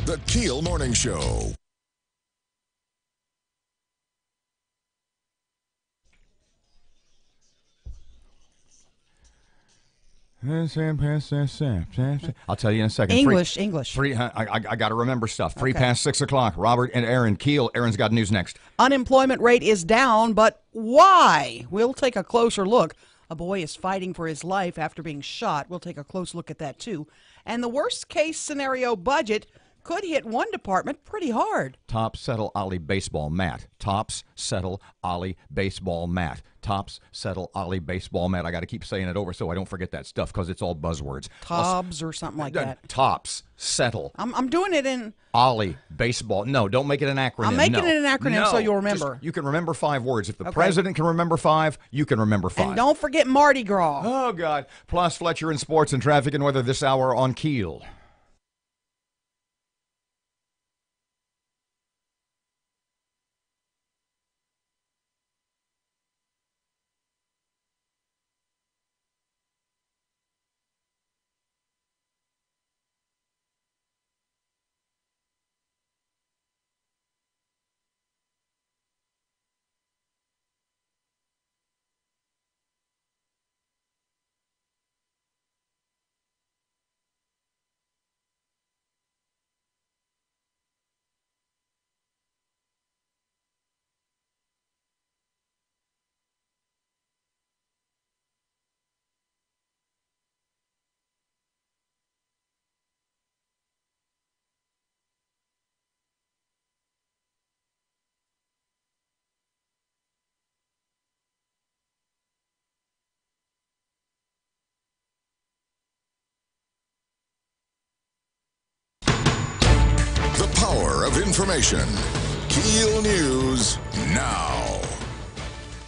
The KEEL Morning Show. I'll tell you in a second. English. I got to remember stuff. Three past 6 o'clock. Robert and Erin. KEEL. Erin's got news next. Unemployment rate is down, but why? We'll take a closer look. A boy is fighting for his life after being shot. We'll take a close look at that, too. And the worst-case scenario budget could hit one department pretty hard. Tops settle Ollie baseball mat. Tops settle Ollie baseball mat. Tops settle Ollie baseball mat. I got to keep saying it over so I don't forget that stuff because it's all buzzwords. Tobbs or something like that. Tops settle. I'm doing it in Ollie baseball. No, don't make it an acronym. I'm making it an acronym so you'll remember. You can remember 5 words. If the president can remember 5, you can remember 5. And don't forget Mardi Gras. Oh, God. Plus Fletcher in sports and traffic and weather this hour on KEEL. The power of information. KEEL News now.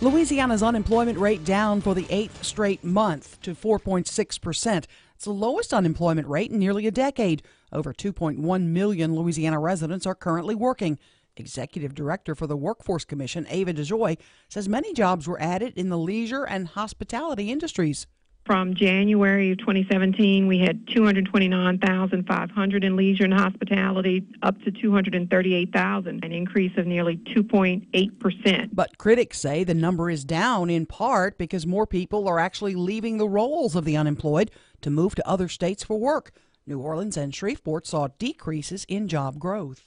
Louisiana's unemployment rate down for the 8th straight month to 4.6%. It's the lowest unemployment rate in nearly a decade. Over 2.1 million Louisiana residents are currently working. Executive Director for the Workforce Commission, Ava DeJoy, says many jobs were added in the leisure and hospitality industries. From January of 2017, we had 229,500 in leisure and hospitality, up to 238,000, an increase of nearly 2.8%. But critics say the number is down in part because more people are actually leaving the roles of the unemployed to move to other states for work. New Orleans and Shreveport saw decreases in job growth.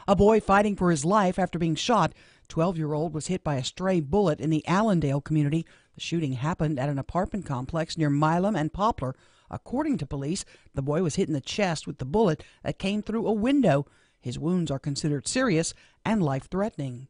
A boy fighting for his life after being shot. 12-year-old was hit by a stray bullet in the Allendale community. The shooting happened at an apartment complex near Milam and Poplar. According to police, the boy was hit in the chest with the bullet that came through a window. His wounds are considered serious and life-threatening.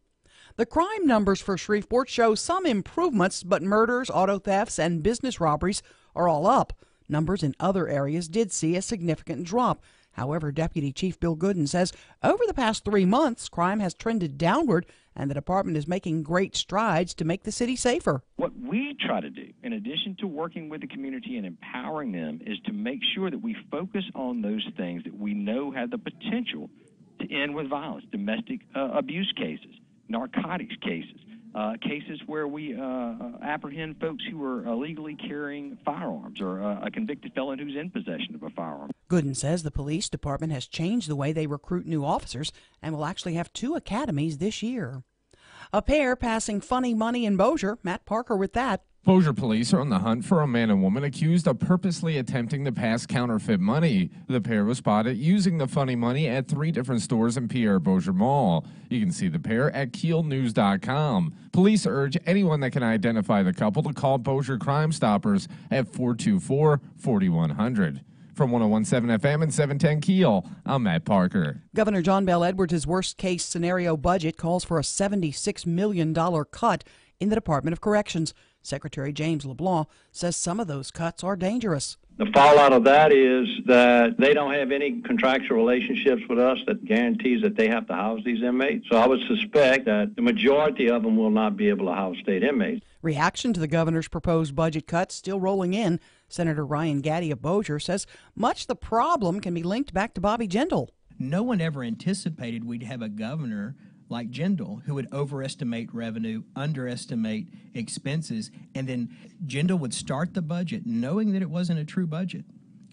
The crime numbers for Shreveport show some improvements, but murders, auto thefts, and business robberies are all up. Numbers in other areas did see a significant drop. However, Deputy Chief Bill Gooden says over the past 3 months, crime has trended downward, and the department is making great strides to make the city safer. What we try to do, in addition to working with the community and empowering them, is to make sure that we focus on those things that we know have the potential to end with violence, domestic abuse cases, narcotics cases, cases where we apprehend folks who are illegally carrying firearms, or a convicted felon who's in possession of a firearm. Gooden says the police department has changed the way they recruit new officers and will actually have 2 academies this year. A pair passing funny money in Bossier. Matt Parker with that. Bossier police are on the hunt for a man and woman accused of purposely attempting to pass counterfeit money. The pair was spotted using the funny money at 3 different stores in Pierre Bossier Mall. You can see the pair at KEELnews.com. Police urge anyone that can identify the couple to call Bossier Crime Stoppers at 424-4100. From 101.7 FM and 710 KEEL, I'm Matt Parker. Governor John Bel Edwards' worst-case scenario budget calls for a $76 million cut in the Department of Corrections. Secretary James LeBlanc says some of those cuts are dangerous. The fallout of that is that they don't have any contractual relationships with us that guarantees that they have to house these inmates. So I would suspect that the majority of them will not be able to house state inmates. Reaction to the governor's proposed budget cuts still rolling in. Senator Ryan Gaddy of Bossier says much the problem can be linked back to Bobby Jindal. No one ever anticipated we'd have a governor like Jindal who would overestimate revenue, underestimate expenses, and then Jindal would start the budget knowing that it wasn't a true budget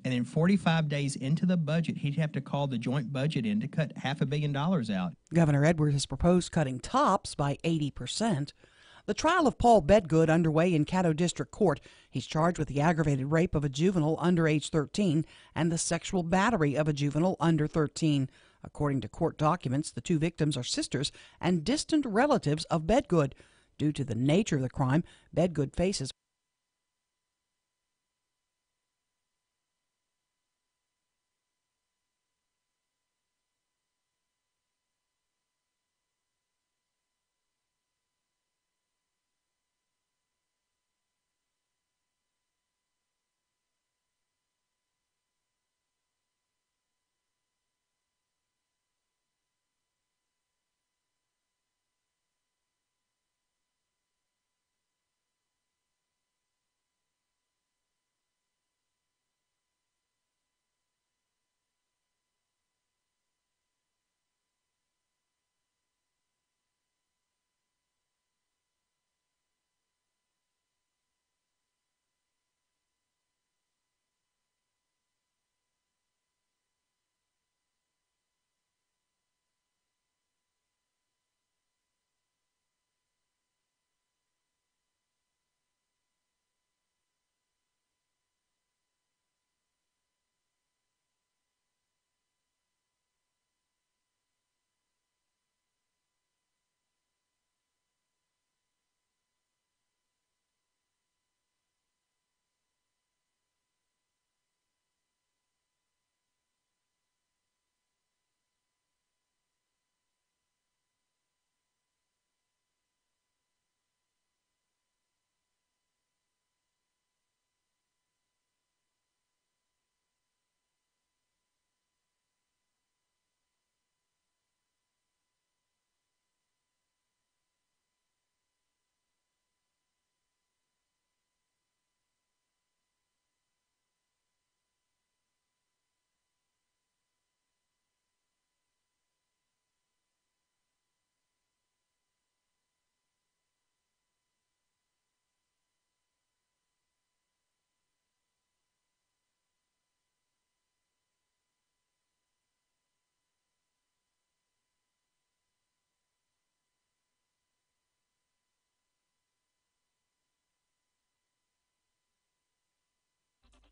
And then 45 days into the budget, he'd have to call the joint budget in to cut $500 million out. Governor Edwards has proposed cutting TOPS by 80%. The trial of Paul Bedgood underway in Caddo District Court. He's charged with the aggravated rape of a juvenile under age 13 and the sexual battery of a juvenile under 13. According to court documents, the two victims are sisters and distant relatives of Bedgood. Due to the nature of the crime, Bedgood faces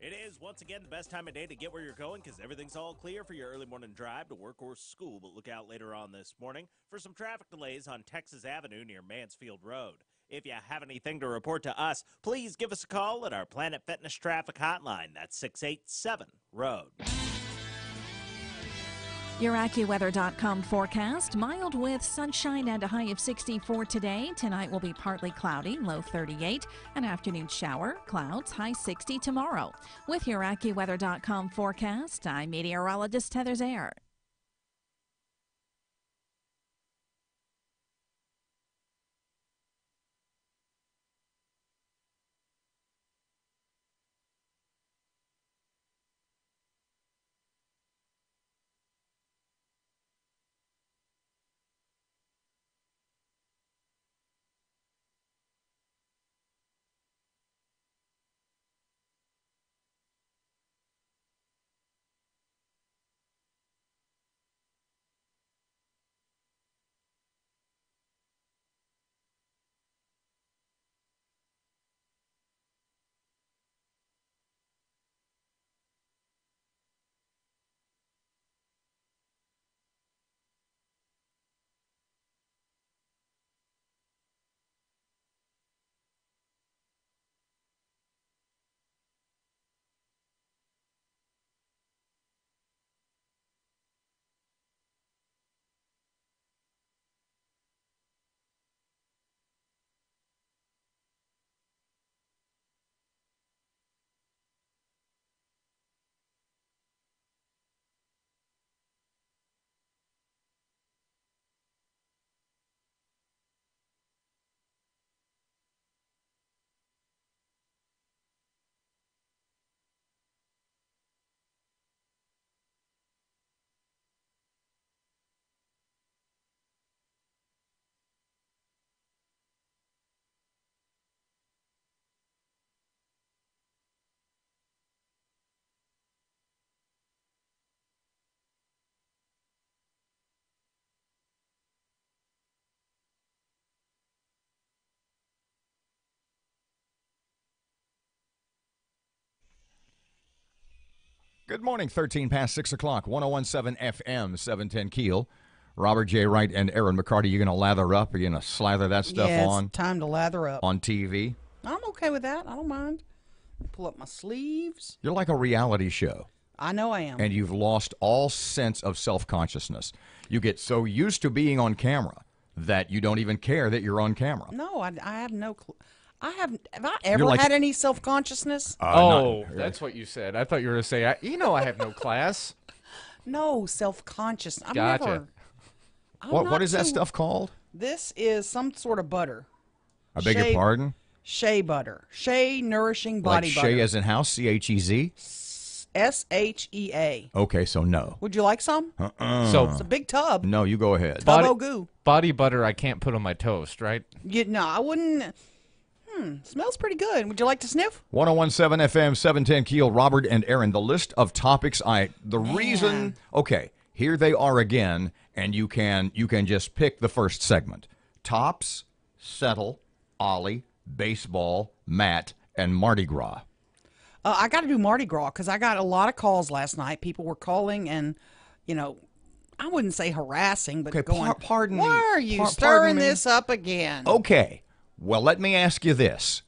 It is, once again, the best time of day to get where you're going because everything's all clear for your early morning drive to work or school. But look out later on this morning for some traffic delays on Texas Avenue near Mansfield Road. If you have anything to report to us, please give us a call at our Planet Fitness Traffic Hotline. That's 687-ROAD. Your AccuWeather.com forecast, mild with sunshine and a high of 64 today. Tonight will be partly cloudy, low 38. An afternoon shower, clouds, high 60 tomorrow. With your AccuWeather.com forecast, I'm meteorologist Heather Zaire. Good morning, 13 past 6 o'clock, 101.7 FM, 710 Keel. Robert J. Wright and Erin McCarty, you going to lather up? Are you going to slather that stuff on? It's time to lather up. On TV? I'm okay with that. I don't mind. Pull up my sleeves. You're like a reality show. I know I am. And you've lost all sense of self-consciousness. You get so used to being on camera that you don't even care that you're on camera. No, I have no clue. Have I ever had any self-consciousness? That's what you said. I thought you were going to say, I have no class. No, self-conscious. Gotcha. What is that stuff called? This is some sort of butter. I beg your pardon? Shea butter. Shea nourishing body butter. Like Shea as in house, C-H-E-Z? S-H-E-A. Okay, so no. Would you like some? So it's a big tub. No, you go ahead. Goo. Body butter I can't put on my toast, right? No, I wouldn't. Smells pretty good. Would you like to sniff? 101.7 FM, 710 Keel, Robert and Erin. The list of topics reason, okay, here they are again, and you can just pick the first segment. Tops, settle, Ollie, baseball, Matt, and Mardi Gras. I got to do Mardi Gras because I got a lot of calls last night. People were calling and, I wouldn't say harassing, but going, pardon me. Why are you stirring this up again? Okay. Well, let me ask you this.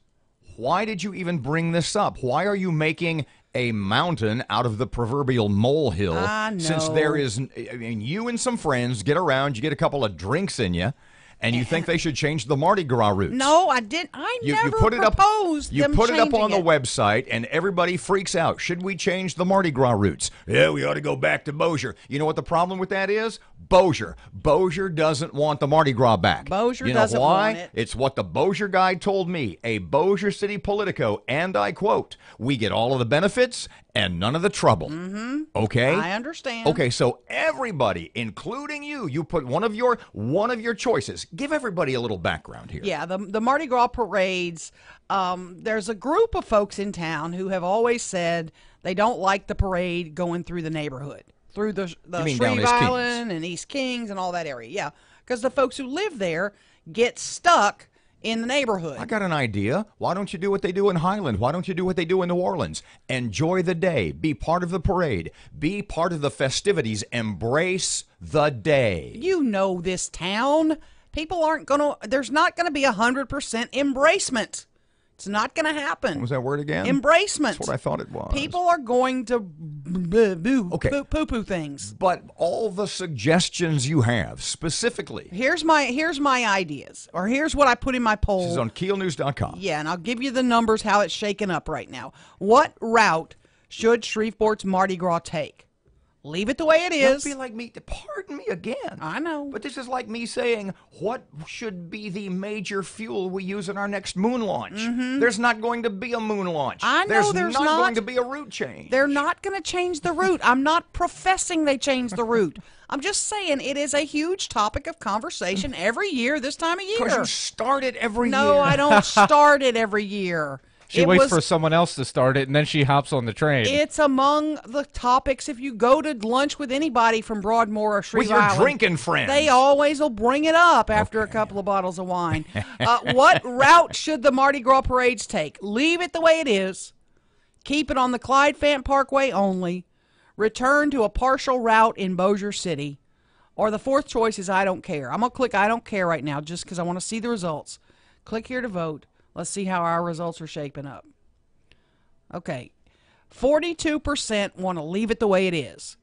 Why did you even bring this up? Why are you making a mountain out of the proverbial molehill? I know. Since there is, you and some friends get around, you get a couple of drinks in you, and you think they should change the Mardi Gras routes. No, I didn't. You never put it proposed You them put it up on the changing website, and everybody freaks out. Should we change the Mardi Gras routes? Yeah, we ought to go back to Bossier. You know what the problem with that is? Bossier. Bossier doesn't want the Mardi Gras back. Bossier you know doesn't why? want it. It's what the Bossier guy told me, a Bossier City Politico, and I quote, "We get all of the benefits and none of the trouble." Mm-hmm. Okay? I understand. Okay, so everybody, including you put one of your choices. Give everybody a little background here. Yeah, the Mardi Gras parades, there's a group of folks in town who have always said they don't like the parade going through the neighborhood, through the Shreve Island and East Kings and all that area. Yeah, because the folks who live there get stuck in the neighborhood. I got an idea. Why don't you do what they do in Highland? Why don't you do what they do in New Orleans? Enjoy the day. Be part of the parade. Be part of the festivities. Embrace the day. You know this town. People aren't going to, there's not going to be 100% embracement. It's not going to happen. What was that word again? Embracement. That's what I thought it was. People are going to poo-poo things. But all the suggestions you have, specifically. Here's my ideas, or here's what I put in my poll. This is on KEELnews.com. Yeah, and I'll give you the numbers, how it's shaken up right now. What route should Shreveport's Mardi Gras take? Leave it the way it is. Don't be like me. Pardon me again. I know. But this is like me saying, what should be the major fuel we use in our next moon launch? Mm-hmm. There's not going to be a moon launch. I know there's not going to be a route change. They're not going to change the route. I'm not professing they change the route. I'm just saying it is a huge topic of conversation every year this time of year. Because you start it every year. No, I don't start it every year. She waits for someone else to start it, and then she hops on the train. It's among the topics. If you go to lunch with anybody from Broadmoor or Shreve Island, with your drinking friends, they always will bring it up after a couple of bottles of wine. What route should the Mardi Gras parades take? Leave it the way it is. Keep it on the Clyde Fant Parkway only. Return to a partial route in Bossier City. Or the fourth choice is I don't care. I'm going to click I don't care right now just because I want to see the results. Click here to vote. Let's see how our results are shaping up. Okay. 42% want to leave it the way it is.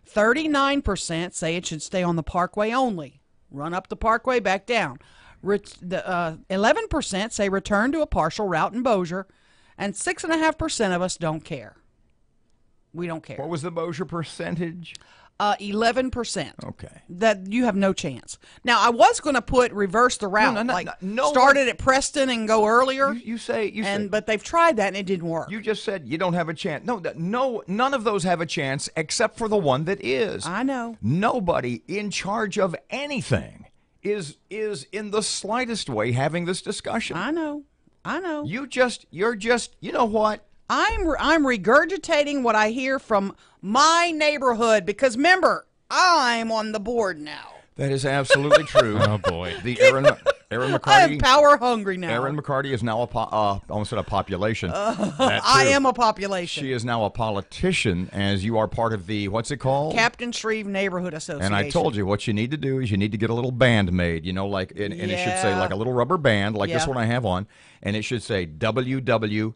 39% say it should stay on the Parkway only. Run up the Parkway, back down. 11% say return to a partial route in Bossier. And 6.5% of us don't care. We don't care. What was the Bossier percentage? 11%. Okay. That you have no chance. Now, I was going to put reverse the route, start it at Preston and go earlier. You say, but they've tried that and it didn't work. You just said you don't have a chance. No, none of those have a chance except for the one that is. I know. Nobody in charge of anything is in the slightest way having this discussion. I know. You're just, you know what? I'm regurgitating what I hear from my neighborhood because remember, I'm on the board now. That is absolutely true. Oh boy. The Erin I am McCarty. power hungry now. Erin McCarty is now almost at a population. I am a population. She is now a politician, as you are part of the, what's it called? Captain Shreve Neighborhood Association. And I told you what you need to do is you need to get a little band made, and it should say like a little rubber band, like this one I have on, and it should say WWSLD.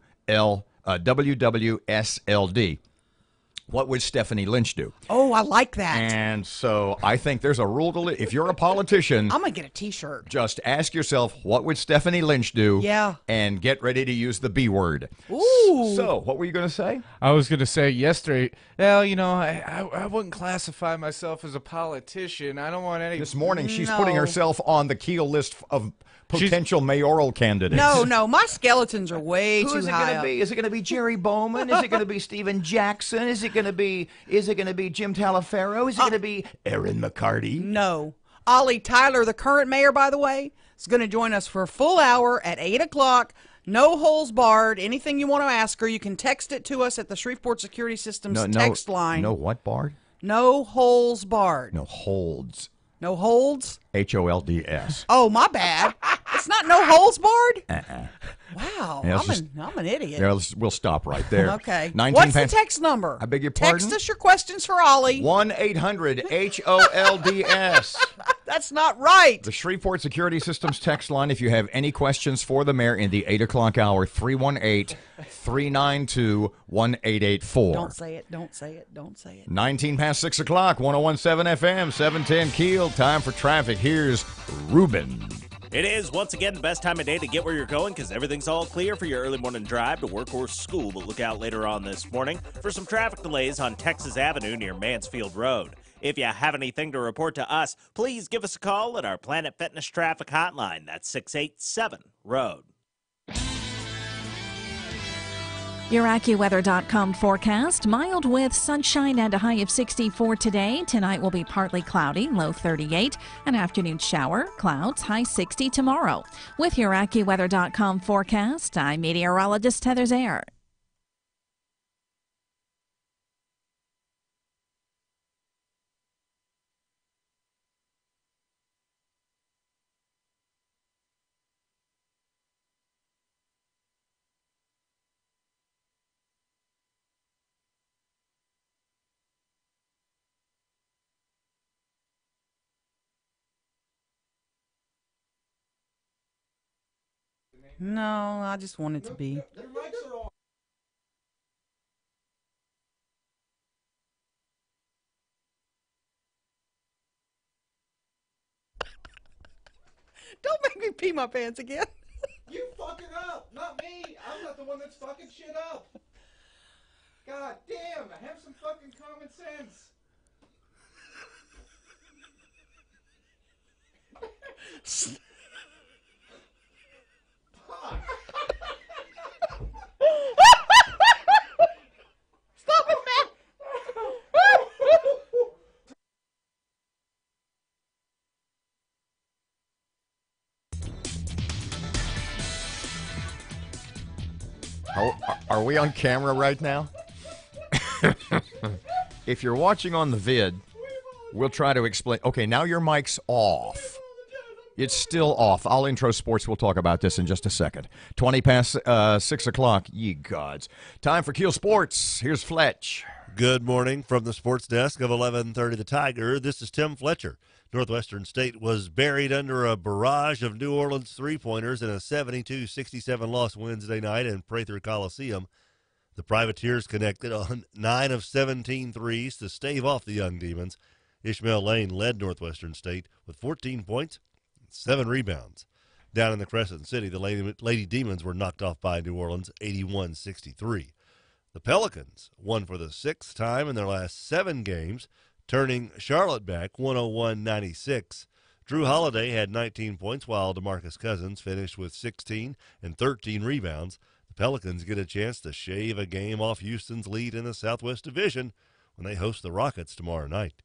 What would Stephanie Lynch do? Oh, I like that. And so I think there's a rule to if you're a politician, I'm going to get a T-shirt. Just ask yourself, what would Stephanie Lynch do? Yeah. And get ready to use the B word. Ooh. So, what were you going to say? I was going to say yesterday, well, I wouldn't classify myself as a politician. I don't want any. This morning, she's putting herself on the KEEL list of potential mayoral candidates. No, my skeletons are way Who too is it high going to up. be? Is it going to be Jerry Bowman? Is it going to be Steven Jackson? Is it going to be Jim Talaferro? Is it going to be Erin McCarty? No. Ollie Tyler, the current mayor, by the way, is going to join us for a full hour at 8 o'clock. No holes barred. Anything you want to ask her, you can text it to us at the Shreveport Security Systems text line. No what barred? No holes barred. No holds. No holds? HOLDS. Oh, my bad. It's not no holes barred? Wow, Yeah, I'm an idiot. Yeah, we'll stop right there. Okay. 19 What's the text number? I beg your pardon? Text us your questions for Ollie. 1-800-HOLDS. That's not right. The Shreveport Security Systems text line, if you have any questions for the mayor in the 8 o'clock hour, 318-392-1884. Don't say it. Don't say it. Don't say it. 19 past 6 o'clock, 101.7 FM, 710 KEEL. Time for traffic. Here's Ruben. It is, once again, the best time of day to get where you're going because everything's all clear for your early morning drive to work or school. But look out later on this morning for some traffic delays on Texas Avenue near Mansfield Road. If you have anything to report to us, please give us a call at our Planet Fitness traffic hotline. That's 687-ROAD. Your AccuWeather.com forecast, mild with sunshine and a high of 64 today. Tonight will be partly cloudy, low 38. An afternoon shower, clouds, high 60 tomorrow. With your AccuWeather.com forecast, I'm meteorologist Heather Zaire. No, I just want it to be. Don't make me pee my pants again. You fuck it up, not me. I'm not the one that's fucking shit up. God damn, have some fucking common sense. Stop it, man. Are we on camera right now? If you're watching on the vid, we'll try to explain. Okay, now your mic's off. It's still off. I'll intro sports. We'll talk about this in just a second. 20 past 6 o'clock. Ye gods. Time for KEEL Sports. Here's Fletch. Good morning from the sports desk of 1130 The Tiger. This is Tim Fletcher. Northwestern State was buried under a barrage of New Orleans three-pointers in a 72-67 loss Wednesday night in Prather Coliseum. The Privateers connected on 9 of 17 threes to stave off the Young Demons. Ishmael Lane led Northwestern State with 14 points and 7 rebounds. Down in the Crescent City, the Lady Demons were knocked off by New Orleans 81-63. The Pelicans won for the 6th time in their last 7 games, turning Charlotte back 101-96. Drew Holiday had 19 points, while DeMarcus Cousins finished with 16 and 13 rebounds. The Pelicans get a chance to shave a game off Houston's lead in the Southwest Division when they host the Rockets tomorrow night.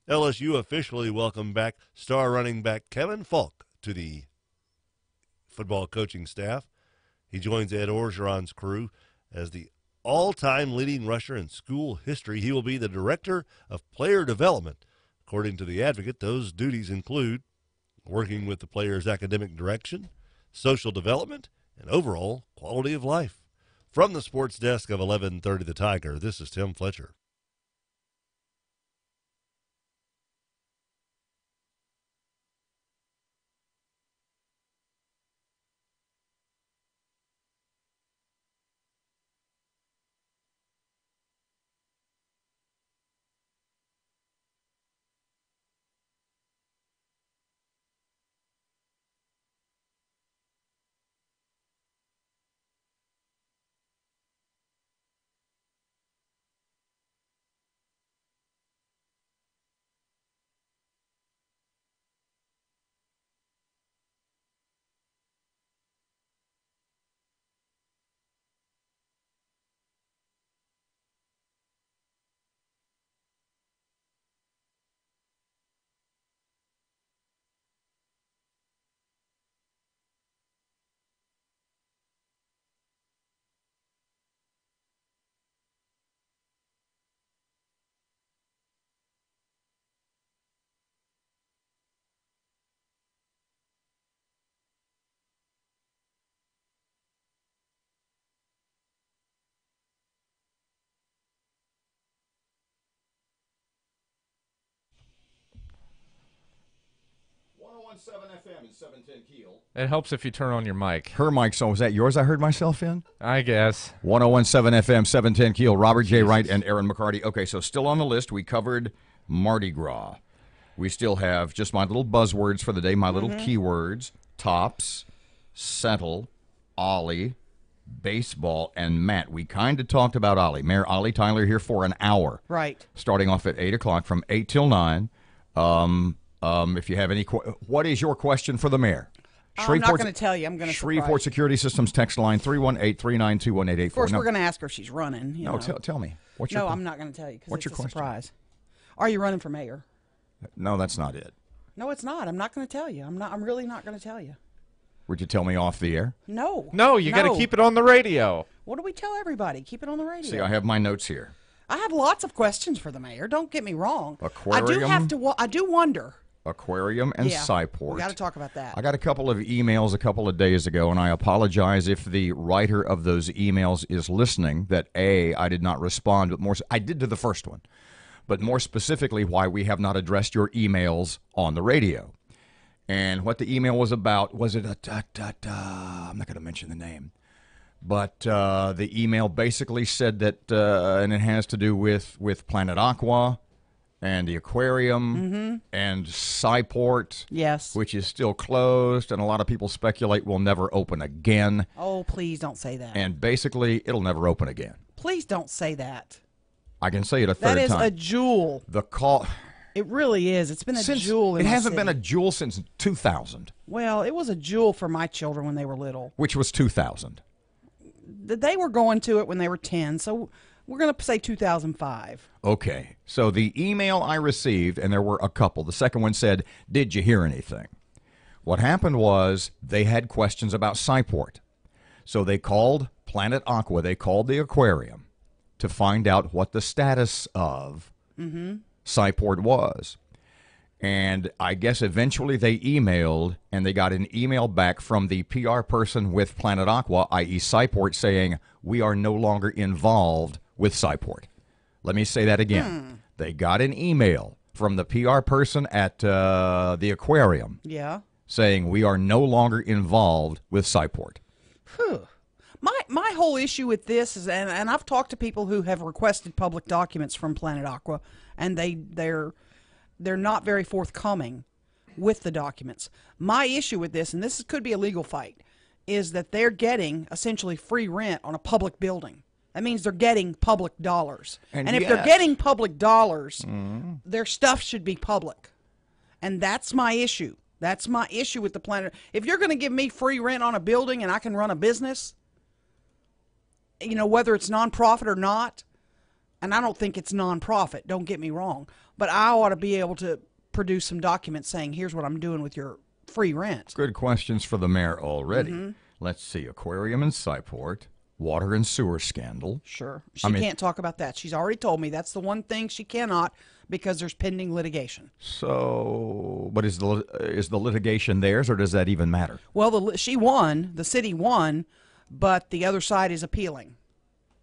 LSU officially welcomed back star running back Kevin Falk to the football coaching staff. He joins Ed Orgeron's crew as the all-time leading rusher in school history. He will be the director of player development. According to the Advocate, those duties include working with the players' academic direction, social development, and overall quality of life. From the sports desk of 1130 The Tiger, this is Tim Fletcher. FM and 710 Keel. It helps if you turn on your mic. Her mic, so was that yours I heard myself in? I guess. 1017 FM, 710 Keel. Robert J. Wright and Erin McCarty. Okay, so still on the list, we covered Mardi Gras. We still have just my little buzzwords for the day, my little keywords. Tops, settle, Ollie, baseball, and Matt. We kind of talked about Ollie. Mayor Ollie Tyler here for an hour. Right. Starting off at 8 o'clock from 8 till 9. If you have any, what is your question for the mayor? I'm not going to tell you. I'm going to Shreveport Security Systems text line 318-392-1884. Of course, we're going to ask her if she's running. No, tell me. What's your I'm not going to tell you because it's your a question? surprise. Are you running for mayor? No, that's not it. No, it's not. I'm not going to tell you. I'm really not going to tell you. Would you tell me off the air? No. No, you got to keep it on the radio. What do we tell everybody? Keep it on the radio. See, I have my notes here. I have lots of questions for the mayor. Don't get me wrong. Aquarium. I do wonder. Aquarium and Scyport. We got to talk about that. I got a couple of emails a couple of days ago, and I apologize if the writer of those emails is listening, that A, I did not respond, but I did to the first one. But more specifically, why we have not addressed your emails on the radio. And what the email was about, was it I'm not going to mention the name. But the email basically said that, and it has to do with Planet Aqua and the aquarium and Scyport, yes, which is still closed, and a lot of people speculate will never open again. Oh, please don't say that. And basically, it'll never open again. Please don't say that. I can say it a third time. That is a jewel. The call. It really is. It's been a jewel in It my hasn't city. been a jewel since 2000. Well, it was a jewel for my children when they were little. Which was 2000. They were going to it when they were 10, so we're going to say 2005. Okay. So the email I received, and there were a couple. The second one said, "Did you hear anything?" What happened was they had questions about Scyport. So they called Planet Aqua, they called the aquarium to find out what the status of Scyport was. And I guess eventually they emailed, and they got an email back from the PR person with Planet Aqua, i.e. Scyport, saying, "We are no longer involved with Scyport." Let me say that again. They got an email from the PR person at the aquarium saying, "We are no longer involved with Scyport." Whew. My whole issue with this is, and I've talked to people who have requested public documents from Planet Aqua, and they're not very forthcoming with the documents. My issue with this, and this could be a legal fight, is that they're getting essentially free rent on a public building. That means they're getting public dollars. And if they're getting public dollars, their stuff should be public. And that's my issue. That's my issue with the Planet. If you're going to give me free rent on a building and I can run a business, you know, whether it's nonprofit or not, and I don't think it's nonprofit, don't get me wrong, but I ought to be able to produce some documents saying, here's what I'm doing with your free rent. Good questions for the mayor already. Let's see. Aquarium and Scyport, water and sewer scandal. Sure. She can't talk about that. She's already told me that's the one thing she cannot, because there's pending litigation. So, but is the litigation theirs, or does that even matter? Well, she won, the city won, but the other side is appealing.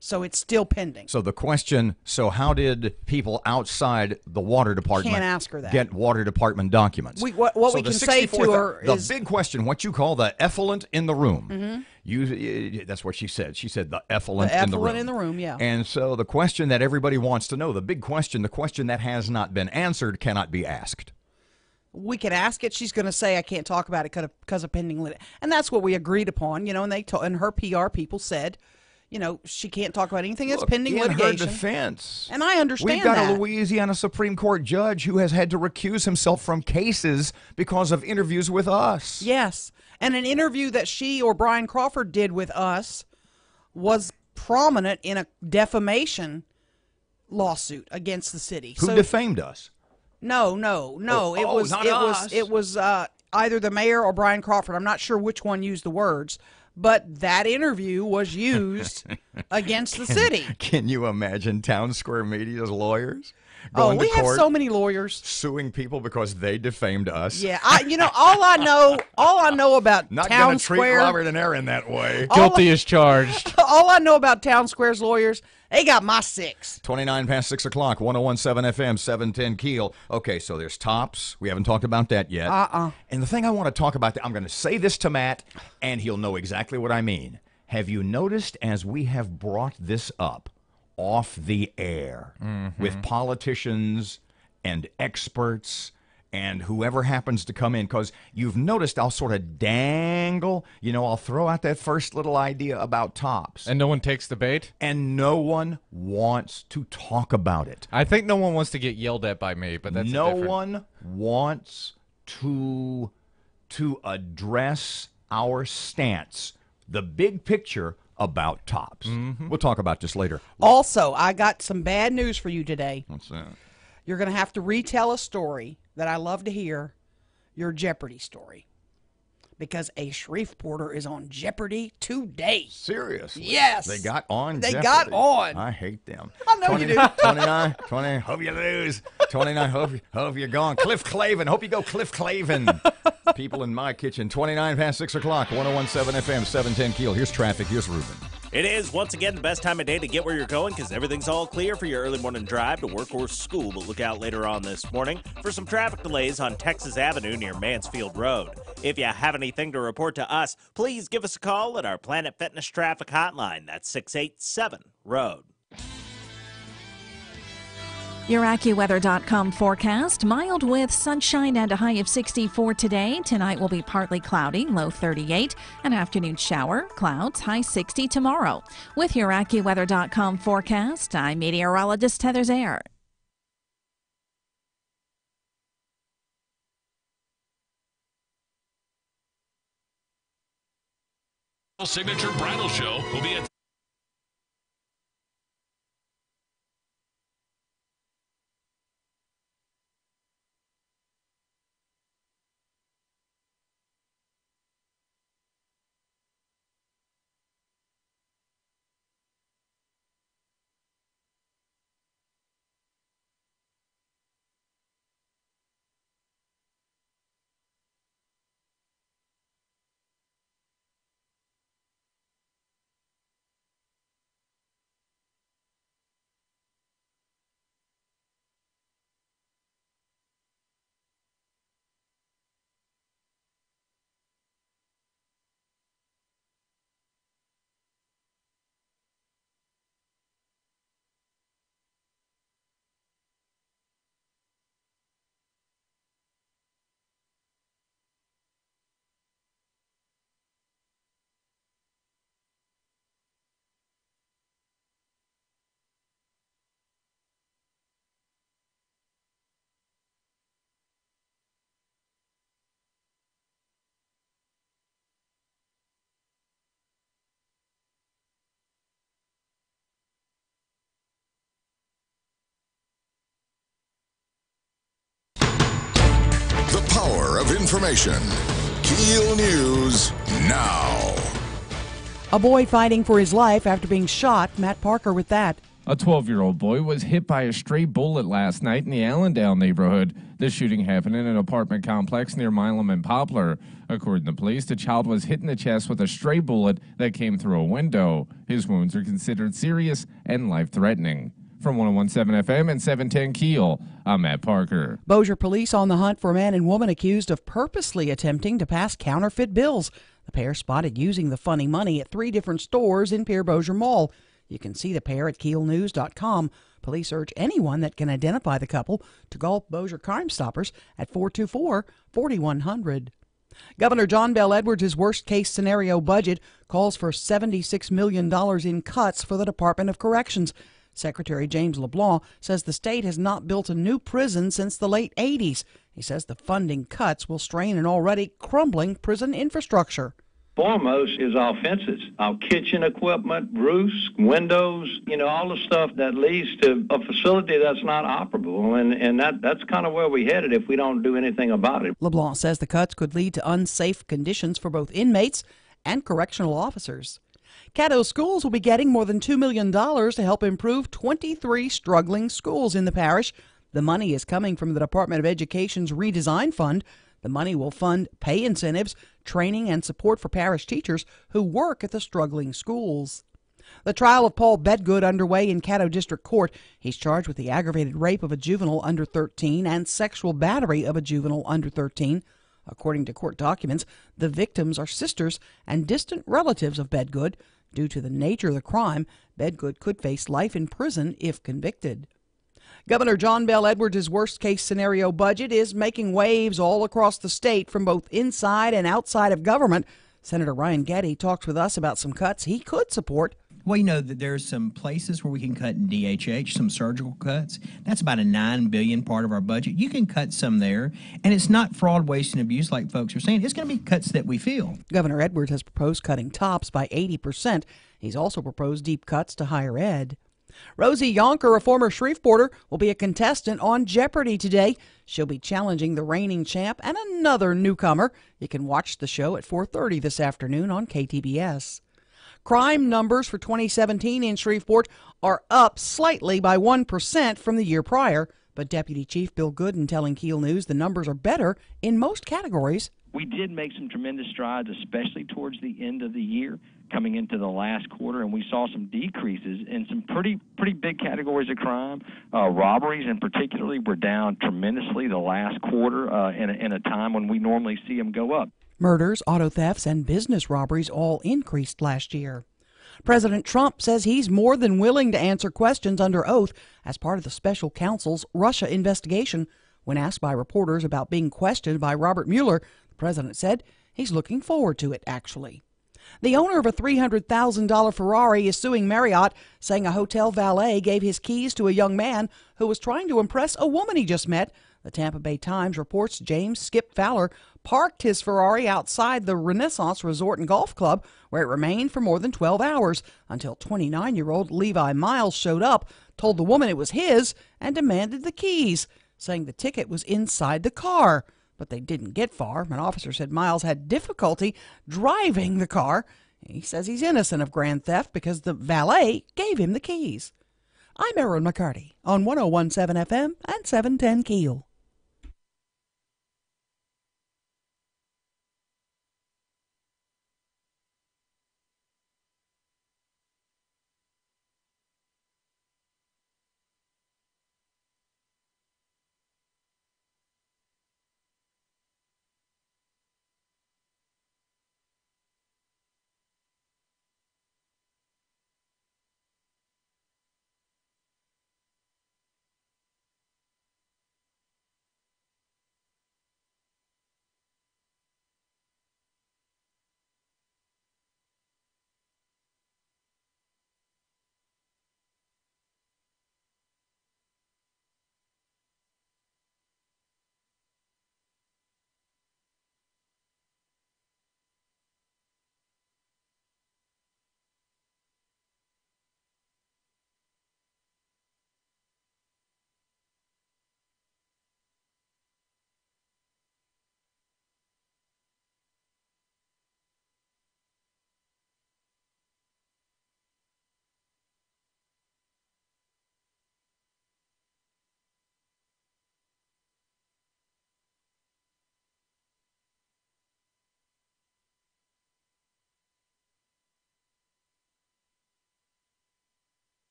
So it's still pending. So the question, how did people outside the water department Can't ask her that. get water department documents? What we can say to her is... The big question, what you call the effluent in the room. That's what she said. She said the effluent in the room. The effluent in the room, yeah. And so the question that everybody wants to know, the big question, the question that has not been answered, cannot be asked. We can ask it. She's going to say, I can't talk about it because of pending litigation. And that's what we agreed upon, and her PR people said, she can't talk about anything that's pending litigation. In her defense. And I understand We've got that. a Louisiana Supreme Court judge who has had to recuse himself from cases because of interviews with us. Yes. And an interview that she or Brian Crawford did with us was prominent in a defamation lawsuit against the city. Who defamed us? No. It was either the mayor or Brian Crawford. I'm not sure which one used the words. But that interview was used against the city. Can you imagine Town Square Media's lawyers going to court, have so many lawyers suing people because they defamed us? Yeah, all I know about Not Town gonna Square. Not going to treat Robert and Erin that way. Guilty as charged. All I know about Town Square's lawyers, they got my 6. 29 past 6 o'clock, 101.7 FM, 710 Keel. Okay, so there's tops. We haven't talked about that yet. And the thing I want to talk about, I'm going to say this to Matt, and he'll know exactly what I mean. Have you noticed as we have brought this up off the air with politicians and experts and whoever happens to come in, because you've noticed I'll sort of dangle, I'll throw out that first little idea about tops. And no one takes the bait? And no one wants to talk about it. I think no one wants to get yelled at by me, but that's no one wants to address our stance, the big picture about tops. We'll talk about this later. Also, I got some bad news for you today. What's that? You're going to have to retell a story that I love to hear, your Jeopardy story. Because a Shreveporter is on Jeopardy today. Seriously? Yes. They got on They Jeopardy. got on. I hate them. I know you do. 29, 20, hope you lose. 29, hope you're gone. Cliff Clavin, hope you go Cliff Clavin. People in my kitchen, 29 past 6 o'clock, 101.7 FM, 710 Keel. Here's traffic, here's Ruben. It is, once again, the best time of day to get where you're going because everything's all clear for your early morning drive to work or school. But look out later on this morning for some traffic delays on Texas Avenue near Mansfield Road. If you have anything to report to us, please give us a call at our Planet Fitness traffic hotline. That's 687-ROAD. Your AccuWeather.com forecast, mild with sunshine and a high of 64 today. Tonight will be partly cloudy, low 38. An afternoon shower, clouds, high 60 tomorrow. With your AccuWeather.com forecast, I'm meteorologist Heather Zaire. Signature Bridal Show will be at The power of information. KEEL News now. A boy fighting for his life after being shot. Matt Parker with that. A 12-year-old boy was hit by a stray bullet last night in the Allendale neighborhood. The shooting happened in an apartment complex near Milam and Poplar. According to police, the child was hit in the chest with a stray bullet that came through a window. His wounds are considered serious and life-threatening. From 101.7 FM and 710 KEEL, I'm Matt Parker. Bossier police on the hunt for a man and woman accused of purposely attempting to pass counterfeit bills. The pair spotted using the funny money at 3 different stores in Pierre Bossier Mall. You can see the pair at KEELnews.com. Police urge anyone that can identify the couple to call Bossier Crime Stoppers at 424-4100. Governor John Bel Edwards' worst-case scenario budget calls for $76 million in cuts for the Department of Corrections. Secretary James LeBlanc says the state has not built a new prison since the late 80s. He says the funding cuts will strain an already crumbling prison infrastructure. Foremost is our fences, our kitchen equipment, roofs, windows, all the stuff that leads to a facility that's not operable. And that's kind of where we're headed if we don't do anything about it. LeBlanc says the cuts could lead to unsafe conditions for both inmates and correctional officers. Caddo Schools will be getting more than $2 million to help improve 23 struggling schools in the parish. The money is coming from the Department of Education's Redesign Fund. The money will fund pay incentives, training, and support for parish teachers who work at the struggling schools. The trial of Paul Bedgood underway in Caddo District Court. He's charged with the aggravated rape of a juvenile under 13 and sexual battery of a juvenile under 13. According to court documents, the victims are sisters and distant relatives of Bedgood. Due to the nature of the crime, Bedgood could face life in prison if convicted. Governor John Bel Edwards' worst-case scenario budget is making waves all across the state from both inside and outside of government. Senator Ryan Getty talks with us about some cuts he could support. Well, that there's some places where we can cut in DHH, some surgical cuts. That's about a $9 billion part of our budget. You can cut some there, and it's not fraud, waste, and abuse like folks are saying. It's going to be cuts that we feel. Governor Edwards has proposed cutting TOPS by 80%. He's also proposed deep cuts to higher ed. Rosie Yonker, a former Shreveporter, will be a contestant on Jeopardy today. She'll be challenging the reigning champ and another newcomer. You can watch the show at 4:30 this afternoon on KTBS. Crime numbers for 2017 in Shreveport are up slightly by 1% from the year prior, but Deputy Chief Bill Gooden telling KEEL News the numbers are better in most categories. We did make some tremendous strides, especially towards the end of the year, coming into the last quarter, and we saw some decreases in some pretty big categories of crime. Robberies, in particularly, were down tremendously the last quarter in a time when we normally see them go up. Murders, auto thefts, and business robberies all increased last year. President Trump says he's more than willing to answer questions under oath as part of the special counsel's Russia investigation. When asked by reporters about being questioned by Robert Mueller, the president said he's looking forward to it, actually. The owner of a $300,000 Ferrari is suing Marriott, saying a hotel valet gave his keys to a young man who was trying to impress a woman he just met. The Tampa Bay Times reports James Skip Fowler parked his Ferrari outside the Renaissance Resort and Golf Club, where it remained for more than 12 hours until 29-year-old Levi Miles showed up, told the woman it was his, and demanded the keys, saying the ticket was inside the car. But they didn't get far. An officer said Miles had difficulty driving the car. He says he's innocent of grand theft because the valet gave him the keys. I'm Erin McCarty on 101.7 FM and 710 KEEL.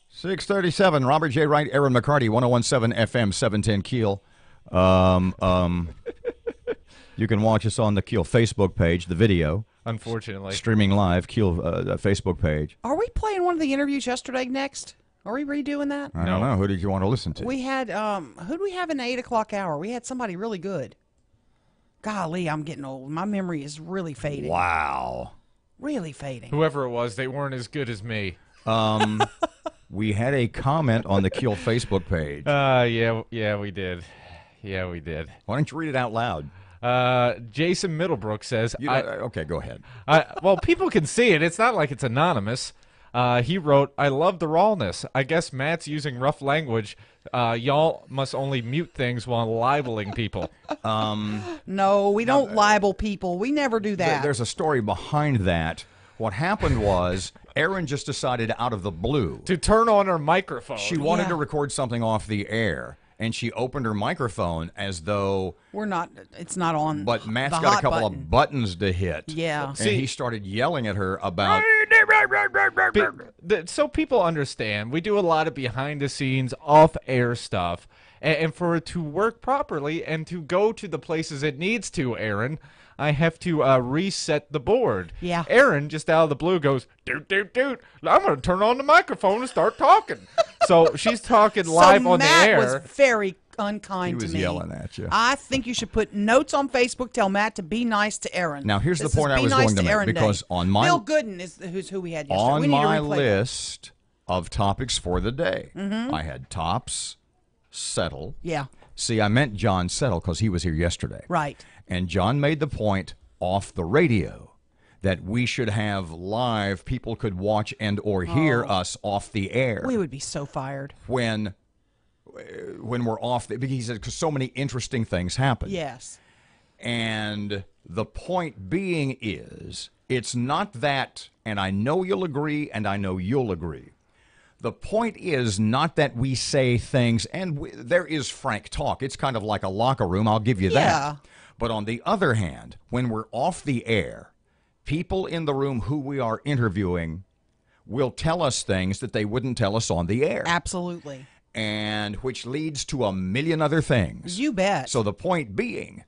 637, Robert J. Wright, Erin McCarty, 1017 FM, 710 Keel. You can watch us on the Keel Facebook page, the video. Unfortunately. Streaming live, Keel Facebook page. Are we playing one of the interviews yesterday next? Are we redoing that? I don't know. Who did you want to listen to? We had, who did we have in the 8 o'clock hour? We had somebody really good. Golly, I'm getting old. My memory is really fading. Wow. Really fading. Whoever it was, they weren't as good as me. We had a comment on the Keel Facebook page. Yeah, we did. Yeah, we did. Why don't you read it out loud? Jason Middlebrook says... okay, go ahead. Well, people can see it. It's not like it's anonymous. He wrote, I love the rawness. I guess Matt's using rough language. Y'all must only mute things while libeling people. No, we don't libel people. We never do that. There's a story behind that. What happened was Erin just decided out of the blue to turn on her microphone. She wanted to record something off the air, and she opened her microphone as though it's not on. But Matt's got a couple of buttons to hit. Yeah. And he started yelling at her about. So people understand, we do a lot of behind the scenes, off air stuff, and for it to work properly and to go to the places it needs to, Erin, I have to reset the board. Yeah. Erin, just out of the blue, goes, dude, I'm going to turn on the microphone and start talking. So she's talking live on the air. Matt was very unkind to me. He was yelling at you. I think you should put notes on Facebook. Tell Matt to be nice to Erin. Now, here's the point I was going to make. Because on my Bill Gooden is who we had yesterday. On my list of topics for the day, Mm-hmm. I had tops, settle. Yeah. See, I meant John Settle because he was here yesterday. Right. And John made the point off the radio that we should have live, people could watch and or hear us off the air. We would be so fired. When we're off, because he said, because so many interesting things happen. Yes. And the point being is, it's not that, and I know you'll agree, and I know you'll agree. The point is not that we say things, and there is frank talk. It's kind of like a locker room, I'll give you that. But on the other hand, when we're off the air, people in the room who we are interviewing will tell us things that they wouldn't tell us on the air. Absolutely. And which leads to a million other things. You bet. So the point being,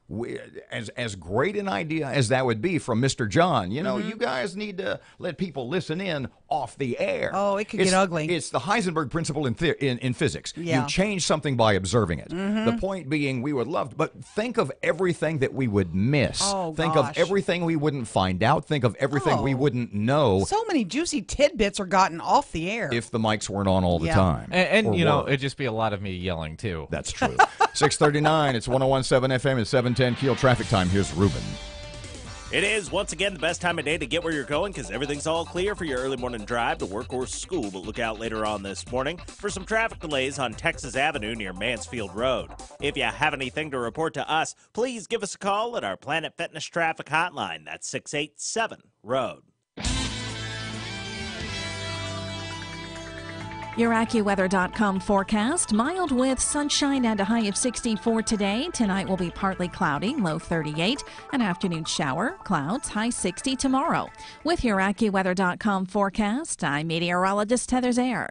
as great an idea as that would be from Mr. John, you know, you guys need to let people listen in off the air. Oh, it could get ugly. It's the Heisenberg principle in physics. Yeah. You change something by observing it. The point being, we would love, but think of everything that we would miss. Oh, think gosh. of everything we wouldn't find out. Think of everything we wouldn't know. So many juicy tidbits are gotten off the air. If the mics weren't on all the time. And you know, it'd just be a lot of me yelling, too. That's true. 639, it's 1017 FM and 710 Keel traffic time. Here's Ruben. It is, once again, the best time of day to get where you're going because everything's all clear for your early morning drive to work or school. But look out later on this morning for some traffic delays on Texas Avenue near Mansfield Road. If you have anything to report to us, please give us a call at our Planet Fitness traffic hotline. That's 687-ROAD. Your AccuWeather.com forecast. Mild with sunshine and a high of 64 today. Tonight will be partly cloudy, low 38. An afternoon shower, clouds, high 60 tomorrow. With your AccuWeather.com forecast, I'm meteorologist Heather Zaire.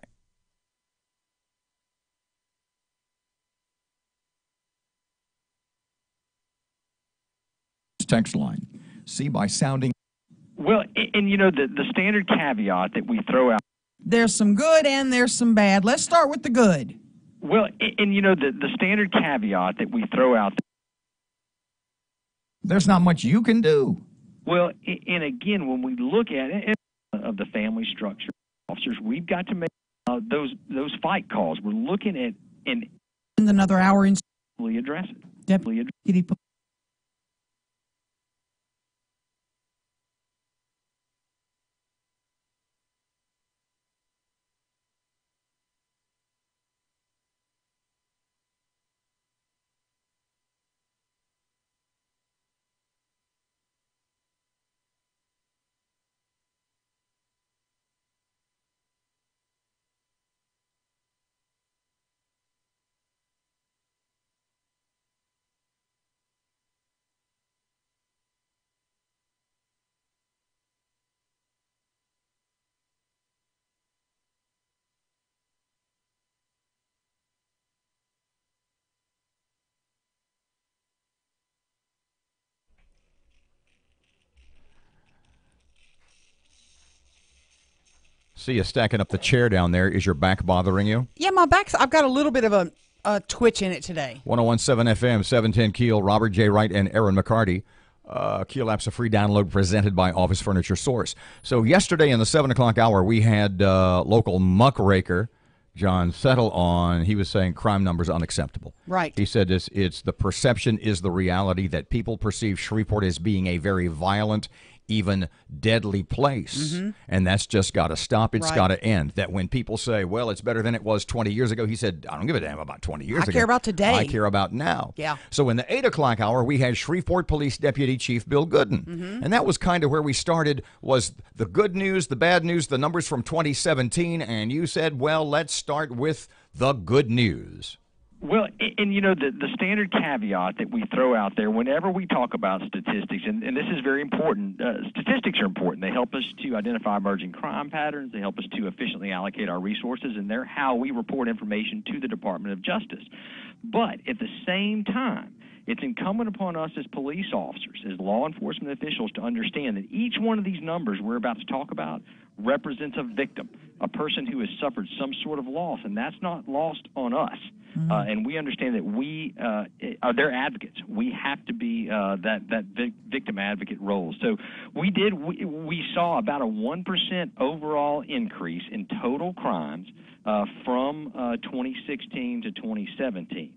Text line. See by sounding. Well, and you know, the standard caveat that we throw out. There's some good and there's some bad. Let's start with the good. Well, and you know, the standard caveat that we throw out. There's not much you can do. Well, and again, when we look at it of the family structure, officers, we've got to make those fight calls. We're looking at and another hour in address it. Deputy. See you stacking up the chair down there. Is your back bothering you? Yeah, my back's. I've got a little bit of a twitch in it today. 101.7 FM, 710 Keel, Robert J. Wright and Erin McCarty. Keel app's a free download presented by Office Furniture Source. So yesterday in the 7 o'clock hour, we had local muckraker John Settle on. He was saying crime numbers unacceptable. Right. He said it's the perception is the reality, that people perceive Shreveport as being a very violent, even deadly place. Mm-hmm. And that's just got to stop. It's Right. got to end. That when people say, well, it's better than it was 20 years ago, he said, I don't give a damn about 20 years ago. I care about today. I care about now. Yeah. So in the 8 o'clock hour, we had Shreveport Police Deputy Chief Bill Gooden. Mm-hmm. And that was kind of where we started, was the good news, the bad news, the numbers from 2017. And you said, well, let's start with the good news. Well, and you know, the standard caveat that we throw out there whenever we talk about statistics, and this is very important, statistics are important. They help us to identify emerging crime patterns. They help us to efficiently allocate our resources, and they're how we report information to the Department of Justice. But at the same time, it's incumbent upon us as police officers, as law enforcement officials, to understand that each one of these numbers we're about to talk about represents a victim, a person who has suffered some sort of loss, and that's not lost on us. And we understand that we are their advocates. We have to be that victim advocate role. So we saw about a 1% overall increase in total crimes from 2016 to 2017.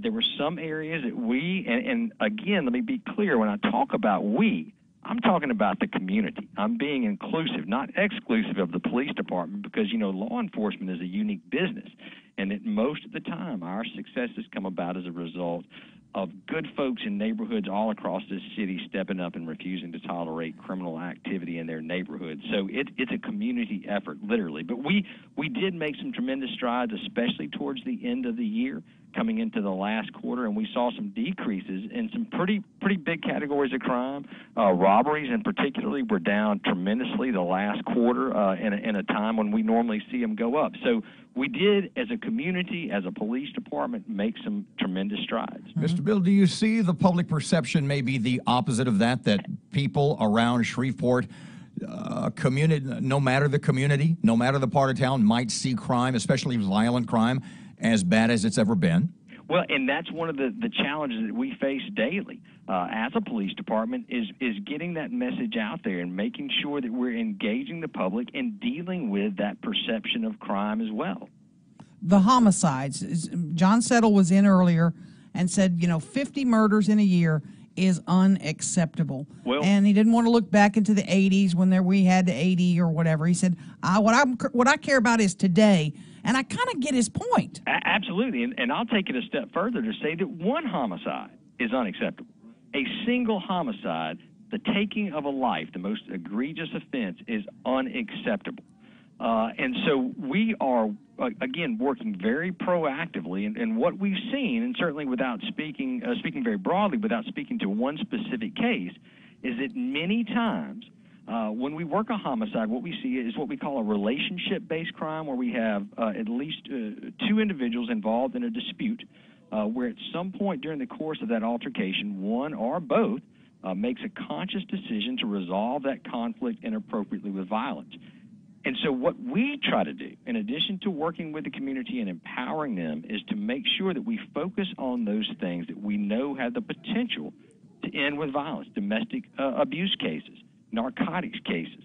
There were some areas that and again, let me be clear, when I talk about we, I'm talking about the community. I'm being inclusive, not exclusive of the police department, because, you know, law enforcement is a unique business, and that most of the time our successes come about as a result of good folks in neighborhoods all across this city stepping up and refusing to tolerate criminal activity in their neighborhoods. So it's a community effort, literally. But we did make some tremendous strides, especially towards the end of the year, coming into the last quarter, and we saw some decreases in some pretty big categories of crime. Robberies, in particularly, were down tremendously the last quarter in a time when we normally see them go up. So we did, as a community, as a police department, make some tremendous strides. Mr. Bill, do you see the public perception may be the opposite of that people around Shreveport, community, no matter the community, no matter the part of town, might see crime, especially violent crime, as bad as it's ever been? Well, and that's one of the challenges that we face daily as a police department is getting that message out there and making sure that we're engaging the public and dealing with that perception of crime as well. The homicides. John Settle was in earlier and said, 50 murders in a year is unacceptable. Well, and he didn't want to look back into the 80s when we had the 80 or whatever. He said, what I care about is today. And I kind of get his point. Absolutely. And I'll take it a step further to say that one homicide is unacceptable. A single homicide, the taking of a life, the most egregious offense, is unacceptable. And so we are, again, working very proactively. And what we've seen, and certainly without speaking very broadly, without speaking to one specific case, is that many times when we work a homicide, what we see is what we call a relationship-based crime, where we have at least two individuals involved in a dispute, where at some point during the course of that altercation, one or both makes a conscious decision to resolve that conflict inappropriately with violence. And so what we try to do, in addition to working with the community and empowering them, is to make sure that we focus on those things that we know have the potential to end with violence: domestic abuse cases, narcotics cases,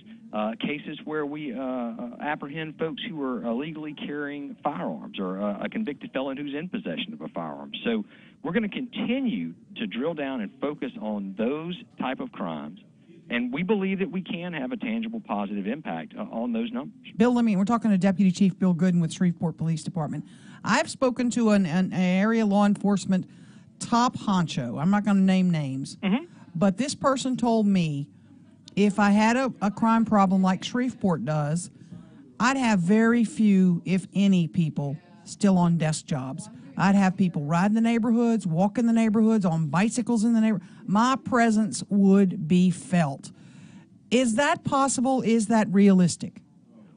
cases where we apprehend folks who are illegally carrying firearms, or a convicted felon who's in possession of a firearm. So we're going to continue to drill down and focus on those type of crimes, and we believe that we can have a tangible positive impact on those numbers. Bill, we're talking to Deputy Chief Bill Gooden with Shreveport Police Department. I've spoken to an area law enforcement top honcho. I'm not going to name names, but this person told me, if I had a crime problem like Shreveport does, I'd have very few, if any, people still on desk jobs. I'd have people riding the neighborhoods, walking the neighborhoods, on bicycles in the neighborhood. My presence would be felt. Is that possible? Is that realistic?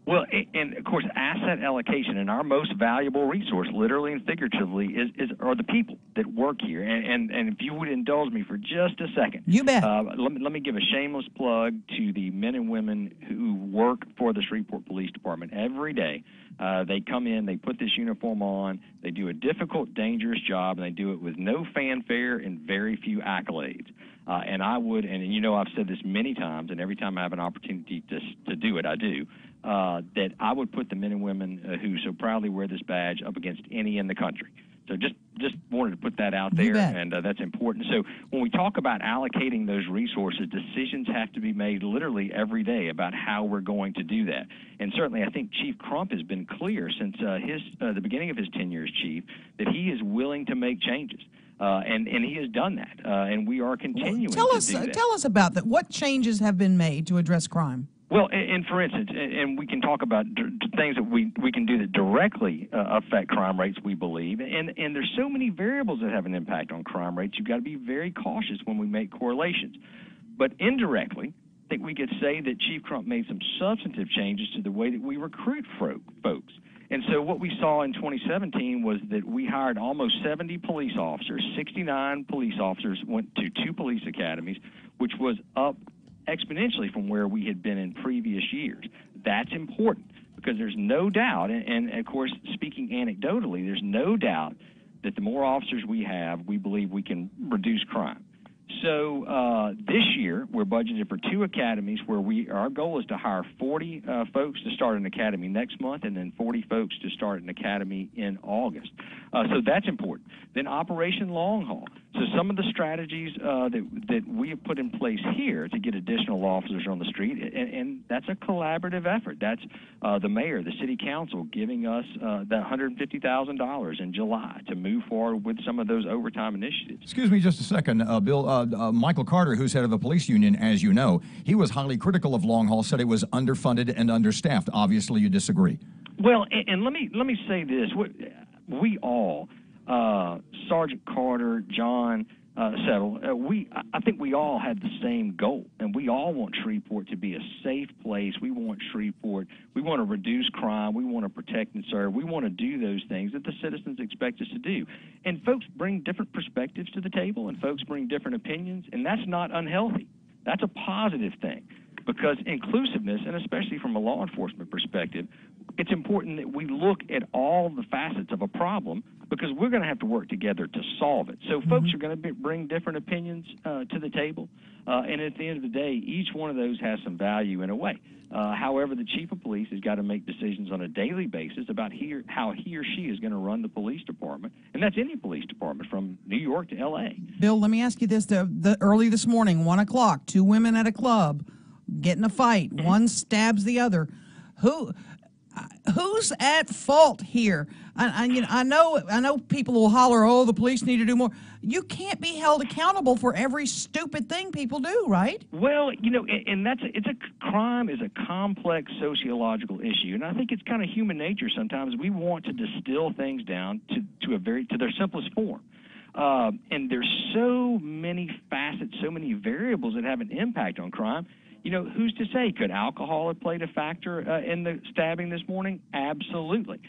Well, and of course, asset allocation and our most valuable resource, literally and figuratively, are the people that work here. And if you would indulge me for just a second, you bet. Let me give a shameless plug to the men and women who work for the Shreveport Police Department every day. They come in, they put this uniform on, they do a difficult, dangerous job, and they do it with no fanfare and very few accolades. And I would, and you know I've said this many times, and every time I have an opportunity to do it, I do, that I would put the men and women who so proudly wear this badge up against any in the country. So just wanted to put that out there, and that's important. So when we talk about allocating those resources, decisions have to be made literally every day about how we're going to do that. And certainly I think Chief Crump has been clear since the beginning of his tenure as chief that he is willing to make changes. And he has done that, and we are continuing to do that. Tell us about that. What changes have been made to address crime? Well, and for instance, and we can talk about things that we can do that directly affect crime rates, we believe. And there's so many variables that have an impact on crime rates. You've got to be very cautious when we make correlations. But indirectly, I think we could say that Chief Crump made some substantive changes to the way that we recruit folks. And so what we saw in 2017 was that we hired almost 70 police officers. 69 police officers went to 2 police academies, which was up exponentially from where we had been in previous years. That's important because there's no doubt, and of course, speaking anecdotally, there's no doubt that the more officers we have, we believe we can reduce crime. So this year, we're budgeted for 2 academies where our goal is to hire 40 folks to start an academy next month and then 40 folks to start an academy in August. So that's important. Then Operation Long Haul. So some of the strategies that we have put in place here to get additional officers on the street, and that's a collaborative effort. That's the mayor, the city council giving us that $150,000 in July to move forward with some of those overtime initiatives. Excuse me just a second, Bill. Michael Carter, who's head of the police union, as you know, he was highly critical of Long Haul, said it was underfunded and understaffed. Obviously, you disagree. Well, and let me say this: we all, Sergeant Carter, John Settle, I think we all had the same goal, and we all want Shreveport to be a safe place. We want Shreveport. We want to reduce crime. We want to protect and serve. We want to do those things that the citizens expect us to do. And folks bring different perspectives to the table, and folks bring different opinions, and that's not unhealthy. That's a positive thing, because inclusiveness, and especially from a law enforcement perspective, it's important that we look at all the facets of a problem, because we're going to have to work together to solve it. So folks are going to bring different opinions to the table, and at the end of the day, each one of those has some value in a way. However, the chief of police has got to make decisions on a daily basis about how he or she is going to run the police department, and that's any police department from New York to L.A. Bill, let me ask you this. Early this morning, 1 o'clock, 2 women at a club get in a fight. One stabs the other. Who's at fault here? I know people will holler, "Oh, the police need to do more." You can't be held accountable for every stupid thing people do, right? Well, and crime is a complex sociological issue, and I think it's kind of human nature. Sometimes we want to distill things down to their simplest form. And there's so many facets, so many variables that have an impact on crime. Who's to say? Could alcohol have played a factor in the stabbing this morning? Absolutely.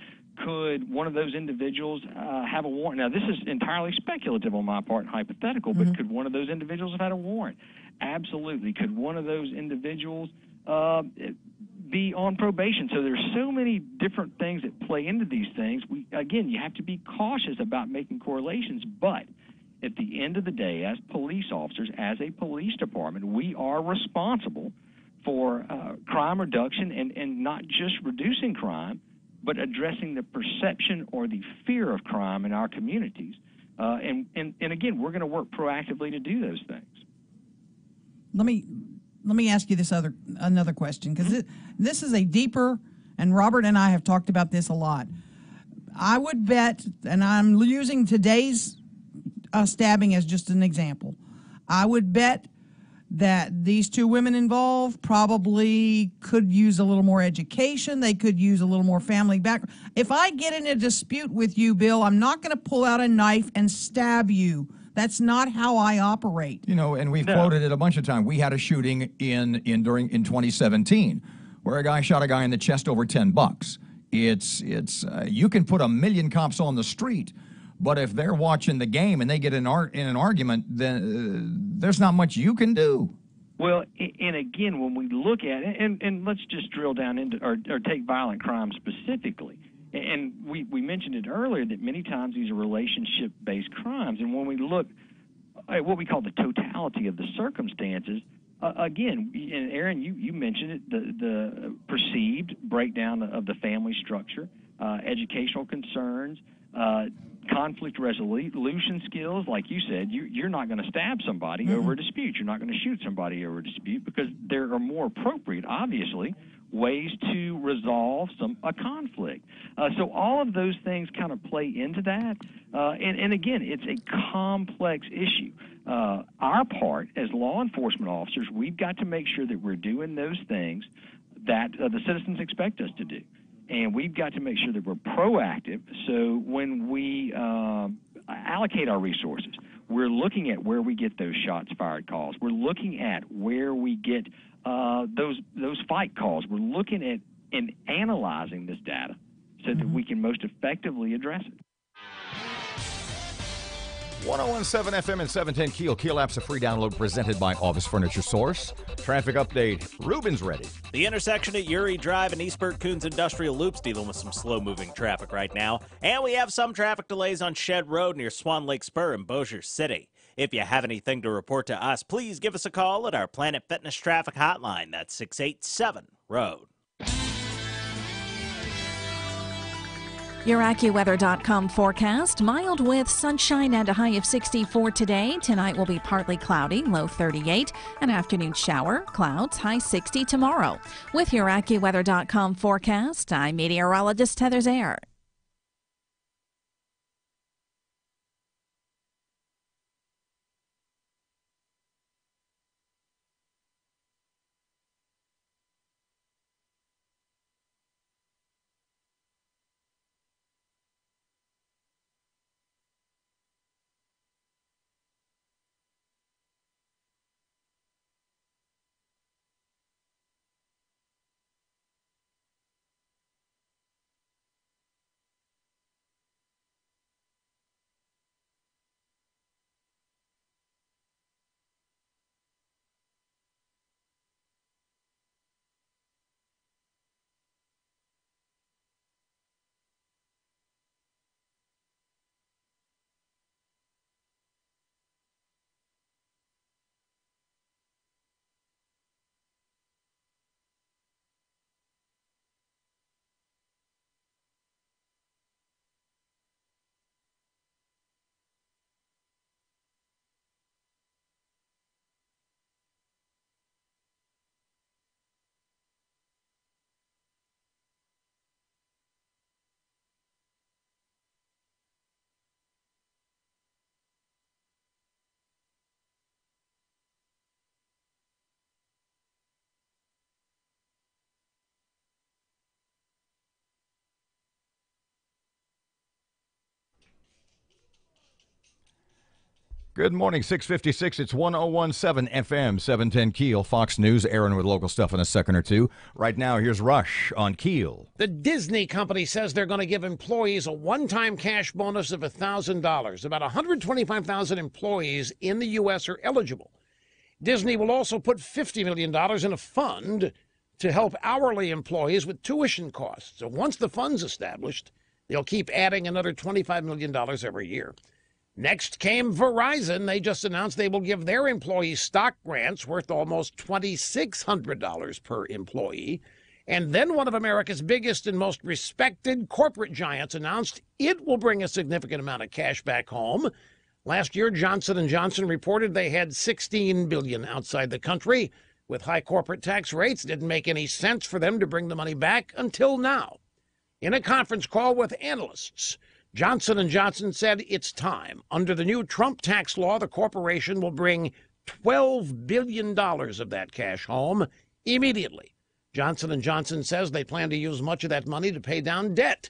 Could one of those individuals have a warrant? Now, this is entirely speculative on my part and hypothetical, but could one of those individuals have had a warrant? Absolutely. Could one of those individuals be on probation? So there's so many different things that play into these things. You have to be cautious about making correlations, but at the end of the day, as police officers, as a police department, we are responsible for crime reduction and not just reducing crime, but addressing the perception or the fear of crime in our communities. And again, we're going to work proactively to do those things. Let me ask you another question, because this is a deeper, and Robert and I have talked about this a lot. I would bet, and I'm using today's stabbing as just an example, I would bet that these 2 women involved probably could use a little more education. They could use a little more family background. If I get in a dispute with you, Bill, I'm not going to pull out a knife and stab you. That's not how I operate. And we've quoted it a bunch of times. We had a shooting in 2017 where a guy shot a guy in the chest over $10. It's you can put 1 million cops on the street, but if they're watching the game and they get in an argument, then there's not much you can do. Well, and again, when we look at it, and let's just drill down into or take violent crime specifically. And we mentioned it earlier that many times these are relationship-based crimes. And when we look at what we call the totality of the circumstances, again, and Erin, you mentioned it, the perceived breakdown of the family structure, educational concerns, conflict resolution skills. Like you said, you're not going to stab somebody over a dispute. You're not going to shoot somebody over a dispute because there are more appropriate, obviously, ways to resolve a conflict. So all of those things kind of play into that. And again, it's a complex issue. Our part as law enforcement officers, we've got to make sure that we're doing those things that the citizens expect us to do. And we've got to make sure that we're proactive. So when we allocate our resources, we're looking at where we get those shots fired calls. We're looking at where we get those fight calls. We're looking at and analyzing this data so that we can most effectively address it. 1017 FM and 710 KEEL. KEEL app's a free download presented by Office Furniture Source. Traffic update. Ruben's ready. The intersection at Uri Drive and East Burt-Coons Industrial Loop's dealing with some slow-moving traffic right now. And we have some traffic delays on Shed Road near Swan Lake Spur in Bossier City. If you have anything to report to us, please give us a call at our Planet Fitness traffic hotline. That's 687-ROAD. Your AccuWeather.com forecast. Mild with sunshine and a high of 64 today. Tonight will be partly cloudy, low 38. An afternoon shower, clouds, high 60 tomorrow. With your AccuWeather.com forecast, I'm meteorologist Heather Zaire. Good morning, 656. It's 1017 FM, 710 KEEL, Fox News. Erin with local stuff in a second or two. Right now, here's Rush on KEEL. The Disney company says they're going to give employees a one-time cash bonus of $1,000. About 125,000 employees in the U.S. are eligible. Disney will also put $50 million in a fund to help hourly employees with tuition costs. So once the fund's established, they'll keep adding another $25 million every year. Next came Verizon. They just announced they will give their employees stock grants worth almost $2,600 per employee. And then one of America's biggest and most respected corporate giants announced it will bring a significant amount of cash back home. Last year, Johnson & Johnson reported they had $16 billion outside the country. With high corporate tax rates, it didn't make any sense for them to bring the money back until now. In a conference call with analysts, Johnson & Johnson said it's time. Under the new Trump tax law, the corporation will bring $12 billion of that cash home immediately. Johnson & Johnson says they plan to use much of that money to pay down debt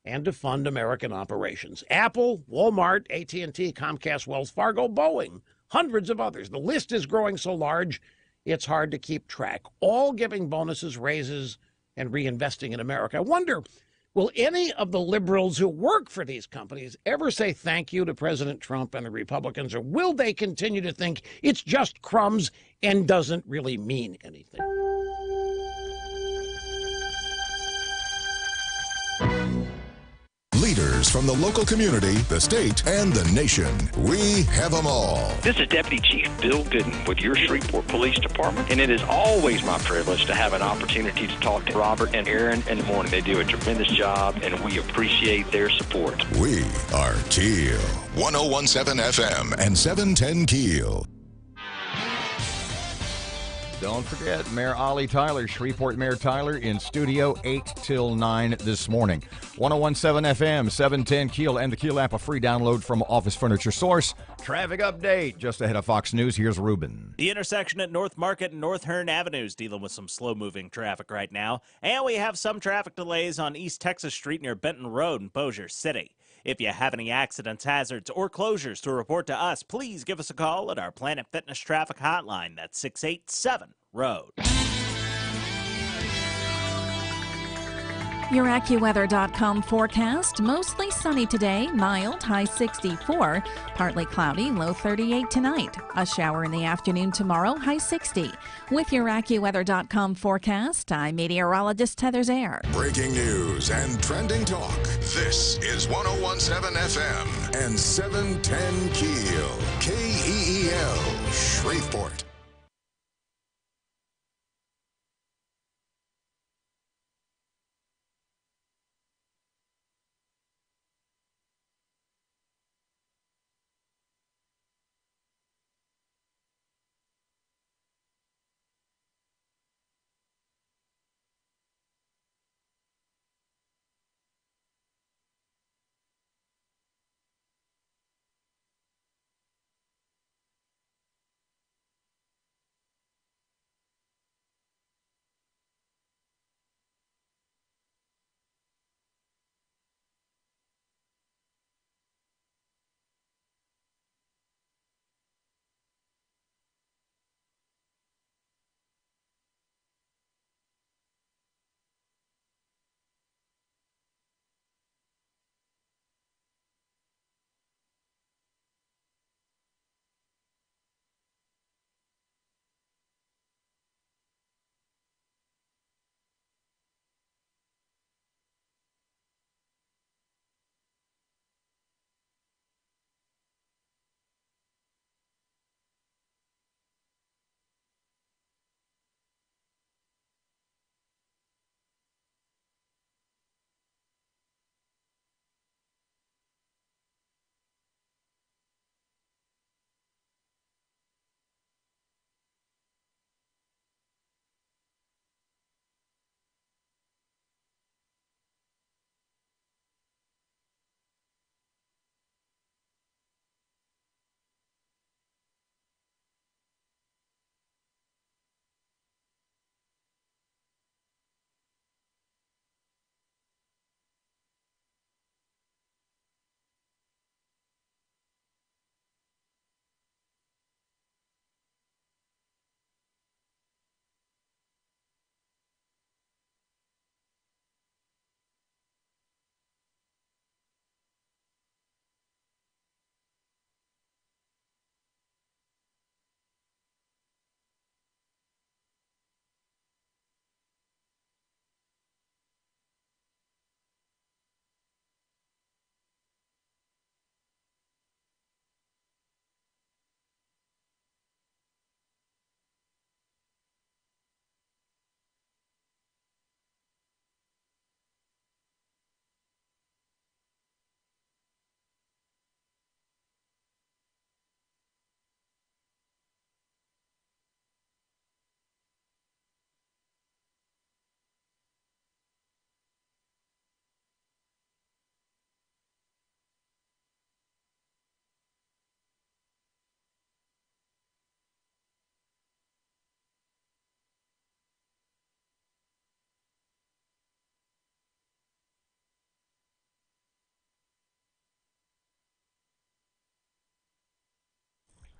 and to fund American operations. Apple, Walmart, AT&T, Comcast, Wells Fargo, Boeing, hundreds of others. The list is growing so large, it's hard to keep track, all giving bonuses, raises, and reinvesting in America. I wonder, will any of the liberals who work for these companies ever say thank you to President Trump and the Republicans, or will they continue to think it's just crumbs and doesn't really mean anything? Leaders from the local community, the state, and the nation. We have them all. This is Deputy Chief Bill Gooden with your Shreveport Police Department, and it is always my privilege to have an opportunity to talk to Robert and Erin in the morning. They do a tremendous job, and we appreciate their support. We are KEEL, 1017 FM and 710 KEEL. Don't forget, Mayor Ollie Tyler, Shreveport Mayor Tyler, in studio 8 till 9 this morning. 1017 FM, 710 KEEL, and the KEEL app, a free download from Office Furniture Source. Traffic update just ahead of Fox News. Here's Ruben. The intersection at North Market and North Hearn Avenues dealing with some slow-moving traffic right now. And we have some traffic delays on East Texas Street near Benton Road in Bossier City. If you have any accidents, hazards, or closures to report to us, please give us a call at our Planet Fitness traffic hotline. That's 687-ROAD. Your AccuWeather.com forecast. Mostly sunny today, mild, high 64. Partly cloudy, low 38 tonight. A shower in the afternoon tomorrow, high 60. With your AccuWeather.com forecast, I'm meteorologist Heather Zaire. Breaking news and trending talk. This is 1017 FM and 710 KEEL. KEEL, Shreveport.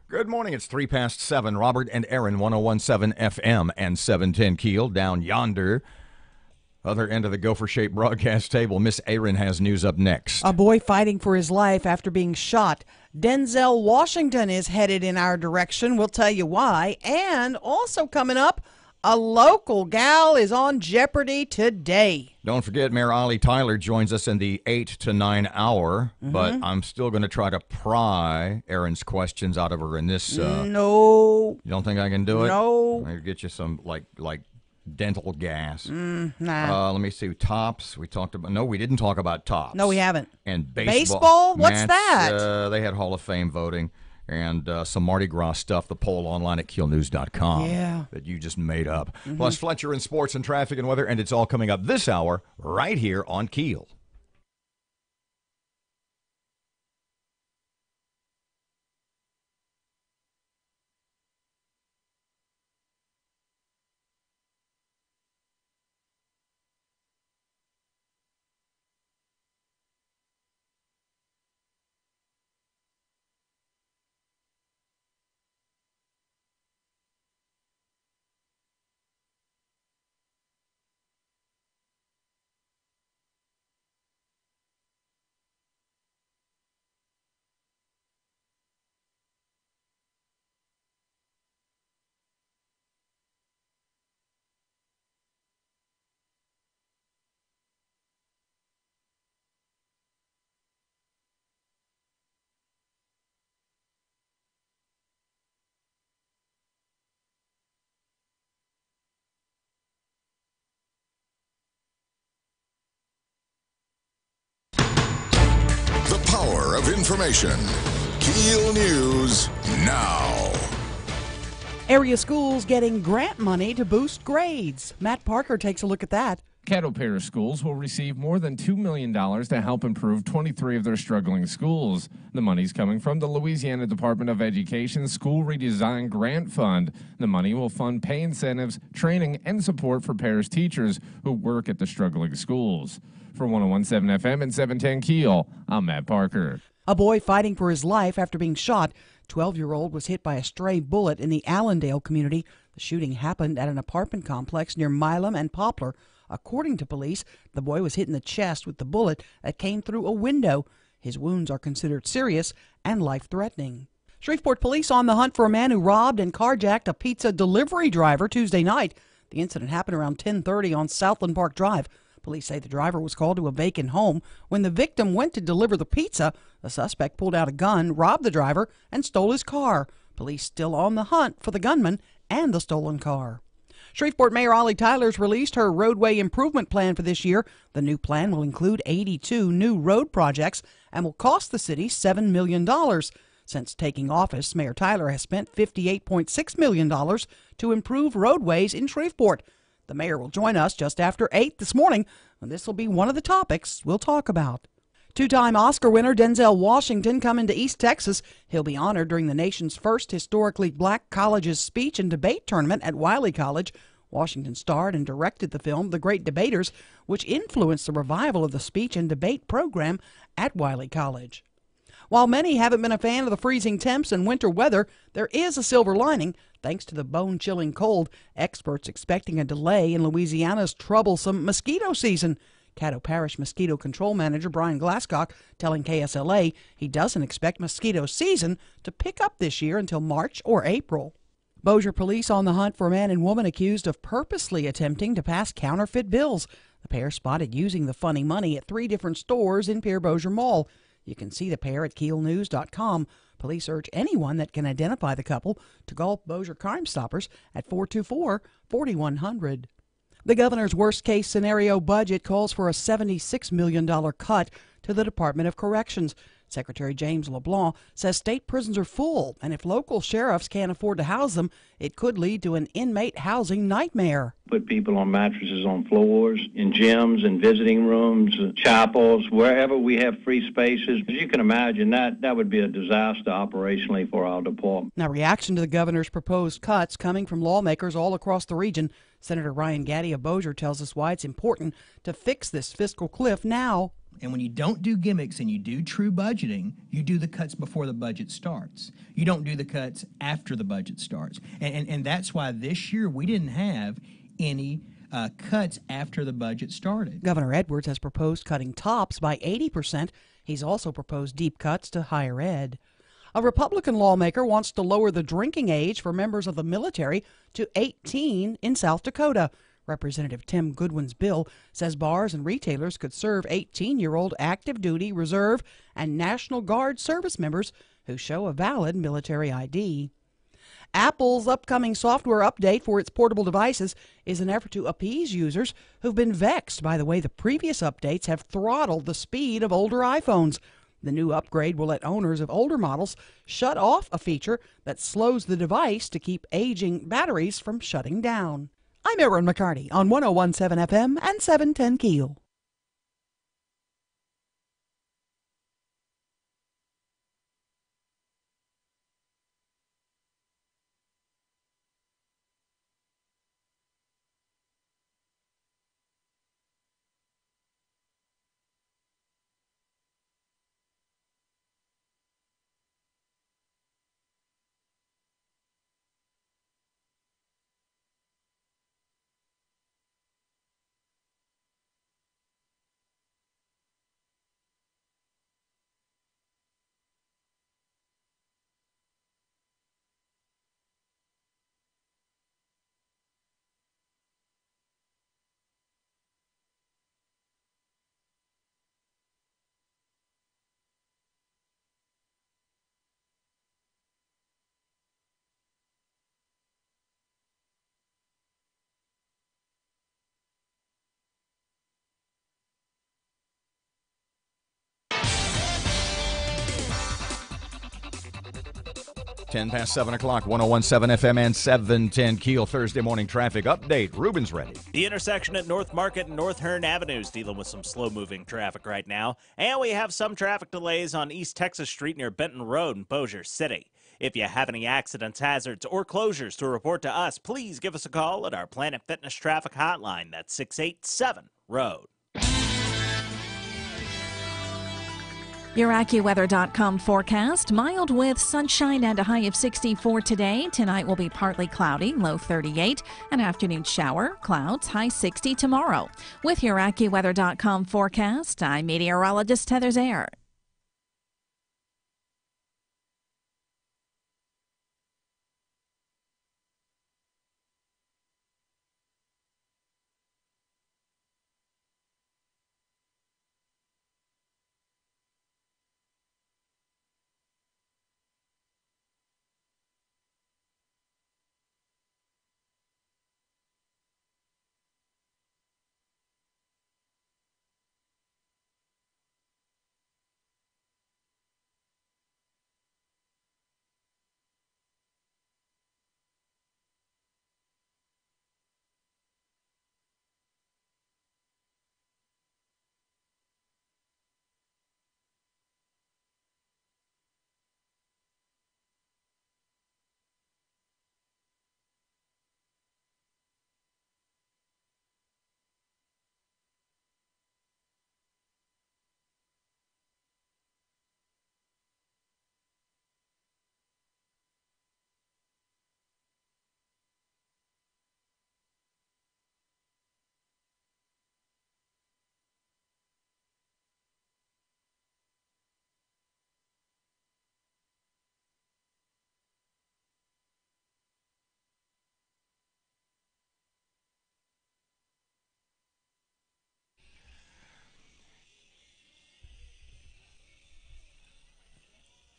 Good morning. It's 7:03. Robert and Erin, 101.7 FM and 710 Keel. Down yonder, other end of the gopher-shaped broadcast table, Miss Erin has news up next. A boy fighting for his life after being shot. Denzel Washington is headed in our direction. We'll tell you why. And also coming up, a local gal is on Jeopardy today. Don't forget, Mayor Ollie Tyler joins us in the 8 to 9 hour, but I'm still going to try to pry Erin's questions out of her in this. No. You don't think I can do it? No. I'll get you some, like dental gas. Nah. Let me see. Tops. We talked about. No, we didn't talk about tops. No, we haven't. And Baseball? What's that? They had Hall of Fame voting. And some Mardi Gras stuff, the poll online at KEELnews.com that you just made up. Plus Fletcher in sports and traffic and weather, and it's all coming up this hour right here on KEEL. The power of information. KEEL News now. Area schools getting grant money to boost grades. Matt Parker takes a look at that. Caddo Parish schools will receive more than $2 million to help improve 23 of their struggling schools. The money's coming from the Louisiana Department of Education's School Redesign Grant Fund. The money will fund pay incentives, training, and support for parish teachers who work at the struggling schools. For 101.7 FM and 710 Keel, I'm Matt Parker. A boy fighting for his life after being shot. 12-year-old was hit by a stray bullet in the Allendale community. The shooting happened at an apartment complex near Milam and Poplar. According to police, the boy was hit in the chest with the bullet that came through a window. His wounds are considered serious and life-threatening. Shreveport police on the hunt for a man who robbed and carjacked a pizza delivery driver Tuesday night. The incident happened around 10:30 on Southland Park Drive. Police say the driver was called to a vacant home. When the victim went to deliver the pizza, the suspect pulled out a gun, robbed the driver, and stole his car. Police still on the hunt for the gunman and the stolen car. Shreveport Mayor Ollie Tyler's released her roadway improvement plan for this year. The new plan will include 82 new road projects and will cost the city $7 million. Since taking office, Mayor Tyler has spent $58.6 million to improve roadways in Shreveport. The mayor will join us just after 8 this morning, and this will be one of the topics we'll talk about. Two-time Oscar winner Denzel Washington coming to East Texas. He'll be honored during the nation's first historically black college's speech and debate tournament at Wiley College. Washington starred and directed the film The Great Debaters, which influenced the revival of the speech and debate program at Wiley College. While many haven't been a fan of the freezing temps and winter weather, there is a silver lining. Thanks to the bone-chilling cold, experts expecting a delay in Louisiana's troublesome mosquito season. Caddo Parish Mosquito Control Manager Brian Glasscock telling KSLA he doesn't expect mosquito season to pick up this year until March or April. Bossier police on the hunt for a man and woman accused of purposely attempting to pass counterfeit bills. The pair spotted using the funny money at 3 different stores in Pierre Bossier Mall. You can see the pair at KEELnews.com. Police urge anyone that can identify the couple to call Bossier Crime Stoppers at 424-4100. The governor's worst-case scenario budget calls for a $76 million cut to the Department of Corrections. Secretary James LeBlanc says state prisons are full, and if local sheriffs can't afford to house them, it could lead to an inmate housing nightmare. Put people on mattresses on floors, in gyms and visiting rooms, chapels, wherever we have free spaces. As you can imagine, that would be a disaster operationally for our department. Now, reaction to the governor's proposed cuts coming from lawmakers all across the region. Senator Ryan Gaddy of Bossier tells us why it's important to fix this fiscal cliff now. And when you don't do gimmicks and you do true budgeting, you do the cuts before the budget starts. You don't do the cuts after the budget starts. And that's why this year we didn't have any cuts after the budget started. Governor Edwards has proposed cutting TOPS by 80%. He's also proposed deep cuts to higher ed. A Republican lawmaker wants to lower the drinking age for members of the military to 18 in South Dakota. Representative Tim Goodwin's bill says bars and retailers could serve 18-year-old active duty, reserve, and National Guard service members who show a valid military ID. Apple's upcoming software update for its portable devices is an effort to appease users who've been vexed by the way the previous updates have throttled the speed of older iPhones. The new upgrade will let owners of older models shut off a feature that slows the device to keep aging batteries from shutting down. I'm Erin McCarty on 101.7 FM and 710 KEEL. Ten past 7 o'clock, 101.7 FM and 710 KEEL Thursday morning traffic update. Ruben's ready. The intersection at North Market and North Hearn Avenues dealing with some slow-moving traffic right now. And we have some traffic delays on East Texas Street near Benton Road in Bossier City. If you have any accidents, hazards, or closures to report to us, please give us a call at our Planet Fitness traffic hotline. That's 687-ROAD. Your AccuWeather.com forecast, mild with sunshine and a high of 64 today. Tonight will be partly cloudy, low 38. An afternoon shower, clouds, high 60 tomorrow. With your AccuWeather.com forecast, I'm meteorologist Heather Zaire.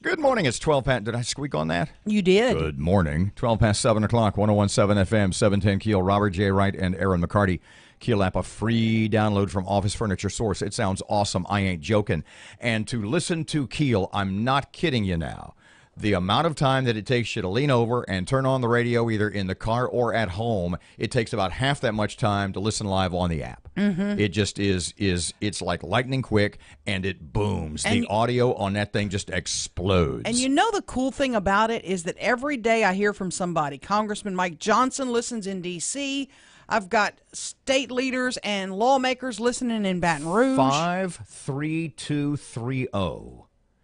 Good morning. It's 12 past. Did I squeak on that? You did. Good morning. 12 past 7 o'clock, 101.7 FM, 710 KEEL. Robert J. Wright and Erin McCarty. KEEL app, a free download from Office Furniture Source. It sounds awesome. I ain't joking. And to listen to KEEL, I'm not kidding you now. The amount of time that it takes you to lean over and turn on the radio either in the car or at home, it takes about half that much time to listen live on the app. Mm-hmm. It just it's like lightning quick, and it booms. And the audio on that thing just explodes. And you know the cool thing about it is that every day I hear from somebody. Congressman Mike Johnson listens in D.C., I've got state leaders and lawmakers listening in Baton Rouge. 53230.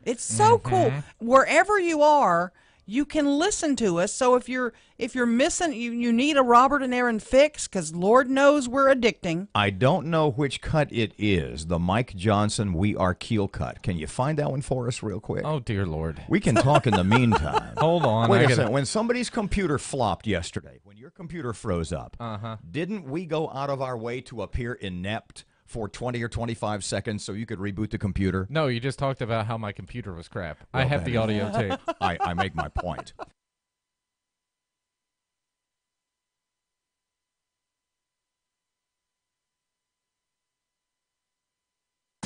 It's so cool. Wherever you are, you can listen to us. So if you're missing, you need a Robert and Erin fix, because Lord knows we're addicting. I don't know which cut it is. The Mike Johnson We Are KEEL cut. Can you find that one for us real quick? Oh, dear Lord. We can talk in the meantime. Hold on. Wait a second. When somebody's computer flopped yesterday, when your computer froze up, didn't we go out of our way to appear inept for 20 or 25 seconds so you could reboot the computer? No, you just talked about how my computer was crap. Well, I have the audio tape. I make my point.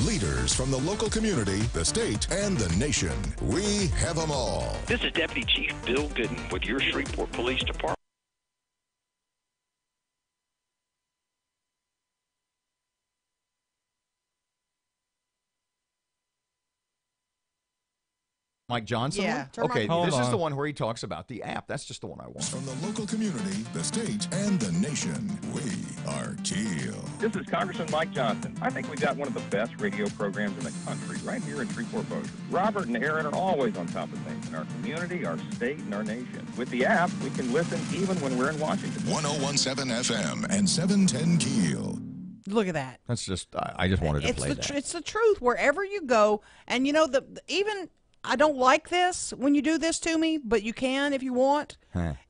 Leaders from the local community, the state, and the nation. We have them all. This is Deputy Chief Bill Gooden with your Shreveport Police Department. Mike Johnson? Yeah, one? Okay, Hold this is on. the one where he talks about the app. That's just the one I want. From the local community, the state, and the nation. We are KEEL. This is Congressman Mike Johnson. I think we've got one of the best radio programs in the country right here in Shreveport Bossier. Robert and Erin are always on top of things in our community, our state, and our nation. With the app, we can listen even when we're in Washington. 1017 FM and 710 KEEL. Look at that. That's just, I just wanted to play that. It's the truth. Wherever you go, and you know, even I don't like this when you do this to me, but you can if you want.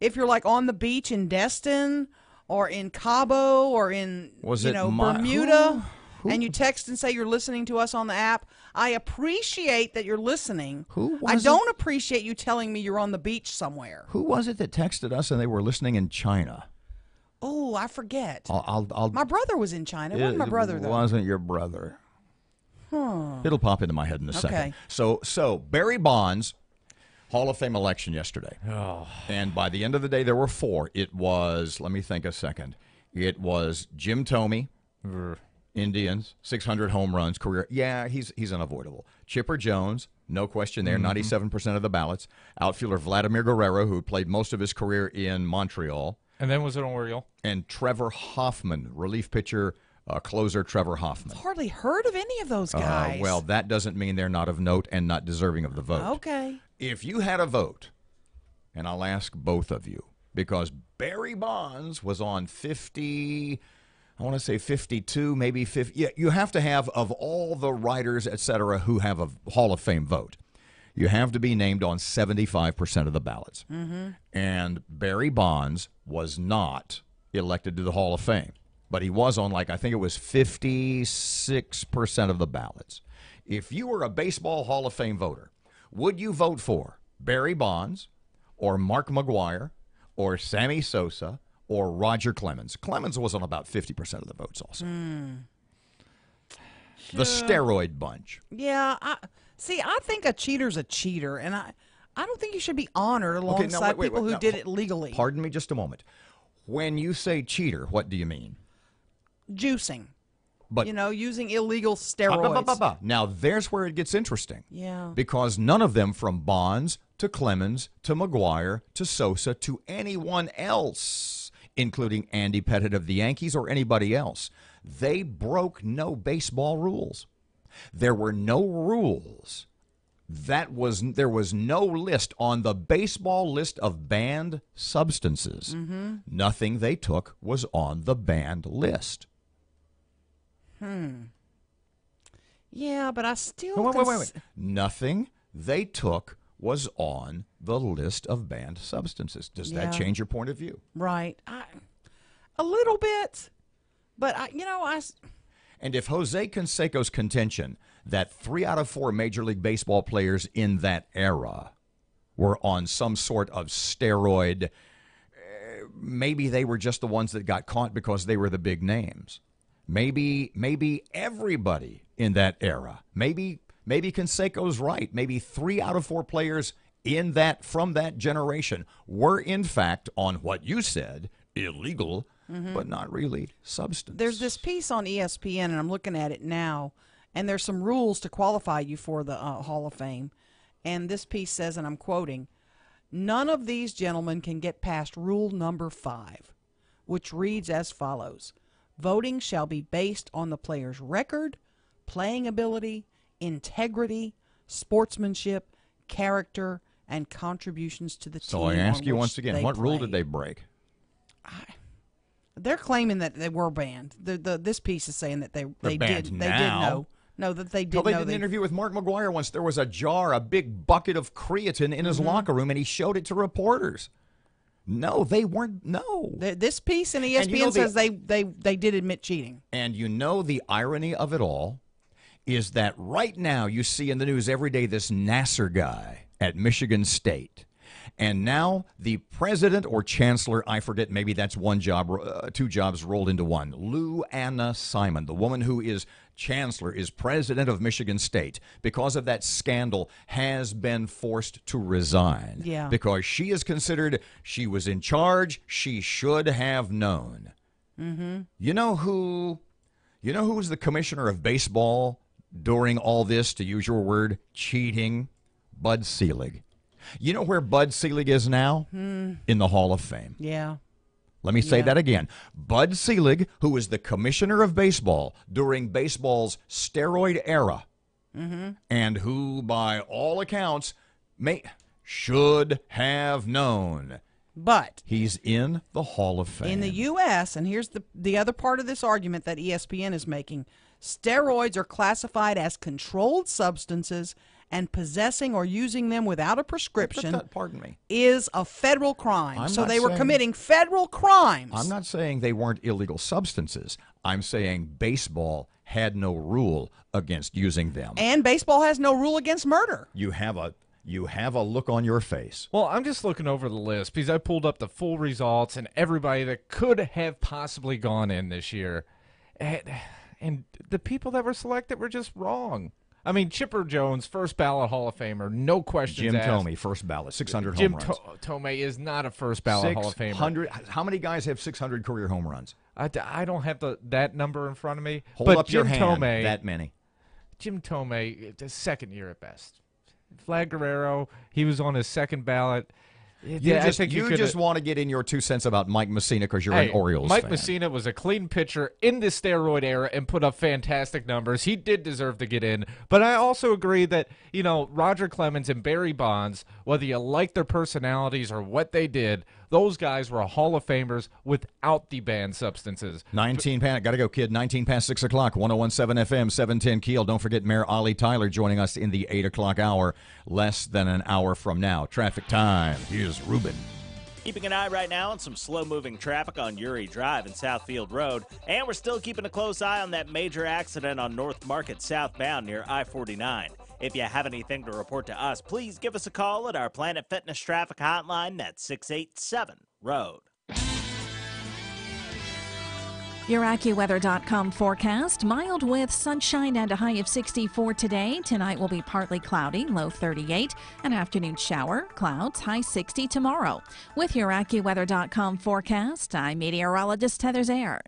If you're like on the beach in Destin or in Cabo or in Bermuda, and you text and say you're listening to us on the app, I appreciate that you're listening. I don't appreciate you telling me you're on the beach somewhere. Who was it that texted us and they were listening in China? Oh, I forget. I'll My brother was in China. It wasn't my brother, though. It wasn't your brother. Huh. It'll pop into my head in a second. So Barry Bonds, Hall of Fame election yesterday. And by the end of the day, there were four. It was, let me think a second. It was Jim Thome, Indians, 600 home runs, career. Yeah, he's unavoidable. Chipper Jones, no question there, 97% of the ballots. Outfielder Vladimir Guerrero, who played most of his career in Montreal. And then was it Oriole? And Trevor Hoffman, relief pitcher, closer Trevor Hoffman. Hardly heard of any of those guys. Well, that doesn't mean they're not of note and not deserving of the vote. Okay. If you had a vote, and I'll ask both of you, because Barry Bonds was on 50, I want to say 52, maybe 50. Yeah, you have to have, of all the writers, et cetera, who have a Hall of Fame vote, you have to be named on 75% of the ballots. And Barry Bonds was not elected to the Hall of Fame. But he was on, I think it was 56% of the ballots. If you were a Baseball Hall of Fame voter, would you vote for Barry Bonds or Mark McGwire or Sammy Sosa or Roger Clemens? Clemens was on about 50% of the votes also. The steroid bunch. Yeah. I think a cheater's a cheater, and I don't think you should be honored alongside people who did it legally. Pardon me just a moment. When you say cheater, what do you mean? Juicing. But using illegal steroids. Now, there's where it gets interesting. Yeah. Because none of them, from Bonds to Clemens to McGwire to Sosa to anyone else, including Andy Pettitte of the Yankees or anybody else, they broke no baseball rules. There were no rules. There was no list on the baseball list of banned substances. Nothing they took was on the banned list. Yeah, but I still... Wait. Nothing they took was on the list of banned substances. Does that change your point of view? Right. A little bit. But, And if Jose Canseco's contention that 3 out of 4 Major League Baseball players in that era were on some sort of steroid, maybe they were just the ones that got caught because they were the big names. Maybe everybody in that era. Maybe Canseco's right. Maybe 3 out of 4 players from that generation were in fact on what you said, illegal, but not really substance. There's this piece on ESPN, and I'm looking at it now, and there's some rules to qualify you for the Hall of Fame. And this piece says, and I'm quoting, none of these gentlemen can get past rule number 5. which reads as follows. Voting shall be based on the player's record, playing ability, integrity, sportsmanship, character, and contributions to the team. So I ask you once again, what rule did they break? They're claiming that they were banned. This piece is saying that they banned did now. know. No, that they did Well, they know. did an interview with Mark McGuire once. There was a jar, a big bucket of creatine in his locker room, and he showed it to reporters. No, they weren't. No. This piece in ESPN says they did admit cheating. And you know the irony of it all is that right now you see in the news every day this Nasser guy at Michigan State. And now the president or chancellor, I forget, maybe that's one job, two jobs rolled into one. Lou Anna Simon, the woman who is chancellor, is president of Michigan State, because of that scandal, has been forced to resign. Yeah. Because she is considered, she was in charge, she should have known. Mm-hmm. You know who was the commissioner of baseball during all this, to use your word, cheating? Bud Selig. You know where Bud Selig is now? In the Hall of Fame. Yeah. Let me say that again. Bud Selig, who was the commissioner of baseball during baseball's steroid era, and who, by all accounts, should have known. But he's in the Hall of Fame. In the U.S., and here's the other part of this argument that ESPN is making, steroids are classified as controlled substances, and possessing or using them without a prescription is a federal crime. So they were committing federal crimes. I'm not saying they weren't illegal substances. I'm saying baseball had no rule against using them. And baseball has no rule against murder. You have a look on your face. Well, I'm just looking over the list because I pulled up the full results and everybody that could have possibly gone in this year. And the people that were selected were just wrong. I mean, Chipper Jones, first ballot Hall of Famer, no questions asked. Jim Thome, first ballot, 600 home runs. Jim Thome is not a first ballot Hall of Famer. How many guys have 600 career home runs? I don't have that number in front of me. Hold up your hand, that many. Jim Thome, the second year at best. Vlad Guerrero, he was on his second ballot. You just want to get in your 2 cents about Mike Messina because you're an Orioles Mike fan. Messina was a clean pitcher in the steroid era and put up fantastic numbers. He did deserve to get in. But I also agree that, Roger Clemens and Barry Bonds, whether you like their personalities or what they did, those guys were Hall of Famers without the banned substances. 19 past, gotta go, kid. 19 past 6 o'clock, 101.7 FM, 710 Keel. Don't forget Mayor Ollie Tyler joining us in the 8 o'clock hour, less than an hour from now. Traffic time. Here's Ruben. Keeping an eye right now on some slow-moving traffic on Uri Drive and Southfield Road, and we're still keeping a close eye on that major accident on North Market southbound near I-49. If you have anything to report to us, please give us a call at our Planet Fitness traffic hotline. That's 687-ROAD. Your AccuWeather.com forecast. Mild with sunshine and a high of 64 today. Tonight will be partly cloudy, low 38. An afternoon shower, clouds, high 60 tomorrow. With your AccuWeather.com forecast, I'm meteorologist Heather Zaire.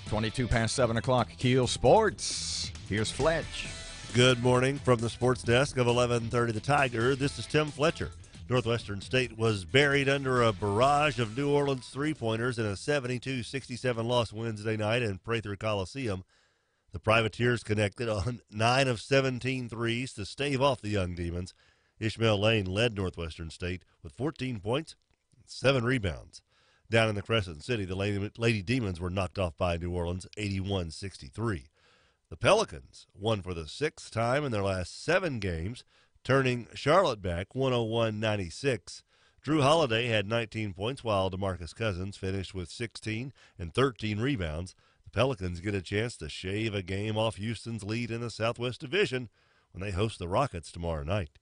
Twenty-two past 7 o'clock, Keel Sports. Here's Fletch. Good morning from the sports desk of 1130 The Tiger. This is Tim Fletcher. Northwestern State was buried under a barrage of New Orleans three-pointers in a 72-67 loss Wednesday night in Prather Coliseum. The Privateers connected on 9 of 17 threes to stave off the Young Demons. Ishmael Lane led Northwestern State with 14 points and 7 rebounds. Down in the Crescent City, the Lady Demons were knocked off by New Orleans 81-63. The Pelicans won for the 6th time in their last 7 games, turning Charlotte back 101-96. Drew Holiday had 19 points, while DeMarcus Cousins finished with 16 and 13 rebounds. The Pelicans get a chance to shave a game off Houston's lead in the Southwest Division when they host the Rockets tomorrow night.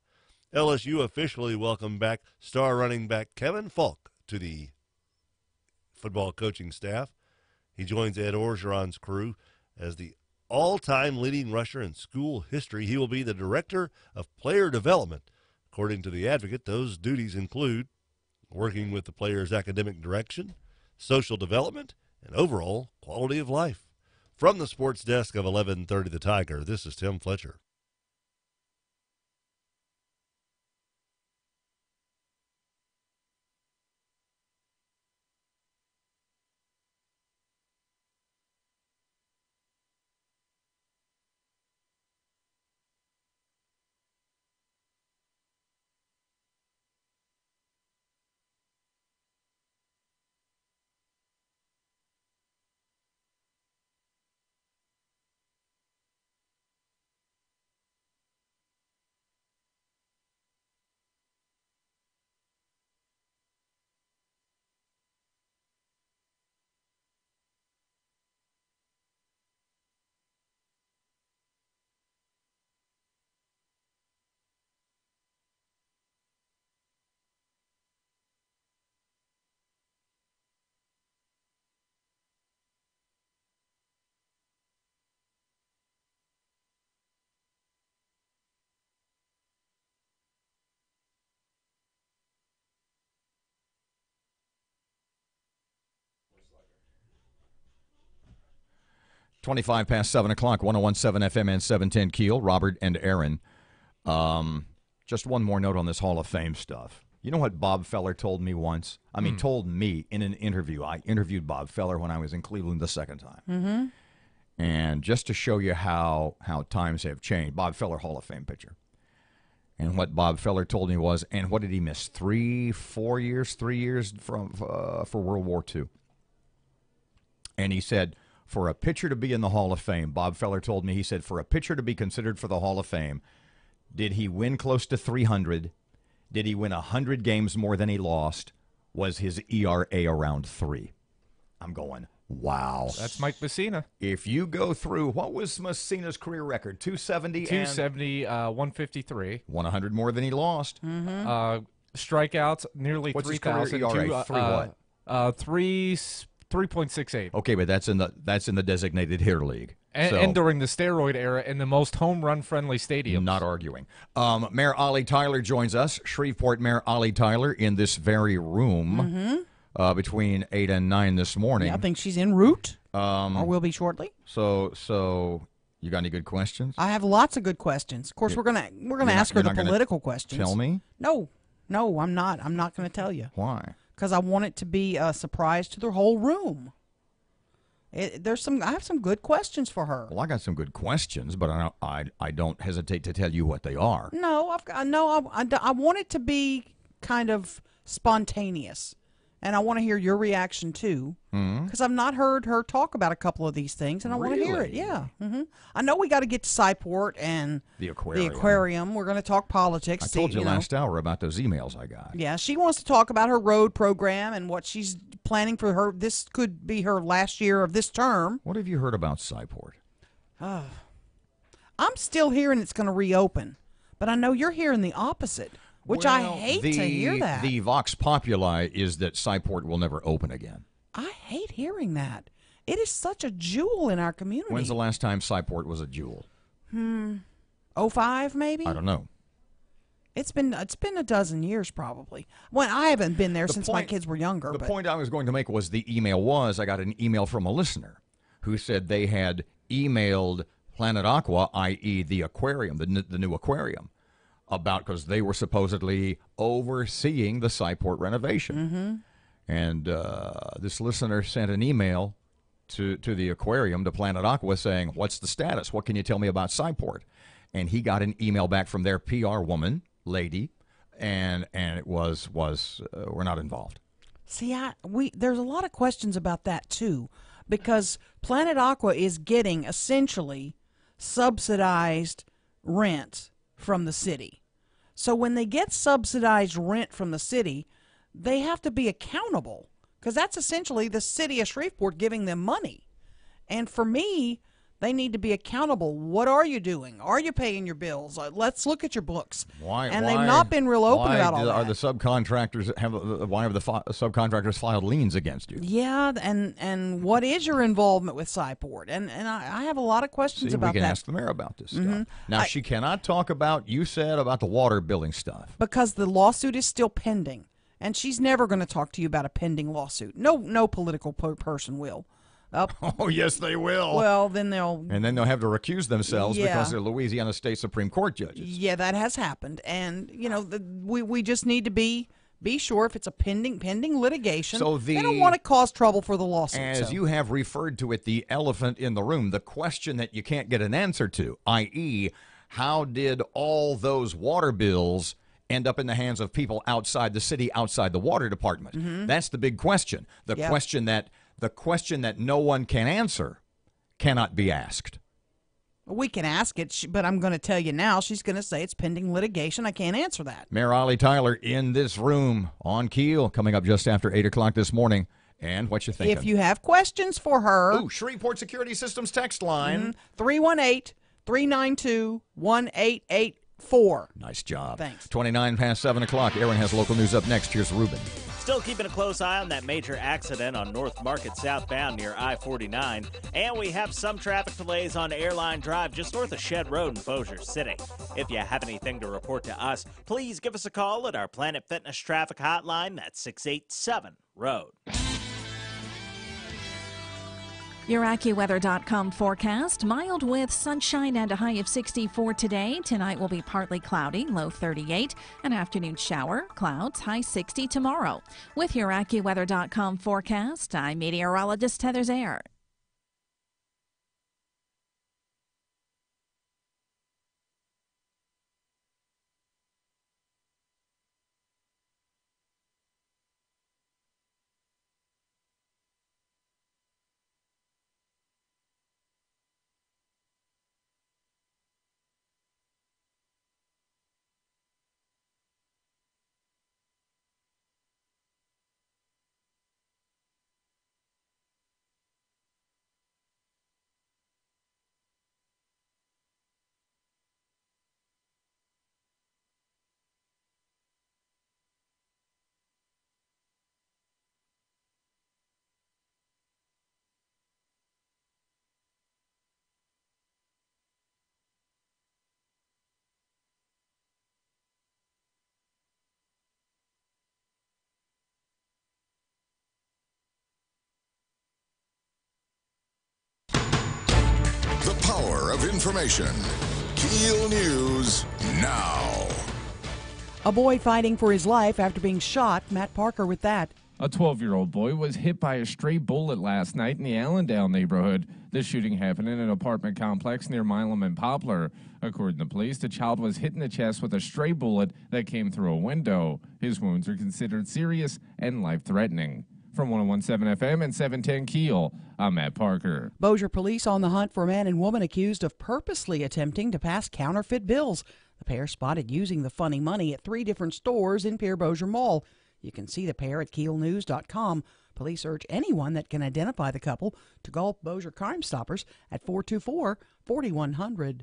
LSU officially welcomed back star running back Kevin Falk to the football coaching staff. He joins Ed Orgeron's crew as the all-time leading rusher in school history. He will be the director of player development. According to the Advocate, those duties include working with the player's academic direction, social development, and overall quality of life. From the sports desk of 1130 The Tiger, this is Tim Fletcher. Twenty-five past 7 o'clock, 101.7 FM and 710 Keel, Robert and Erin. Just one more note on this Hall of Fame stuff. You know what Bob Feller told me once? I mean, told me in an interview. I interviewed Bob Feller when I was in Cleveland the second time. Mm-hmm. And just to show you how times have changed, Bob Feller, Hall of Fame pitcher. And what Bob Feller told me was, and what did he miss? 3 years from for World War II. And he said, for a pitcher to be in the Hall of Fame, Bob Feller told me, he said, for a pitcher to be considered for the Hall of Fame, did he win close to 300? Did he win 100 games more than he lost? Was his ERA around 3? I'm going, wow. That's Mike Messina. If you go through, what was Messina's career record? 270 270, 153. 100 more than he lost. Mm-hmm. Strikeouts, nearly What's 3,000. his career ERA? 3.68. Okay, but that's in the designated hitter league. And during the steroid era in the most home run friendly stadium. Not arguing. Mayor Ollie Tyler joins us. Shreveport Mayor Ollie Tyler in this very room between 8 and 9 this morning. Yeah, I think she's en route, or will be shortly. So you got any good questions? I have lots of good questions. Of course, we're gonna ask her the political questions. Tell me? No, I'm not. I'm not going to tell you. Why? Because I want it to be a surprise to the whole room. I have some good questions for her. Well, I got some good questions, but I don't hesitate to tell you what they are. No, I want it to be kind of spontaneous, and I want to hear your reaction too, because I've not heard her talk about a couple of these things, and I want to hear it. Yeah, I know we got to get to Cyport and the aquarium. We're going to talk politics. I told you last hour about those emails I got. Yeah, she wants to talk about her road program and what she's planning for her. This could be her last year of this term. What have you heard about Cyport? I'm still hearing it's going to reopen, but I know you're hearing the opposite. Which I hate to hear that. The Vox Populi is that Cyport will never open again. I hate hearing that. It is such a jewel in our community. When's the last time Cyport was a jewel? 05 maybe? I don't know. It's been a dozen years probably. Well, I haven't been there since my kids were younger. The point I was going to make was I got an email from a listener who said they had emailed Planet Aqua, i.e. the aquarium, the new aquarium, because they were supposedly overseeing the Cyport renovation. And this listener sent an email to the aquarium, to Planet Aqua, saying, what's the status? What can you tell me about Cyport? And he got an email back from their PR lady, and it was we're not involved. See, there's a lot of questions about that, too, because Planet Aqua is getting essentially subsidized rent from the city. So when they get subsidized rent from the city, they have to be accountable, because that's essentially the city of Shreveport giving them money. And for me, they need to be accountable. What are you doing? Are you paying your bills? Let's look at your books. Why? They've not been real open about all that. Are the subcontractors why have the subcontractors filed liens against you? Yeah, and what is your involvement with Cyport? And I have a lot of questions about that. We can ask the mayor about this stuff. Now, she cannot talk about, you said, about the water billing stuff. Because the lawsuit is still pending. And she's never going to talk to you about a pending lawsuit. No political person will. Oh, yes, they will. Well, then they'll have to recuse themselves because they're Louisiana State Supreme Court judges. Yeah, that has happened, and we just need to be sure if it's a pending litigation. So they don't want to cause trouble for the lawsuit. As you have referred to it, the elephant in the room, the question that you can't get an answer to, i.e., how did all those water bills end up in the hands of people outside the city, outside the water department? That's the big question. The question that no one can answer cannot be asked. We can ask it, but I'm going to tell you now, she's going to say it's pending litigation. I can't answer that. Mayor Ollie Tyler in this room on KEEL, coming up just after 8 o'clock this morning. And what you thinking? If you have questions for her. Ooh, Shreveport Security Systems text line. 318-392-1884. Nice job. Thanks. 29 past 7 o'clock. Erin has local news up next. Here's Ruben. Still keeping a close eye on that major accident on North Market southbound near I-49. And we have some traffic delays on Airline Drive just north of Shed Road in Bossier City. If you have anything to report to us, please give us a call at our Planet Fitness traffic hotline. That's 687-ROAD. Your AccuWeather.com forecast. Mild with sunshine and a high of 64 today. Tonight will be partly cloudy, low 38. An afternoon shower, clouds, high 60 tomorrow. With your AccuWeather.com forecast, I'm meteorologist Heather Zaire. The power of information. KEEL News now. A boy fighting for his life after being shot. Matt Parker with that. A 12-year-old boy was hit by a stray bullet last night in the Allendale neighborhood. The shooting happened in an apartment complex near Milam and Poplar. According to police, the child was hit in the chest with a stray bullet that came through a window. His wounds are considered serious and life-threatening. From 101.7 FM and 710 KEEL, I'm Matt Parker. Bossier police on the hunt for a man and woman accused of purposely attempting to pass counterfeit bills. The pair spotted using the funny money at 3 different stores in Pierre Bossier Mall. You can see the pair at KEELnews.com. Police urge anyone that can identify the couple to call Bossier Crime Stoppers at 424-4100.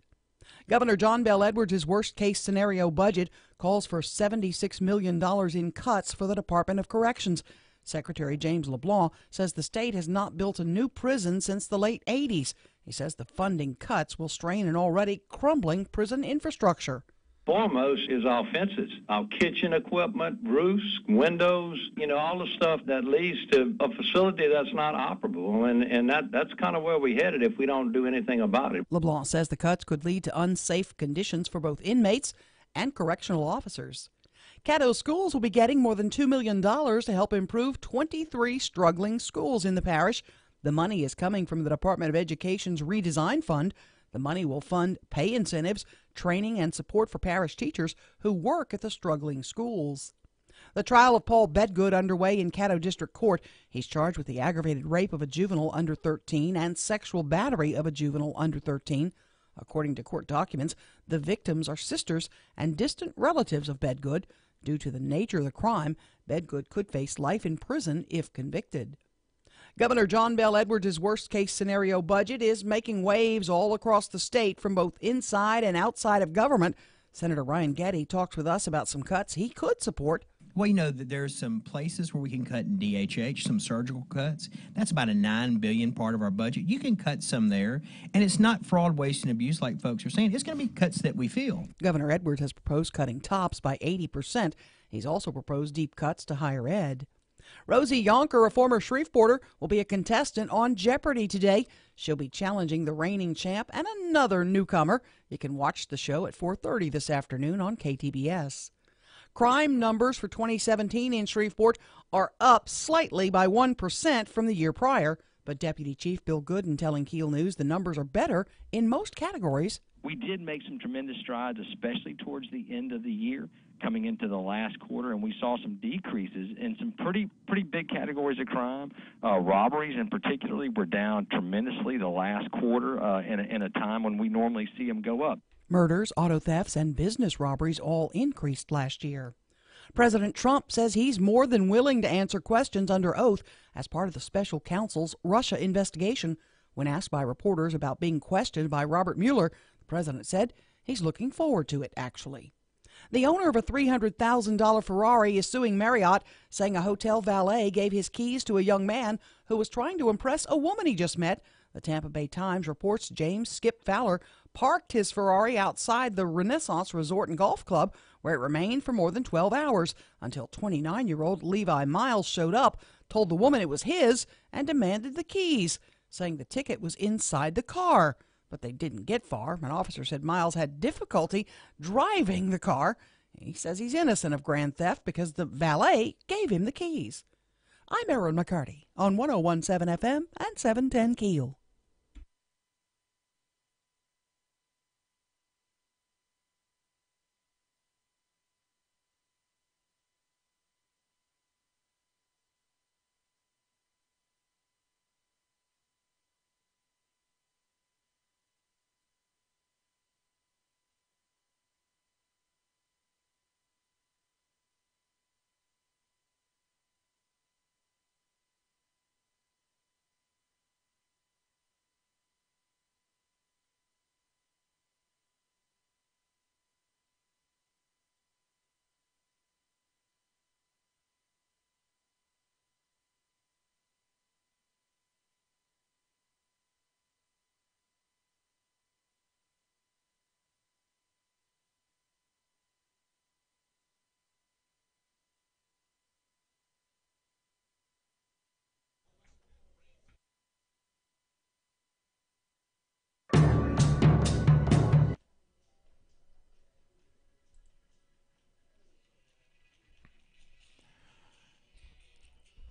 Governor John Bel Edwards' worst-case scenario budget calls for $76 million in cuts for the Department of Corrections. Secretary James LeBlanc says the state has not built a new prison since the late 80s. He says the funding cuts will strain an already crumbling prison infrastructure. Foremost is our fences, our kitchen equipment, roofs, windows, all the stuff that leads to a facility that's not operable. And that's kind of where we're headed if we don't do anything about it. LeBlanc says the cuts could lead to unsafe conditions for both inmates and correctional officers. Caddo Schools will be getting more than $2 million to help improve 23 struggling schools in the parish. The money is coming from the Department of Education's Redesign Fund. The money will fund pay incentives, training, and support for parish teachers who work at the struggling schools. The trial of Paul Bedgood underway in Caddo District Court. He's charged with the aggravated rape of a juvenile under 13 and sexual battery of a juvenile under 13. According to court documents, the victims are sisters and distant relatives of Bedgood. Due to the nature of the crime, Bedgood could face life in prison if convicted. Governor John Bel Edwards' worst-case scenario budget is making waves all across the state from both inside and outside of government. Senator Ryan Getty talks with us about some cuts he could support. Well, you know that there's some places where we can cut in DHH, some surgical cuts. That's about a $9 billion part of our budget. You can cut some there, and it's not fraud, waste, and abuse like folks are saying. It's going to be cuts that we feel. Governor Edwards has proposed cutting TOPS by 80%. He's also proposed deep cuts to higher ed. Rosie Yonker, a former Shreveporter, will be a contestant on Jeopardy today. She'll be challenging the reigning champ and another newcomer. You can watch the show at 4:30 this afternoon on KTBS. Crime numbers for 2017 in Shreveport are up slightly by 1% from the year prior, but Deputy Chief Bill Gooden telling KEEL News the numbers are better in most categories. We did make some tremendous strides, especially towards the end of the year, coming into the last quarter, and we saw some decreases in some pretty big categories of crime. Robberies, in particularly, were down tremendously the last quarter in a time when we normally see them go up. Murders, auto thefts, and business robberies all increased last year. President Trump says he's more than willing to answer questions under oath as part of the special counsel's Russia investigation. When asked by reporters about being questioned by Robert Mueller, the president said he's looking forward to it, actually. The owner of a $300,000 Ferrari is suing Marriott, saying a hotel valet gave his keys to a young man who was trying to impress a woman he just met. The Tampa Bay Times reports James Skip Fowler parked his Ferrari outside the Renaissance Resort and Golf Club, where it remained for more than 12 hours until 29-year-old Levi Miles showed up, told the woman it was his, and demanded the keys, saying the ticket was inside the car. But they didn't get far. An officer said Miles had difficulty driving the car. He says he's innocent of grand theft because the valet gave him the keys. I'm Erin McCarty on 101.7 FM and 710 KEEL.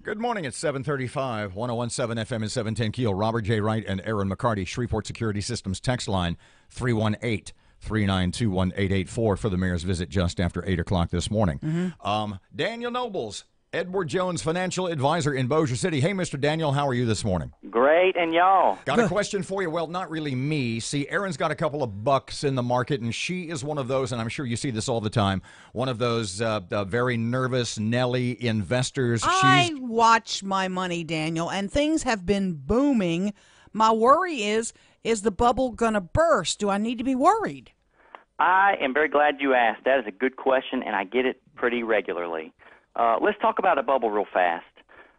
Good morning. It's 7:35, 101.7 FM and 710 KEEL. Robert J. Wright and Erin McCarty. Shreveport Security Systems text line 318-392-1884 for the mayor's visit just after 8 o'clock this morning. Daniel Nobles, Edward Jones Financial Advisor in Bossier City. Hey, Mr. Daniel, how are you this morning? Great, and y'all? Got a question for you. Well, not really me. See, Erin's got a couple of bucks in the market, and she is one of those, and I'm sure you see this all the time, one of those very nervous Nelly investors. I watch my money, Daniel, and things have been booming. My worry is the bubble going to burst? Do I need to be worried? I am very glad you asked. That is a good question, and I get it pretty regularly. Let's talk about a bubble real fast.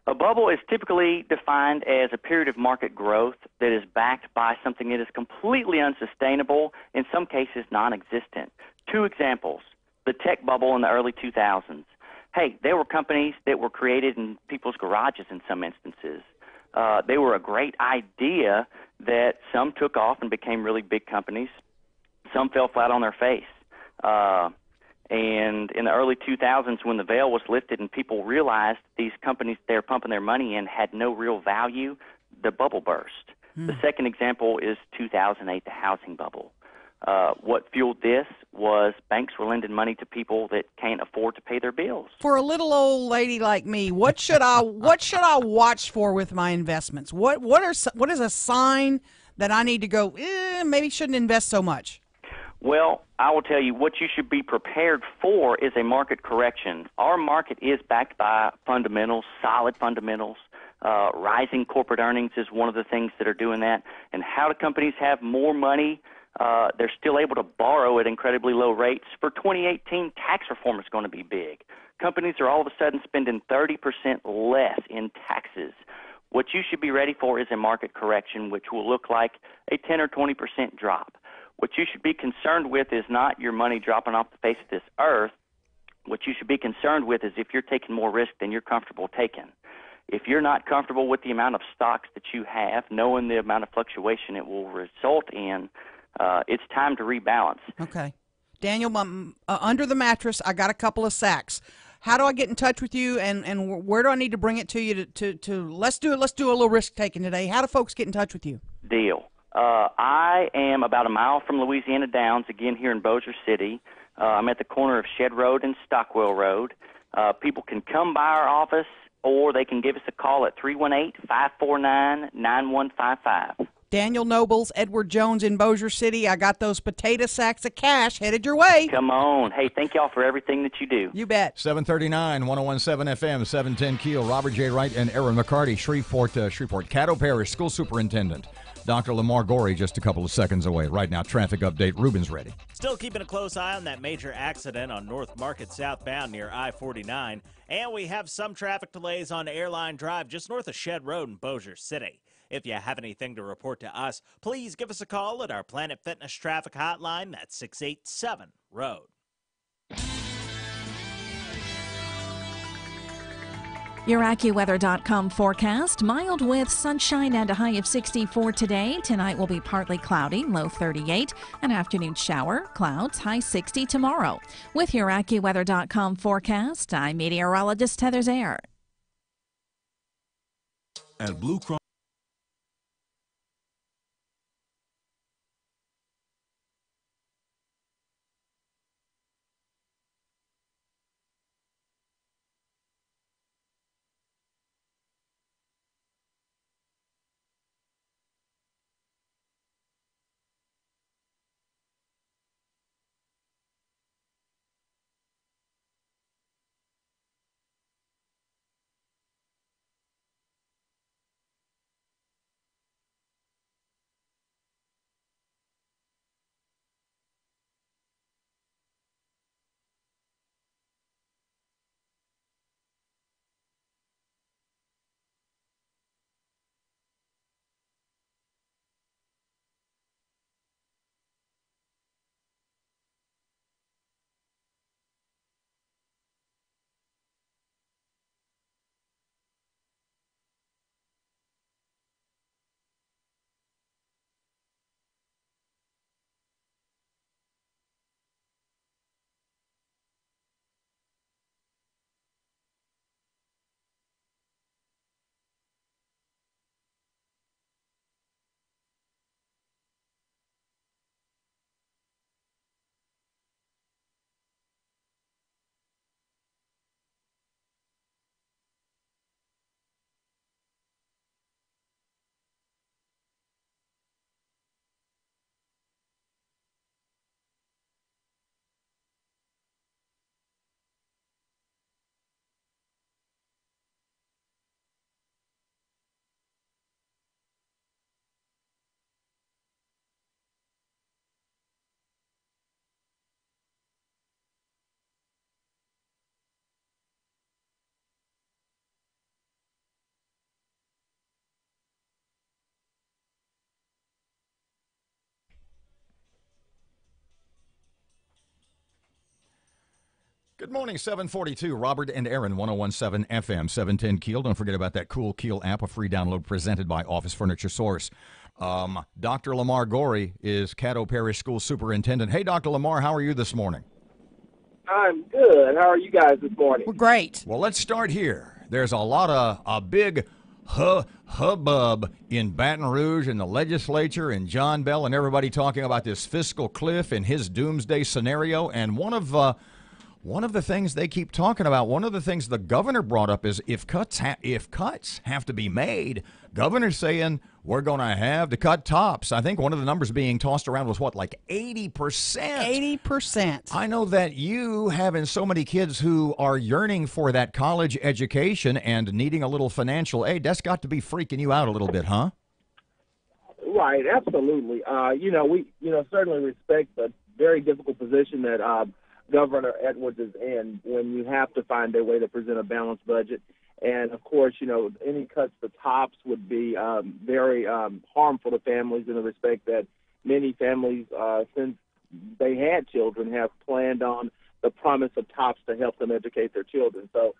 A bubble is typically defined as a period of market growth that is backed by something that is completely unsustainable, in some cases non-existent. Two examples, the tech bubble in the early 2000s. Hey, there were companies that were created in people's garages in some instances. They were a great idea that some took off and became really big companies. Some fell flat on their face. And in the early 2000s, when the veil was lifted and people realized these companies they were pumping their money in had no real value, the bubble burst. The second example is 2008, the housing bubble. What fueled this was banks were lending money to people that can't afford to pay their bills. For a little old lady like me, what should I watch for with my investments? What is a sign that I need to go, maybe shouldn't invest so much? Well, I will tell you what you should be prepared for is a market correction. Our market is backed by fundamentals, solid fundamentals. Rising corporate earnings is one of the things that are doing that. And how do companies have more money? They're still able to borrow at incredibly low rates. For 2018, tax reform is going to be big. Companies are all of a sudden spending 30% less in taxes. What you should be ready for is a market correction, which will look like a 10 or 20% drop. What you should be concerned with is not your money dropping off the face of this earth. What you should be concerned with is if you're taking more risk than you're comfortable taking. If you're not comfortable with the amount of stocks that you have, knowing the amount of fluctuation it will result in, it's time to rebalance. Okay. Daniel, under the mattress, I got a couple of sacks. How do I get in touch with you, and where do I need to bring it to you to let's do a little risk taking today? How do folks get in touch with you? Deal. I am about a mile from Louisiana Downs, again here in Bossier City. I'm at the corner of Shed Road and Stockwell Road. People can come by our office, or they can give us a call at 318-549-9155. Daniel Nobles, Edward Jones in Bossier City. I got those potato sacks of cash headed your way. Come on. Hey, thank y'all for everything that you do. You bet. 739, 1017 FM, 710 Keel. Robert J. Wright and Erin McCarty, Shreveport, Caddo Parish School Superintendent. Dr. Lamar Gorey just a couple of seconds away. Right now, traffic update. Ruben's ready. Still keeping a close eye on that major accident on North Market southbound near I-49. And we have some traffic delays on Airline Drive just north of Shed Road in Bossier City. If you have anything to report to us, please give us a call at our Planet Fitness traffic hotline. That's 687-ROAD. Your AccuWeather.com forecast. Mild with sunshine and a high of 64 today. Tonight will be partly cloudy, low 38. An afternoon shower, clouds, high 60 tomorrow. With your AccuWeather.com forecast, I'm meteorologist Heather Zayer. At Blue Cross. Good morning, 742. Robert and Erin, 1017 FM, 710 Keel. Don't forget about that cool Keel app, a free download presented by Office Furniture Source. Dr. Lamar Gorey is Caddo Parish School Superintendent. Hey, Dr. Lamar, how are you this morning? I'm good. How are you guys this morning? We're great. Well, let's start here. There's a big hubbub in Baton Rouge and the legislature and John Bell and everybody talking about this fiscal cliff and his doomsday scenario. And one of the things they keep talking about, one of the things the governor brought up is if cuts have to be made, governor's saying we're going to have to cut tops. I think one of the numbers being tossed around was what, like 80%? 80%. I know that you, having so many kids who are yearning for that college education and needing a little financial aid, that's got to be freaking you out a little bit, huh? Right, absolutely. We certainly respect the very difficult position that Governor Edwards is in when you have to find a way to present a balanced budget. And, of course, any cuts to tops would be very harmful to families in the respect that many families, since they had children, have planned on the promise of tops to help them educate their children. So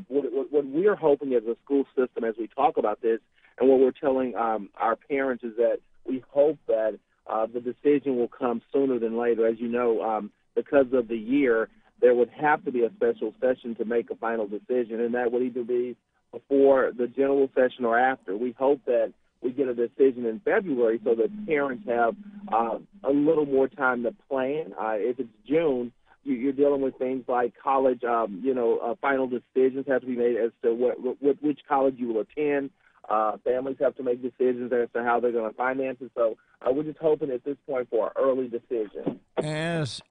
what we're hoping as a school system as we talk about this, and what we're telling our parents is that we hope that the decision will come sooner than later. As you know, because of the year, there would have to be a special session to make a final decision, and that would either be before the general session or after. We hope that we get a decision in February so that parents have a little more time to plan. If it's June, you're dealing with things like college, final decisions have to be made as to which college you will attend. Families have to make decisions as to how they're going to finance it. So we're just hoping at this point for an early decision. As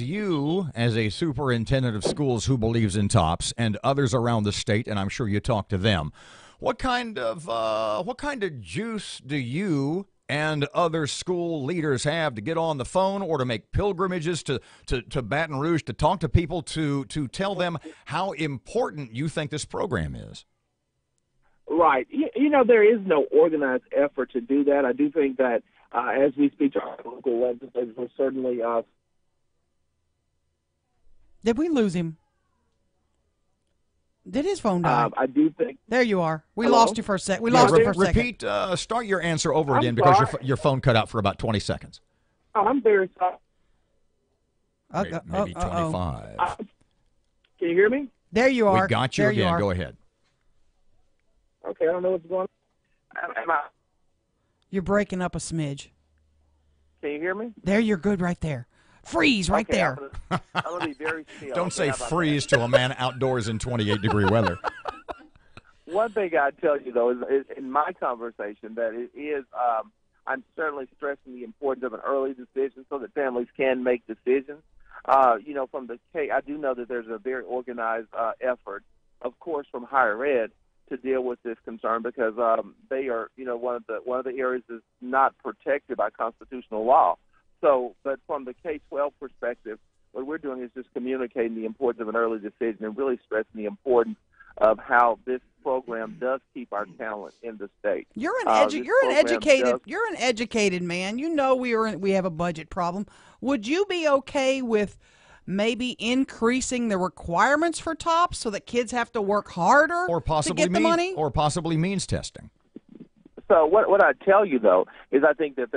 you, as a superintendent of schools who believes in tops, and others around the state, and I'm sure you talk to them, what kind of juice do you and other school leaders have to get on the phone or to make pilgrimages to Baton Rouge to talk to people to tell them how important you think this program is? Right. There is no organized effort to do that. I do think that as we speak to our local legislators, we're certainly... Did we lose him? Did his phone die? I do think... There you are. We Hello? lost you for a sec. Second. Repeat, start your answer over again because your phone cut out for about 20 seconds. Oh, I'm very sorry. Maybe 25. Can you hear me? There you are. We got you there again. You are. Go ahead. Okay, I don't know what's going on. You're breaking up a smidge. Can you hear me? There, you're good right there. Freeze right Okay, there. I'm going to be very still. Don't say How about freeze to a man outdoors in 28-degree weather. One thing I'd tell you, though, is in my conversation that it is, I'm certainly stressing the importance of an early decision so that families can make decisions. From the K, I do know that there's a very organized effort, of course, from higher ed to deal with this concern because they are, one of the areas is not protected by constitutional law. So, but from the K-12 perspective, what we're doing is just communicating the importance of an early decision and really stressing the importance of how this program does keep our talent in the state. You're an educated man. You know we have a budget problem. Would you be okay with maybe increasing the requirements for TOPS so that kids have to work harder to get the money? Or possibly means testing. So what I tell you, though, is I think that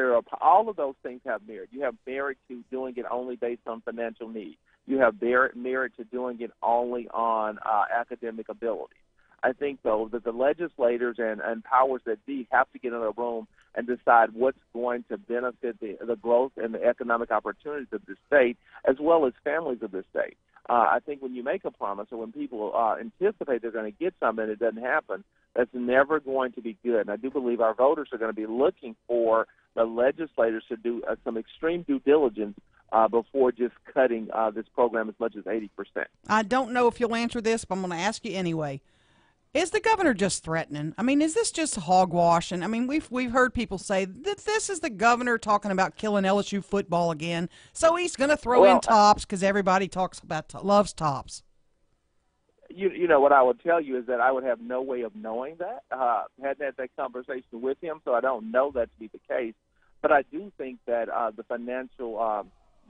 all of those things have merit. You have merit to doing it only based on financial need. You have merit to doing it only on academic ability. I think, though, that the legislators and powers that be have to get in a room and decide what's going to benefit the growth and the economic opportunities of the state as well as families of the state. I think when you make a promise or when people anticipate they're going to get something and it doesn't happen, that's never going to be good. And I do believe our voters are going to be looking for the legislators to do some extreme due diligence before just cutting this program as much as 80%. I don't know if you'll answer this, but I'm going to ask you anyway. Is the governor just threatening? I mean, is this just hogwash? And I mean, we've heard people say that this is the governor talking about killing LSU football again. So he's going to throw in TOPS because everybody loves TOPS. You know what I would tell you is that I would have no way of knowing that. Hadn't had that conversation with him, so I don't know that to be the case. But I do think that the financial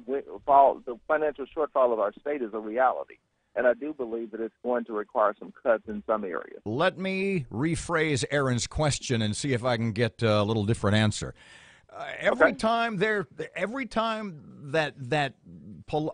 shortfall of our state is a reality. And I do believe that it's going to require some cuts in some areas. Let me rephrase Erin's question and see if I can get a little different answer. Every time that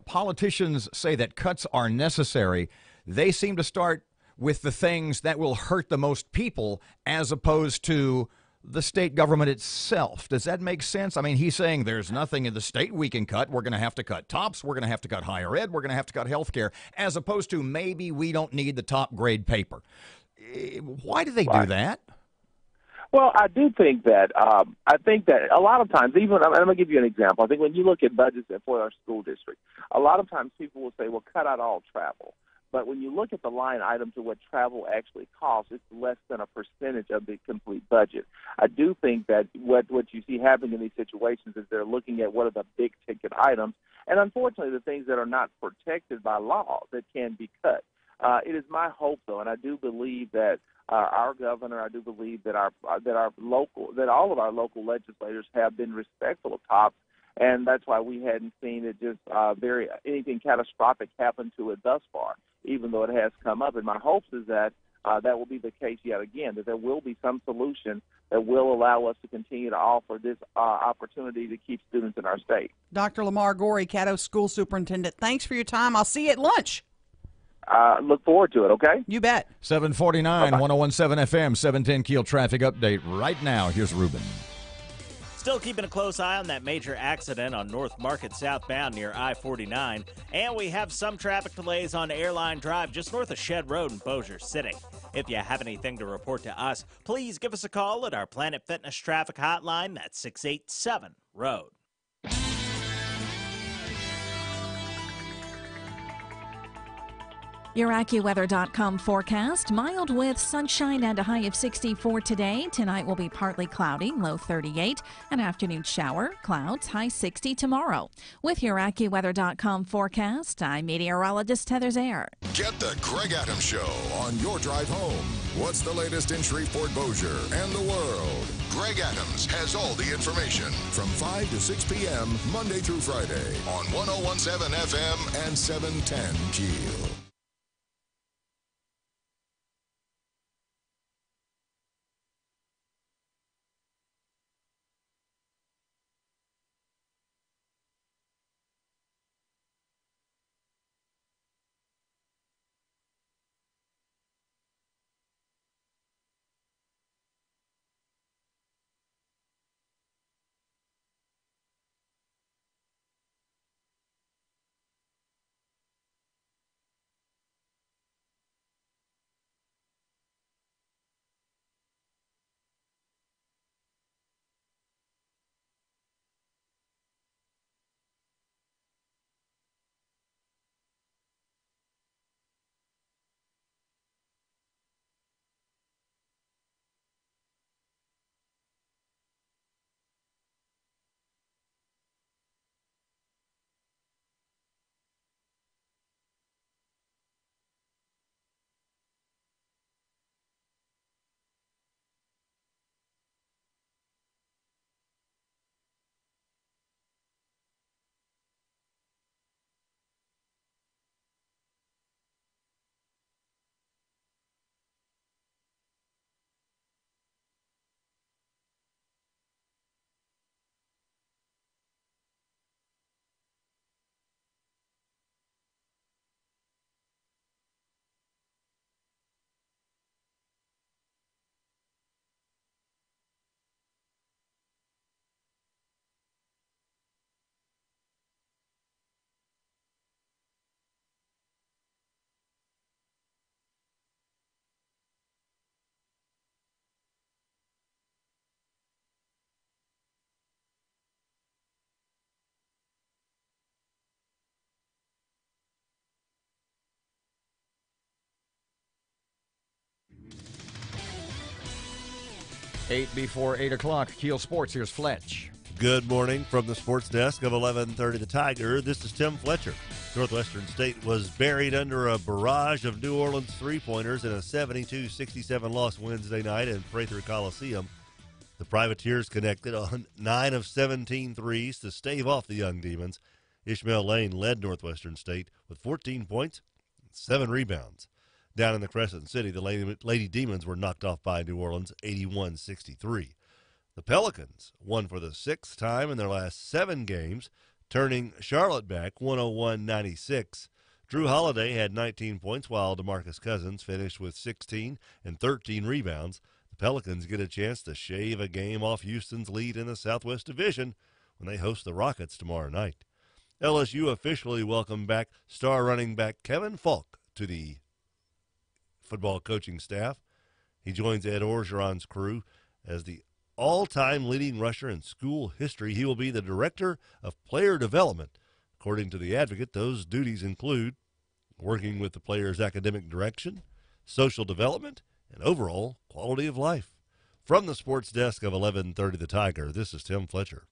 politicians say that cuts are necessary, they seem to start with the things that will hurt the most people as opposed to the state government itself. Does that make sense? I mean, he's saying there's nothing in the state we can cut. We're going to have to cut TOPS. We're going to have to cut higher ed. We're going to have to cut health care, as opposed to maybe we don't need the top grade paper. Why do they do that? Well, I do think that I think that a lot of times, even I'm going to give you an example. I think when you look at budgets for our school district, a lot of times people will say, "Well, cut out all travel." But when you look at the line item to what travel actually costs, it's less than a percentage of the complete budget. I do think that what you see happening in these situations is they're looking at what are the big ticket items, and unfortunately, the things that are not protected by law that can be cut. It is my hope, though, and I do believe that our governor, I do believe that all of our local legislators have been respectful of TOPS, and that's why we hadn't seen it just anything catastrophic happen to it thus far, even though it has come up. And my hopes is that that will be the case yet again, that there will be some solution that will allow us to continue to offer this opportunity to keep students in our state. Dr. Lamar Gorey, Caddo School Superintendent, thanks for your time. I'll see you at lunch. Look forward to it, okay? You bet. 749, 1017 FM, 710 Keel traffic update right now. Here's Ruben. Still keeping a close eye on that major accident on North Market southbound near I-49. And we have some traffic delays on Airline Drive just north of Shed Road in Bossier City. If you have anything to report to us, please give us a call at our Planet Fitness traffic hotline. That's 687-ROAD. Your AccuWeather.com forecast, mild with sunshine and a high of 64 today. Tonight will be partly cloudy, low 38. An afternoon shower, clouds, high 60 tomorrow. With your AccuWeather.com forecast, I'm meteorologist Heather Zaire. Get the Greg Adams Show on your drive home. What's the latest in Shreveport, Bossier, and the world? Greg Adams has all the information from 5 to 6 p.m. Monday through Friday on 1017 FM and 710 Keel. Eight before 8 o'clock, Keel Sports. Here's Fletch. Good morning from the sports desk of 1130 The Tiger. This is Tim Fletcher. Northwestern State was buried under a barrage of New Orleans three-pointers in a 72-67 loss Wednesday night in Prather Coliseum. The Privateers connected on 9 of 17 threes to stave off the Young Demons. Ishmael Lane led Northwestern State with 14 points and 7 rebounds. Down in the Crescent City, the Lady Demons were knocked off by New Orleans 81-63. The Pelicans won for the 6th time in their last 7 games, turning Charlotte back 101-96. Drew Holiday had 19 points, while DeMarcus Cousins finished with 16 and 13 rebounds. The Pelicans get a chance to shave a game off Houston's lead in the Southwest Division when they host the Rockets tomorrow night. LSU officially welcomed back star running back Kevin Falk to the football coaching staff. He joins Ed Orgeron's crew as the all-time leading rusher in school history. He will be the director of player development. According to the Advocate, those duties include working with the player's academic direction, social development, and overall quality of life. From the sports desk of 1130 The Tiger, this is Tim Fletcher.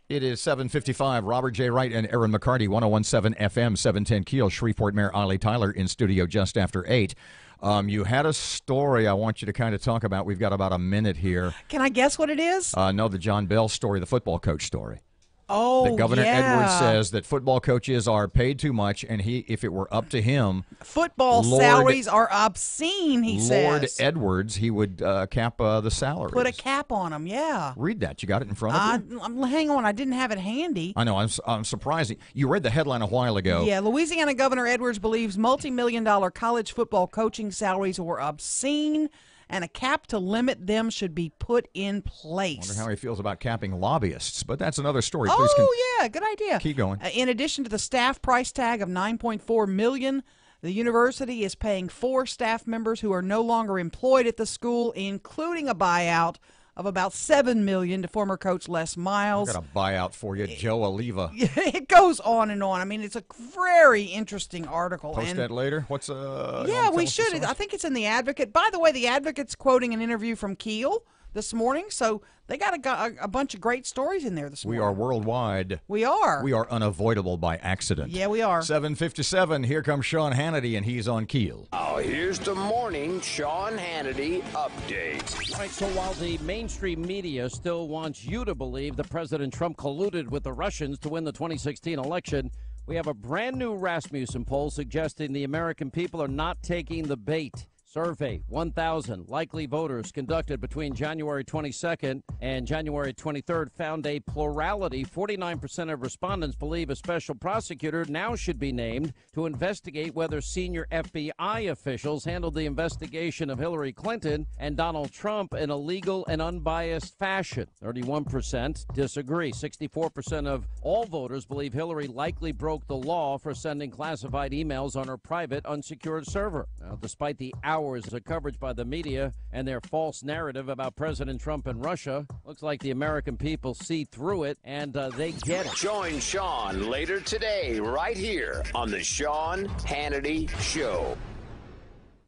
It is 7:55. Robert J. Wright and Erin McCarty, 101.7 FM, 710 Keel. Shreveport Mayor Ollie Tyler in studio just after 8. You had a story I want you to kind of talk about. We've got about a minute here. Can I guess what it is? No, the John Bell story, the football coach story. Oh, that Governor yeah. Edwards says that football coaches are paid too much, and if it were up to him, football salaries are obscene, he Lord says. Edwards, he would cap the salaries. Put a cap on them, yeah. Read that. You got it in front of you? Hang on, I didn't have it handy. I know. I'm surprised. You read the headline a while ago. Yeah, Louisiana Governor Edwards believes multi-million-dollar college football coaching salaries were obscene, and a cap to limit them should be put in place. I wonder how he feels about capping lobbyists, but that's another story. Yeah, good idea. Keep going. In addition to the staff price tag of $9.4 million, the university is paying 4 staff members who are no longer employed at the school, including a buyout of about $7 million to former coach Les Miles. I got a buyout for you, Joe Oliva. It goes on and on. I mean, it's a very interesting article. Post that later. What's Yeah, we should. I think it's in the Advocate. By the way, the Advocate's quoting an interview from KEEL this morning, so they got a bunch of great stories in there this morning. We are worldwide. We are. We are unavoidable by accident. Yeah, we are. 7:57. Here comes Sean Hannity, and he's on KEEL. Oh, here's the morning Sean Hannity update. All right, so while the mainstream media still wants you to believe that President Trump colluded with the Russians to win the 2016 election, we have a brand new Rasmussen poll suggesting the American people are not taking the bait. Survey 1,000 likely voters conducted between January 22nd and January 23rd found a plurality. 49% of respondents believe a special prosecutor now should be named to investigate whether senior FBI officials handled the investigation of Hillary Clinton and Donald Trump in a legal and unbiased fashion. 31% disagree. 64% of all voters believe Hillary likely broke the law for sending classified emails on her private unsecured server. Now, despite the hours of coverage by the media and their false narrative about President Trump and Russia, looks like the American people see through it and they get it. Join Sean later today, right here on the Sean Hannity Show.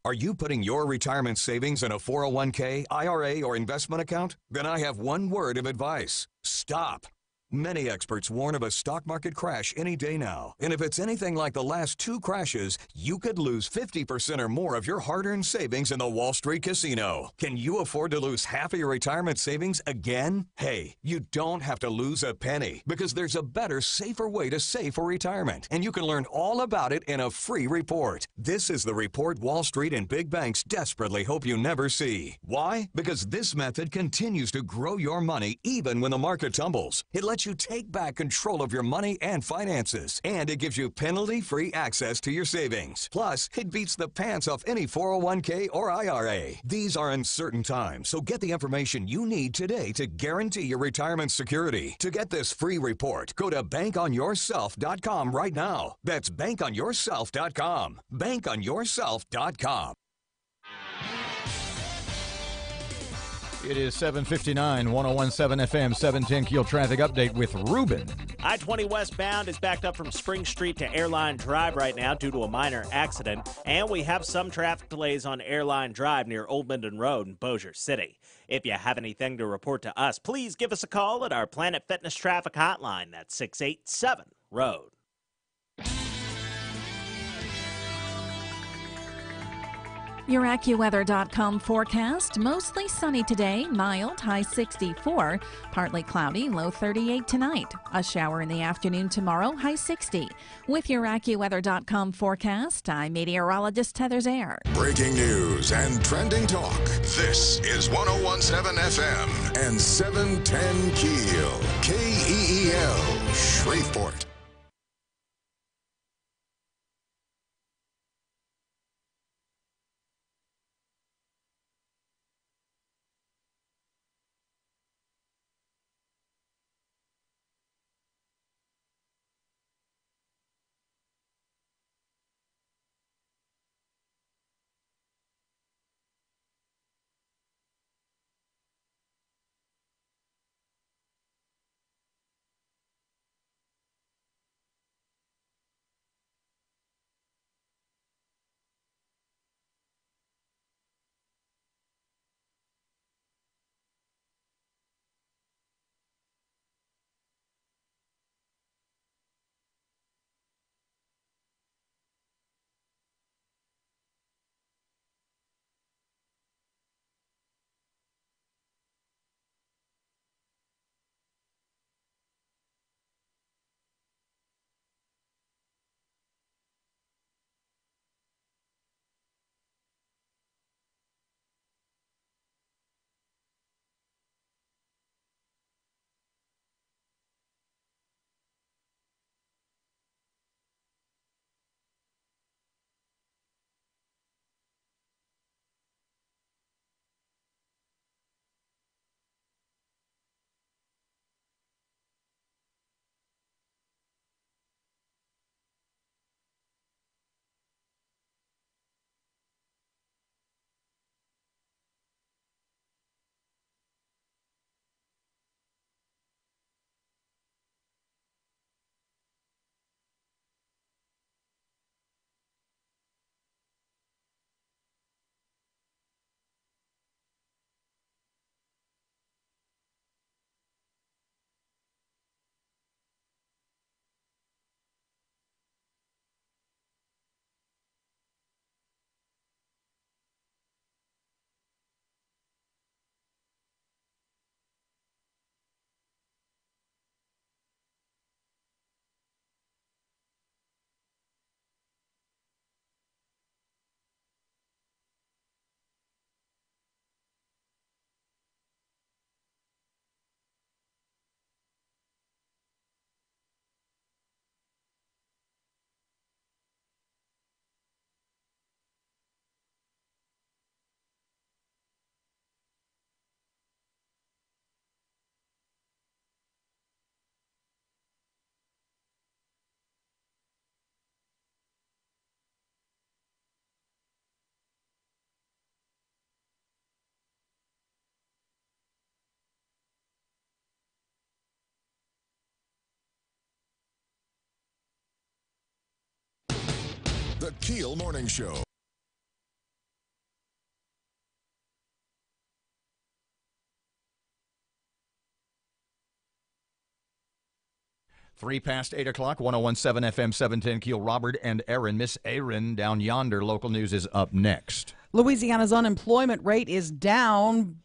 Are you putting your retirement savings in a 401k, IRA, or investment account? Then I have one word of advice. Stop. Many experts warn of a stock market crash any day now. And if it's anything like the last two crashes, you could lose 50% or more of your hard-earned savings in the Wall Street casino. Can you afford to lose half of your retirement savings again? Hey, you don't have to lose a penny because there's a better, safer way to save for retirement. And you can learn all about it in a free report. This is the report Wall Street and big banks desperately hope you never see. Why? Because this method continues to grow your money even when the market tumbles. It lets you take back control of your money and finances, and it gives you penalty-free access to your savings. Plus, it beats the pants off any 401k or IRA. These are uncertain times, so get the information you need today to guarantee your retirement security. To get this free report, go to bankonyourself.com right now. That's bankonyourself.com. bankonyourself.com. It is 7:59, 1017 FM, 710 Keel traffic update with Ruben. I-20 westbound is backed up from Spring Street to Airline Drive right now due to a minor accident. And we have some traffic delays on Airline Drive near Old Minden Road in Bossier City. If you have anything to report to us, please give us a call at our Planet Fitness traffic hotline. That's 687-ROAD. Your AccuWeather.com forecast. Mostly sunny today, mild, high 64. Partly cloudy, low 38 tonight. A shower in the afternoon tomorrow, high 60. With your AccuWeather.com forecast, I'm meteorologist Heather Zaire. Breaking news and trending talk. This is 1017 FM and 710 Keel. KEEL, Shreveport. The KEEL Morning Show. Three past 8 o'clock, 101.7 FM 710 KEEL. Robert and Erin. Miss Erin down yonder. Local news is up next. Louisiana's unemployment rate is down,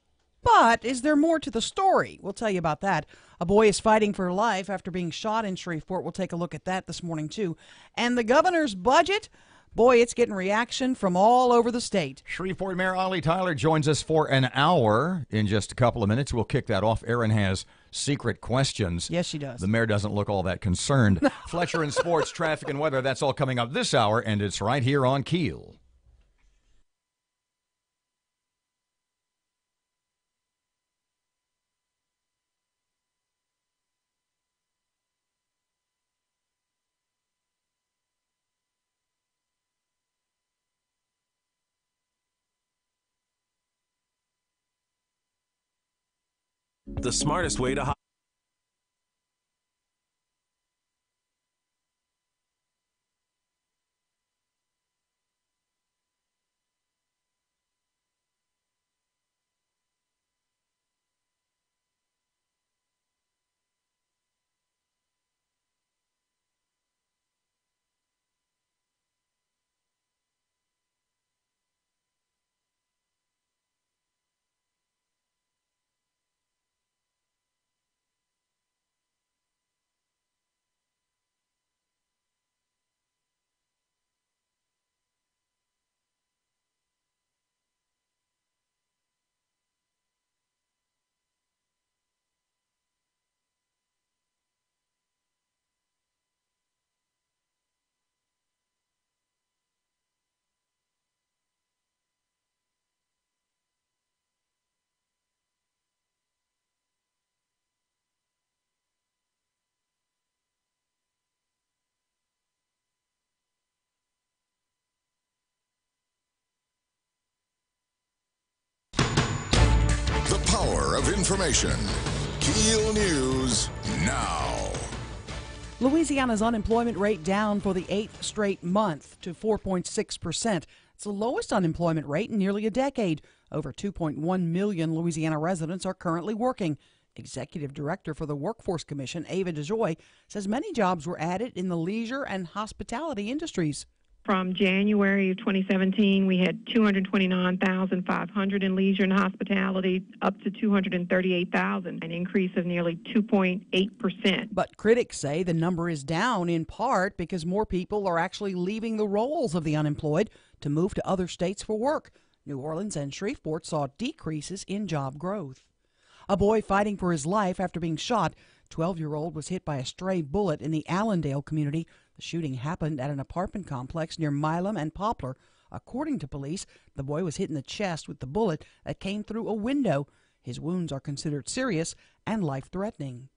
but is there more to the story? We'll tell you about that. A boy is fighting for life after being shot in Shreveport. We'll take a look at that this morning, too. And the governor's budget? Boy, it's getting reaction from all over the state. Shreveport Mayor Ollie Tyler joins us for an hour. In just a couple of minutes, we'll kick that off. Erin has secret questions. Yes, she does. The mayor doesn't look all that concerned. Fletcher and sports, traffic, and weather, that's all coming up this hour, and it's right here on KEEL. The smartest way to The power of information. KEEL News now. Louisiana's unemployment rate down for the 8th straight month to 4.6%. It's the lowest unemployment rate in nearly a decade. Over 2.1 million Louisiana residents are currently working. Executive Director for the Workforce Commission, Ava DeJoy, says many jobs were added in the leisure and hospitality industries. From January of 2017, we had 229,500 in leisure and hospitality, up to 238,000, an increase of nearly 2.8%. But critics say the number is down in part because more people are actually leaving the rolls of the unemployed to move to other states for work. New Orleans and Shreveport saw decreases in job growth. A boy fighting for his life after being shot. 12-year-old was hit by a stray bullet in the Allendale community. The shooting happened at an apartment complex near Milam and Poplar. According to police, the boy was hit in the chest with the bullet that came through a window. His wounds are considered serious and life-threatening.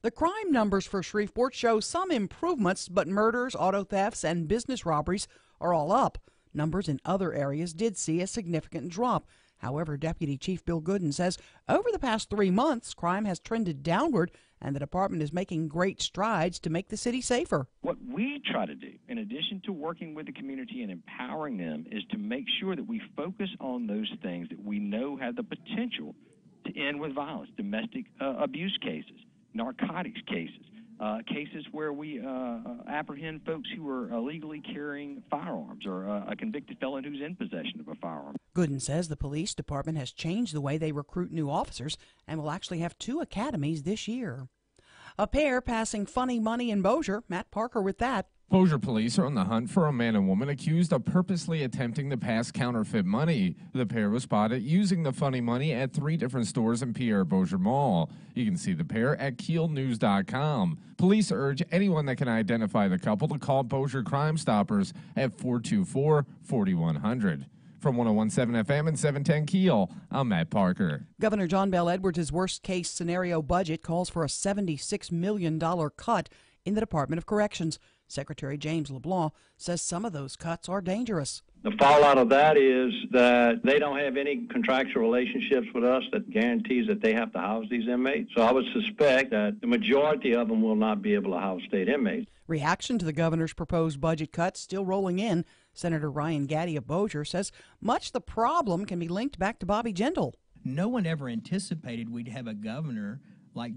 The crime numbers for Shreveport show some improvements, but murders, auto thefts, and business robberies are all up. Numbers in other areas did see a significant drop. However, Deputy Chief Bill Gooden says over the past 3 months, crime has trended downward, and the department is making great strides to make the city safer. What we try to do, in addition to working with the community and empowering them, is to make sure that we focus on those things that we know have the potential to end with violence, domestic abuse cases, narcotics cases, cases where we apprehend folks who are illegally carrying firearms, or a convicted felon who's in possession of a firearm. Gooden says the police department has changed the way they recruit new officers and will actually have 2 academies this year. A pair passing funny money in Bossier. Matt Parker with that. Bossier police are on the hunt for a man and woman accused of purposely attempting to pass counterfeit money. The pair was spotted using the funny money at 3 different stores in Pierre Bossier Mall. You can see the pair at KEELnews.com. Police urge anyone that can identify the couple to call Bossier Crime Stoppers at 424-4100. From 101.7 FM and 710 KEEL, I'm Matt Parker. Governor John Bel Edwards' worst-case scenario budget calls for a $76 million cut in the Department of Corrections. Secretary James LeBlanc says some of those cuts are dangerous. The fallout of that is that they don't have any contractual relationships with us that guarantees that they have to house these inmates. So I would suspect that the majority of them will not be able to house state inmates. Reaction to the governor's proposed budget cuts still rolling in. Senator Ryan Gaddy of Bossier says much the problem can be linked back to Bobby Jindal. No one ever anticipated we'd have a governor like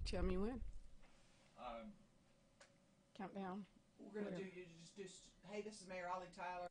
Tell me when. Countdown. We're going to do, hey, this is Mayor Ollie Tyler.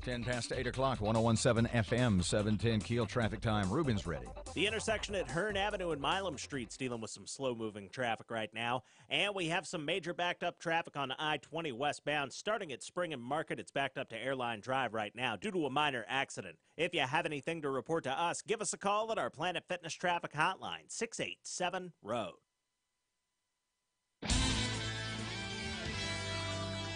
Ten past 8 o'clock, 101.7 FM, 710 Keel traffic time. Ruben's ready. The intersection at Hearn Avenue and Milam Street's dealing with some slow-moving traffic right now. And we have some major backed-up traffic on I-20 westbound. Starting at Spring and Market, it's backed up to Airline Drive right now due to a minor accident. If you have anything to report to us, give us a call at our Planet Fitness Traffic Hotline, 687-ROAD.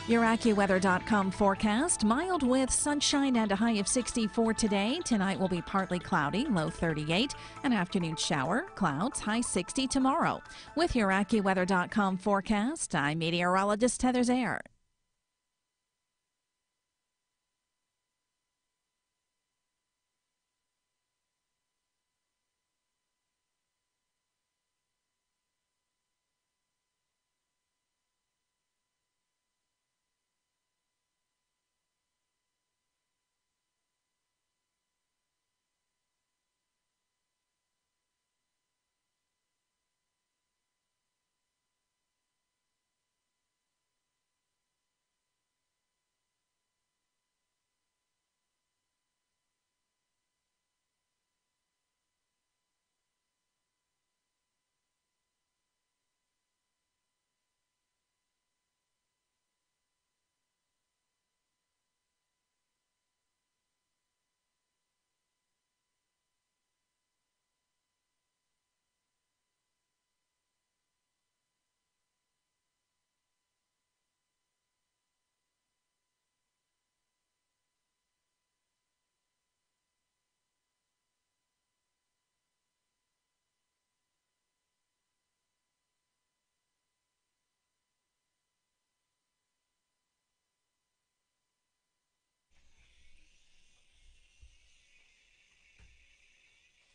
Your AccuWeather.com forecast. Mild with sunshine and a high of 64 today. Tonight will be partly cloudy, low 38. An afternoon shower, clouds, high 60 tomorrow. With your AccuWeather.com forecast, I'm meteorologist Heather Zaire.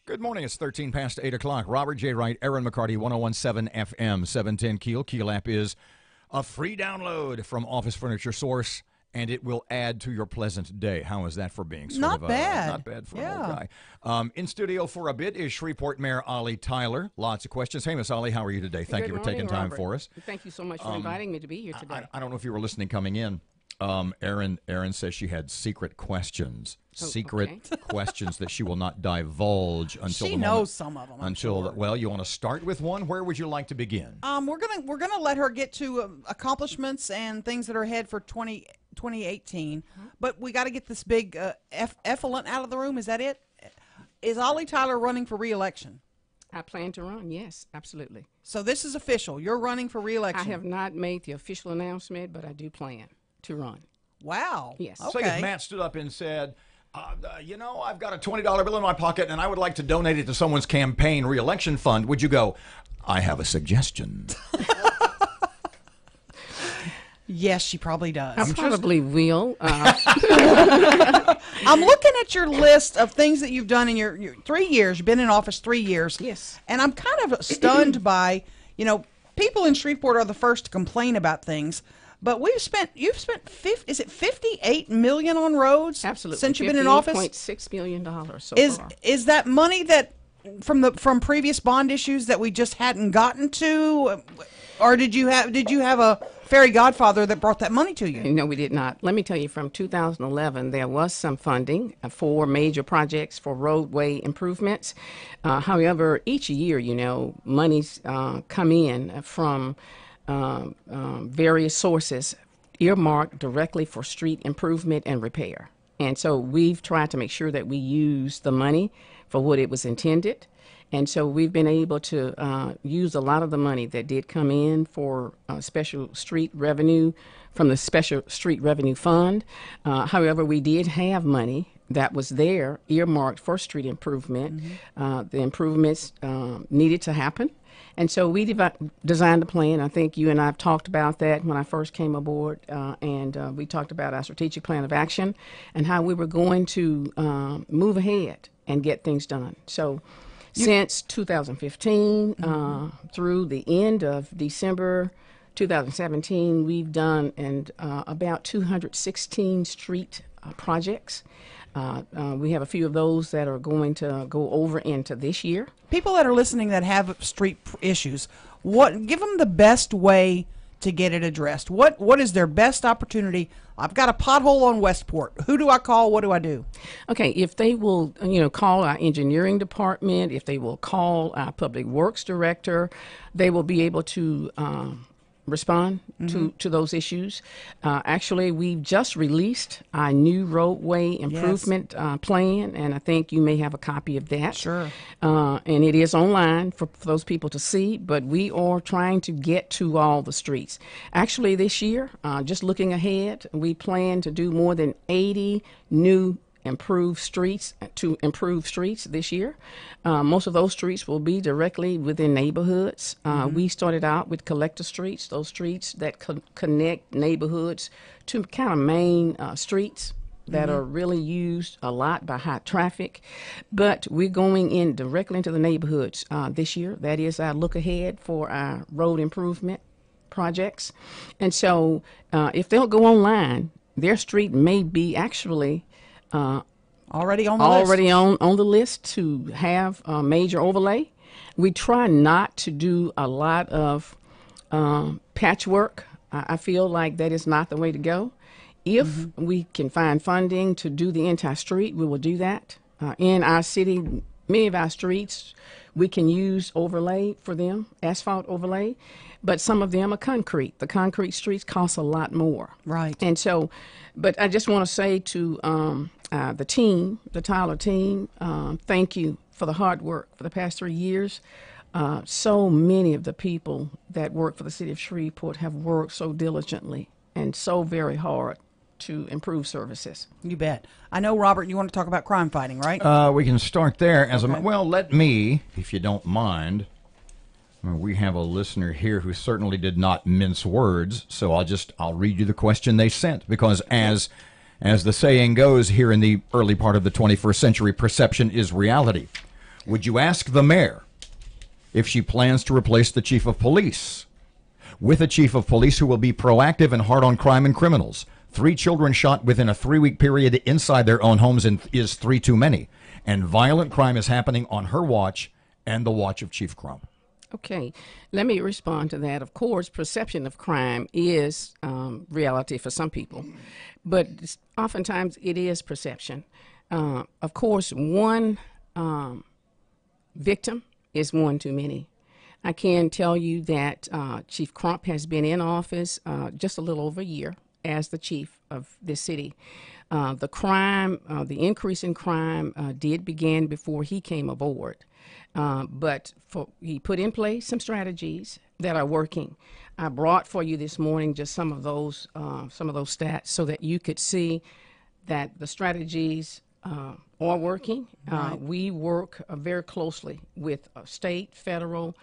Good morning. It's 13 past 8 o'clock. Robert J. Wright, Erin McCarty, 101.7 FM, 710 KEEL. KEEL app is a free download from Office Furniture Source, and it will add to your pleasant day. How is that for being sort Not of bad. Not bad for an old guy. In studio for a bit is Shreveport Mayor Ollie Tyler. Lots of questions. Hey, Miss Ollie, how are you today? Thank you for taking time Robert. for us. Thank you so much for inviting me to be here today. I don't know if you were listening coming in. Erin says she had secret questions. Questions that she will not divulge until she the knows moment, some of them. Well, you want to start with one? Where would you like to begin? We're gonna let her get to accomplishments and things that are ahead for 2018. But we got to get this big effluent out of the room. Is that it? Is Ollie Tyler running for re-election? I plan to run. Yes, absolutely. So this is official. You're running for re-election. I have not made the official announcement, but I do plan to run. Wow. Yes. So if Matt stood up and said, I've got a $20 bill in my pocket and I would like to donate it to someone's campaign re-election fund, would you go, I have a suggestion? Yes, she probably does. I probably will. I'm looking at your list of things that you've done in your 3 years. You've been in office 3 years. Yes. And I'm kind of stunned by, people in Shreveport are the first to complain about things. But you've spent $58 million on roads? Absolutely. Since you've been in office? $58.6 million so far. Is that money that from previous bond issues that we just hadn't gotten to, or did you have a fairy godfather that brought that money to you? No, we did not. Let me tell you, from 2011, there was some funding for major projects for roadway improvements. However, each year, monies come in from various sources earmarked directly for street improvement and repair. And so we've tried to make sure that we use the money for what it was intended. And so we've been able to use a lot of the money that did come in for special street revenue from the Special Street Revenue Fund. However, we did have money that was there earmarked for street improvement. The improvements needed to happen. And so we designed a plan. I think you and I have talked about that when I first came aboard, and we talked about our strategic plan of action and how we were going to move ahead and get things done. So since 2015 through the end of December 2017, we've done about 216 street projects. We have a few of those that are going to go over into this year. People that are listening that have street issues, give them the best way to get it addressed. What is their best opportunity? I've got a pothole on Westport. Who do I call? What do I do? Okay, if they will, call our engineering department, if they will call our public works director, they will be able to respond to those issues. Actually, we've just released our new roadway improvement plan, and I think you may have a copy of that. Sure. And it is online for those people to see, but we are trying to get to all the streets. Actually, this year, just looking ahead, we plan to do more than 80 new improve streets this year. Most of those streets will be directly within neighborhoods. We started out with collector streets, those streets that connect neighborhoods to kind of main streets that are really used a lot by high traffic. But we're going in directly into the neighborhoods this year. That is our look ahead for our road improvement projects. And so if they'll go online, their street may be actually already on the list to have a major overlay. We try not to do a lot of patchwork. I feel like that is not the way to go. If we can find funding to do the entire street, we will do that. In our city, many of our streets, we can use overlay for them, asphalt overlay, but some of them are concrete. The concrete streets cost a lot more. Right. And so, but I just want to say to the team, the Tyler team, thank you for the hard work for the past 3 years. So many of the people that work for the city of Shreveport have worked so diligently and so very hard to improve services. You bet. I know, Robert, you want to talk about crime fighting, right? We can start there. Let me, if you don't mind. We have a listener here who certainly did not mince words, so I'll read you the question they sent, because as the saying goes here in the early part of the 21st century, perception is reality. Would you ask the mayor if she plans to replace the chief of police with a chief of police who will be proactive and hard on crime and criminals? 3 children shot within a 3-week period inside their own homes is 3 too many. And violent crime is happening on her watch and the watch of Chief Crump. Okay, let me respond to that. Of course, perception of crime is reality for some people, but oftentimes it is perception. Of course, one victim is one too many. I can tell you that Chief Crump has been in office just a little over a year as the chief of this city. The crime, the increase in crime did begin before he came aboard. But he put in place some strategies that are working. I brought for you this morning just some of those stats so that you could see that the strategies are working. Right. We work very closely with state, federal,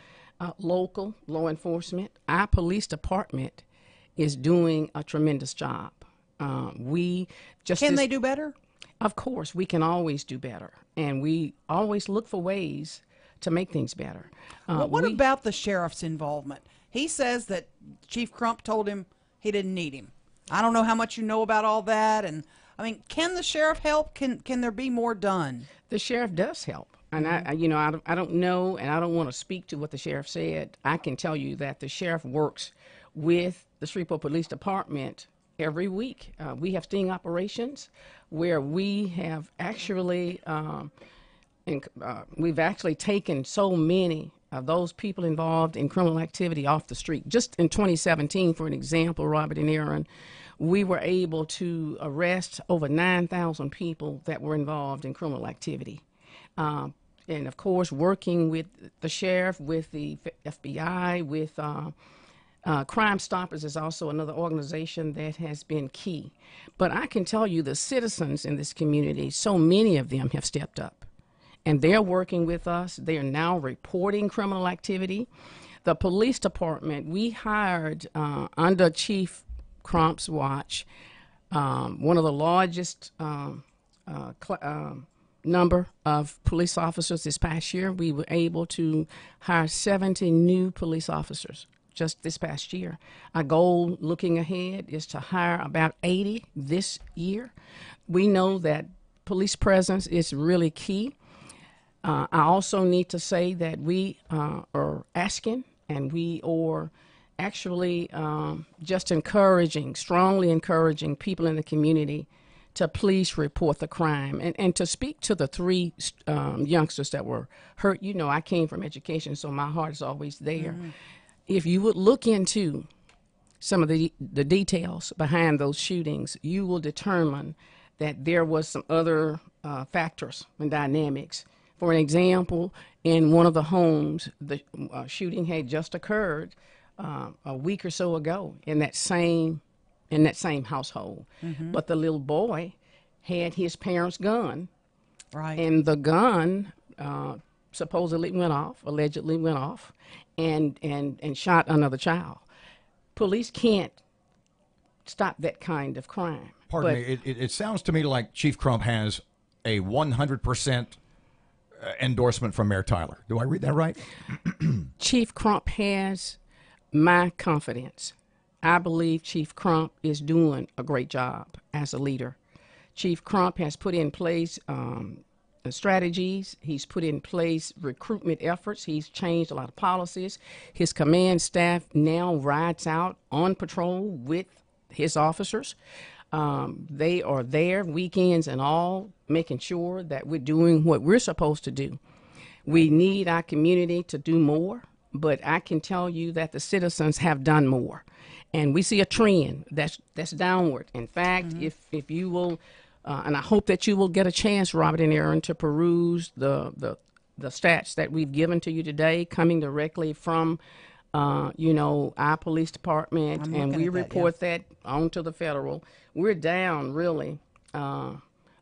local law enforcement. Our police department is doing a tremendous job. Can they do better? Of course, we can always do better, and we always look for ways to make things better. Well, what about the sheriff's involvement? He says that Chief Crump told him he didn't need him. I don't know how much you know about all that, and I mean, can the sheriff help? Can there be more done? The sheriff does help, and I don't know, and I don't want to speak to what the sheriff said. I can tell you that the sheriff works with the Shreveport Police Department every week. We have sting operations where we have actually we've actually taken so many of those people involved in criminal activity off the street. Just in 2017, for an example, Robert and Erin, we were able to arrest over 9,000 people that were involved in criminal activity. And of course, working with the sheriff, with the FBI, with Crime Stoppers is also another organization that has been key. But I can tell you the citizens in this community, so many of them have stepped up. And they're working with us. They are now reporting criminal activity. The police department, we hired under Chief Crump's watch, one of the largest number of police officers this past year. We were able to hire 70 new police officers just this past year. Our goal looking ahead is to hire about 80 this year. We know that police presence is really key. I also need to say that we are asking, and we are actually just strongly encouraging people in the community to please report the crime. And to speak to the 3 youngsters that were hurt, I came from education, so my heart is always there. Mm-hmm. If you would look into some of the details behind those shootings, you will determine that there was some other factors and dynamics. For an example, in one of the homes, the shooting had just occurred a week or so ago in that same household. Mm-hmm. But the little boy had his parents' gun, right? And the gun allegedly went off, and shot another child. Police can't stop that kind of crime. Pardon me. It sounds to me like Chief Crump has a 100% endorsement from Mayor Tyler. Do I read that right? Chief Crump has my confidence. I believe Chief Crump is doing a great job as a leader. Chief Crump has put in place strategies. He's put in place recruitment efforts. He's changed a lot of policies. His command staff now rides out on patrol with his officers. They are there weekends and all, making sure that we're doing what we're supposed to do. We need our community to do more, but I can tell you that the citizens have done more. And we see a trend that's downward. In fact, mm-hmm. if you will, and I hope that you will get a chance, Robert and Erin, to peruse the stats that we've given to you today, coming directly from our police department, and we report that onto the federal. We're down really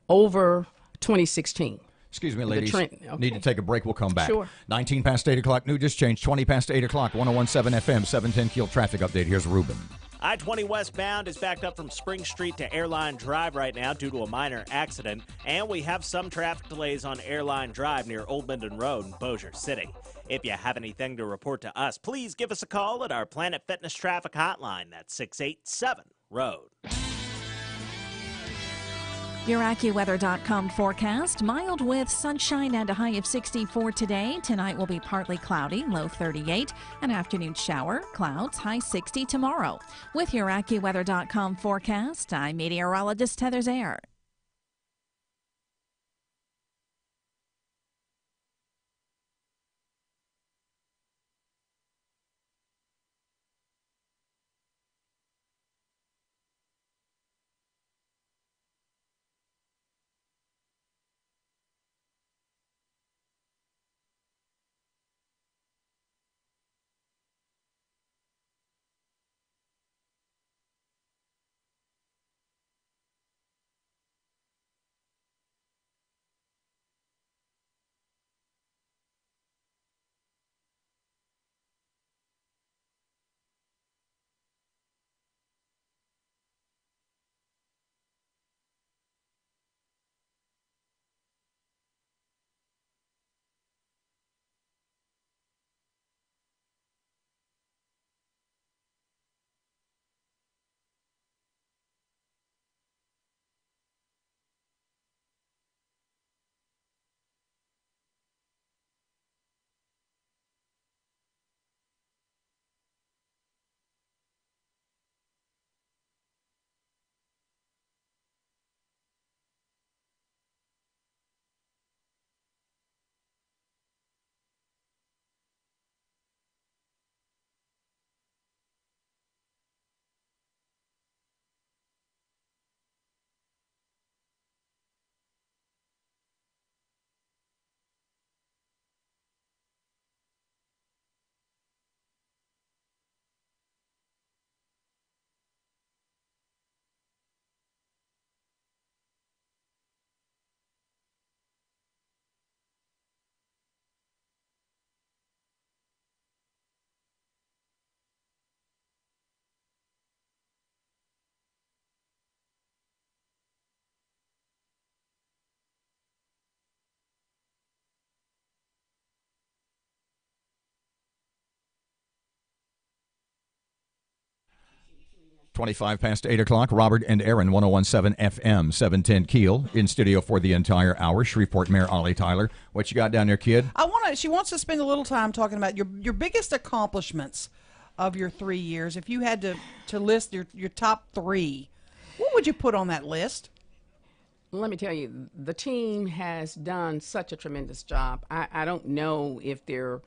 over 2016. Excuse me, ladies. Okay. Need to take a break. We'll come back. Sure. 19 past 8 o'clock. New just changed. 20 past 8 o'clock. 101.7 FM. 710 KEEL traffic update. Here's Ruben. I-20 westbound is backed up from Spring Street to Airline Drive right now due to a minor accident, and we have some traffic delays on Airline Drive near Old Minden Road in Bossier City. If you have anything to report to us, please give us a call at our Planet Fitness traffic hotline. That's 687-ROAD. Your AccuWeather.com forecast, mild with sunshine and a high of 64 today. Tonight will be partly cloudy, low 38. An afternoon shower, clouds, high 60 tomorrow. With your AccuWeather.com forecast, I'm meteorologist Heather Zayer. Twenty-five past 8 o'clock. Robert and Erin, 101.7 FM, 710 Keel, in studio for the entire hour. Shreveport Mayor Ollie Tyler. What you got down there, kid? She wants to spend a little time talking about your biggest accomplishments of your 3 years. If you had to list your top three, what would you put on that list? Let me tell you, the team has done such a tremendous job. I don't know if there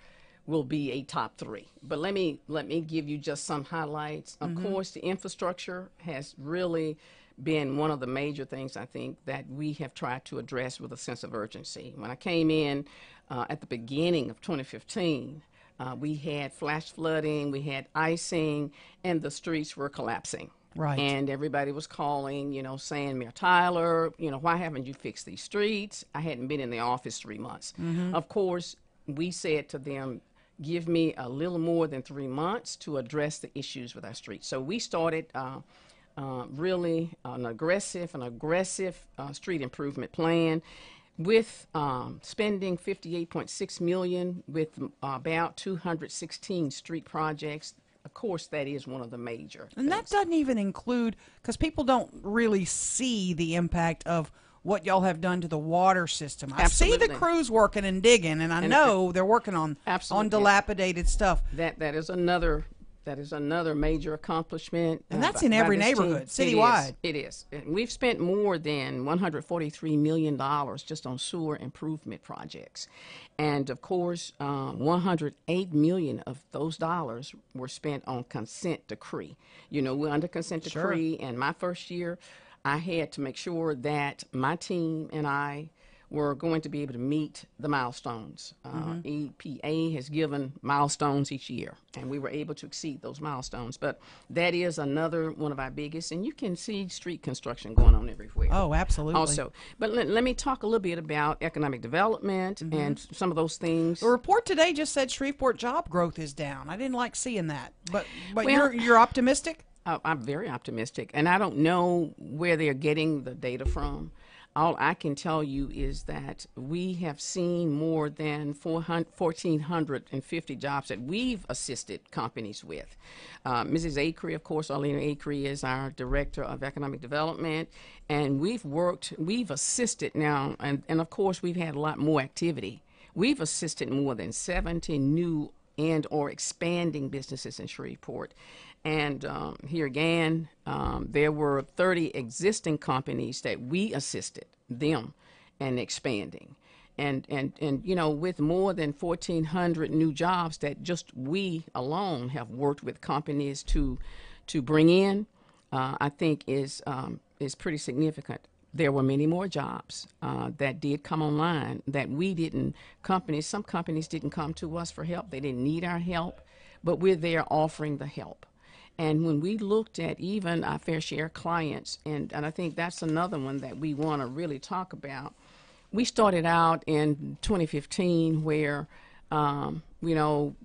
will be a top three, but let me give you just some highlights. Of course, the infrastructure has really been one of the major things I think that we have tried to address with a sense of urgency. When I came in at the beginning of 2015, we had flash flooding, we had icing, and the streets were collapsing. Right. And everybody was calling, saying, Mayor Tyler, why haven't you fixed these streets? I hadn't been in the office 3 months. Of course, we said to them, give me a little more than 3 months to address the issues with our streets. So we started really an aggressive street improvement plan with spending $58.6 million with about 216 street projects. Of course, that is one of the major And that doesn't even include, because people don't really see the impact of what y'all have done to the water system. I see the crews working and digging, and I know they're working on dilapidated stuff. That is another major accomplishment. And that's in every neighborhood, citywide. It is. And we've spent more than $143 million just on sewer improvement projects. And of course, $108 million of those dollars were spent on consent decree. We're under consent decree, and my first year, I had to make sure that my team and I were going to be able to meet the milestones. EPA has given milestones each year, and we were able to exceed those milestones. But that is another one of our biggest, and you can see street construction going on everywhere. Oh, absolutely. Also, but let me talk a little bit about economic development and some of those things. The report today just said Shreveport job growth is down. I didn't like seeing that, but you're optimistic? I'm very optimistic, and I don't know where they're getting the data from. All I can tell you is that we have seen more than 1,450 jobs that we've assisted companies with. Mrs. Acree, of course, Arlena Acree is our Director of Economic Development, and we've assisted now, and of course we've had a lot more activity. We've assisted more than 70 new and or expanding businesses in Shreveport. And here again, there were 30 existing companies that we assisted them in expanding. And you know, with more than 1,400 new jobs that just we alone have worked with companies to bring in, I think is pretty significant. There were many more jobs that did come online that we didn't, some companies didn't come to us for help. They didn't need our help, but we're there offering the help. And when we looked at even our fair share clients, and I think that's another one that we want to really talk about. We started out in 2015 where, you know,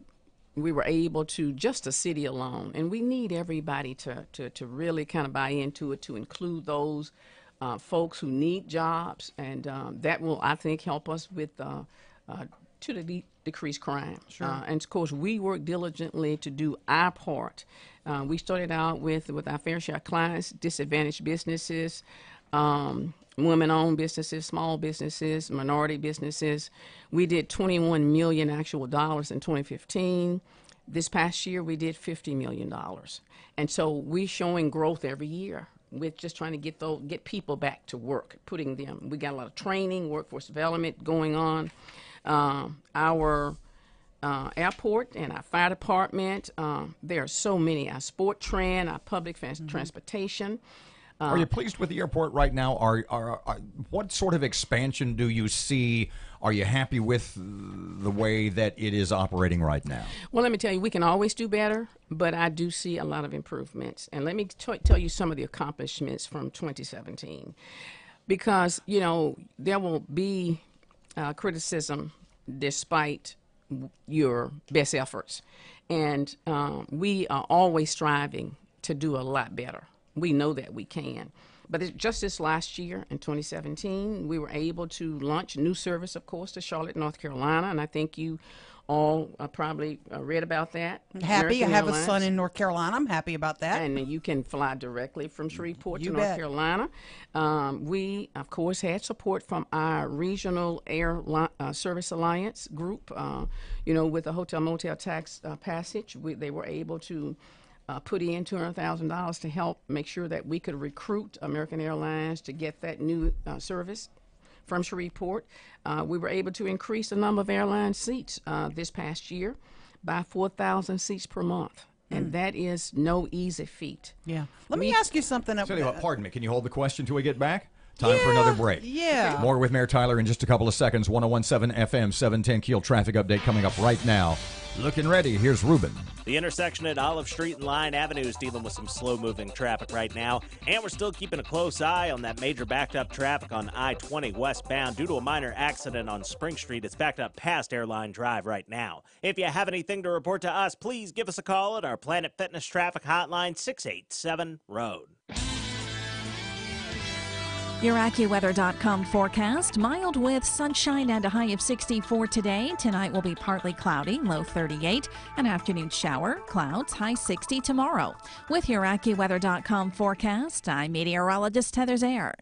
we were able to, just the city alone, and we need everybody to really kind of buy into it, to include those folks who need jobs, and that will, I think, help us with to decrease crime. Sure. And of course, we work diligently to do our part. We started out with our fair share clients, disadvantaged businesses, women-owned businesses, small businesses, minority businesses. We did $21 million actual dollars in 2015. This past year, we did $50 million. And so we're showing growth every year. We're just trying to get people back to work, putting them. We got a lot of training, workforce development going on. Our airport and our fire department, there are so many. Our sport trend, our public transportation. Are you pleased with the airport right now? What sort of expansion do you see? Are you happy with the way that it is operating right now? Well, let me tell you, we can always do better, but I do see a lot of improvements. And let me tell you some of the accomplishments from 2017. Because, you know, there will be criticism despite your best efforts. And we are always striving to do a lot better. We know that we can. But just this last year, in 2017, we were able to launch new service, of course, to Charlotte, North Carolina, and I think you all probably read about that. Happy. American I have Airlines. a son in North Carolina. I'm happy about that. And you can fly directly from Shreveport to You North bet. Carolina. We, of course, had support from our Regional Air Service Alliance group. You know, with the hotel motel tax passage, they were able to put in $200,000 to help make sure that we could recruit American Airlines to get that new service from Shreveport. We were able to increase the number of airline seats this past year by 4,000 seats per month. And that is no easy feat. Yeah. Let me ask you something. Tell you what, pardon me. Can you hold the question till we get back? Time for another break. Yeah. More with Mayor Tyler in just a couple of seconds. 101.7 FM, 710 Keel traffic update coming up right now. Looking ready. Here's Ruben. The intersection at Olive Street and Line Avenue is dealing with some slow-moving traffic right now, and we're still keeping a close eye on that major backed-up traffic on I-20 westbound due to a minor accident on Spring Street. It's backed up past Airline Drive right now. If you have anything to report to us, please give us a call at our Planet Fitness Traffic Hotline, 687-ROAD. Your AccuWeather.com forecast. Mild with sunshine and a high of 64 today. Tonight will be partly cloudy, low 38. An afternoon shower, clouds, high 60 tomorrow. With your AccuWeather.com forecast, I'm meteorologist Heather Zaire.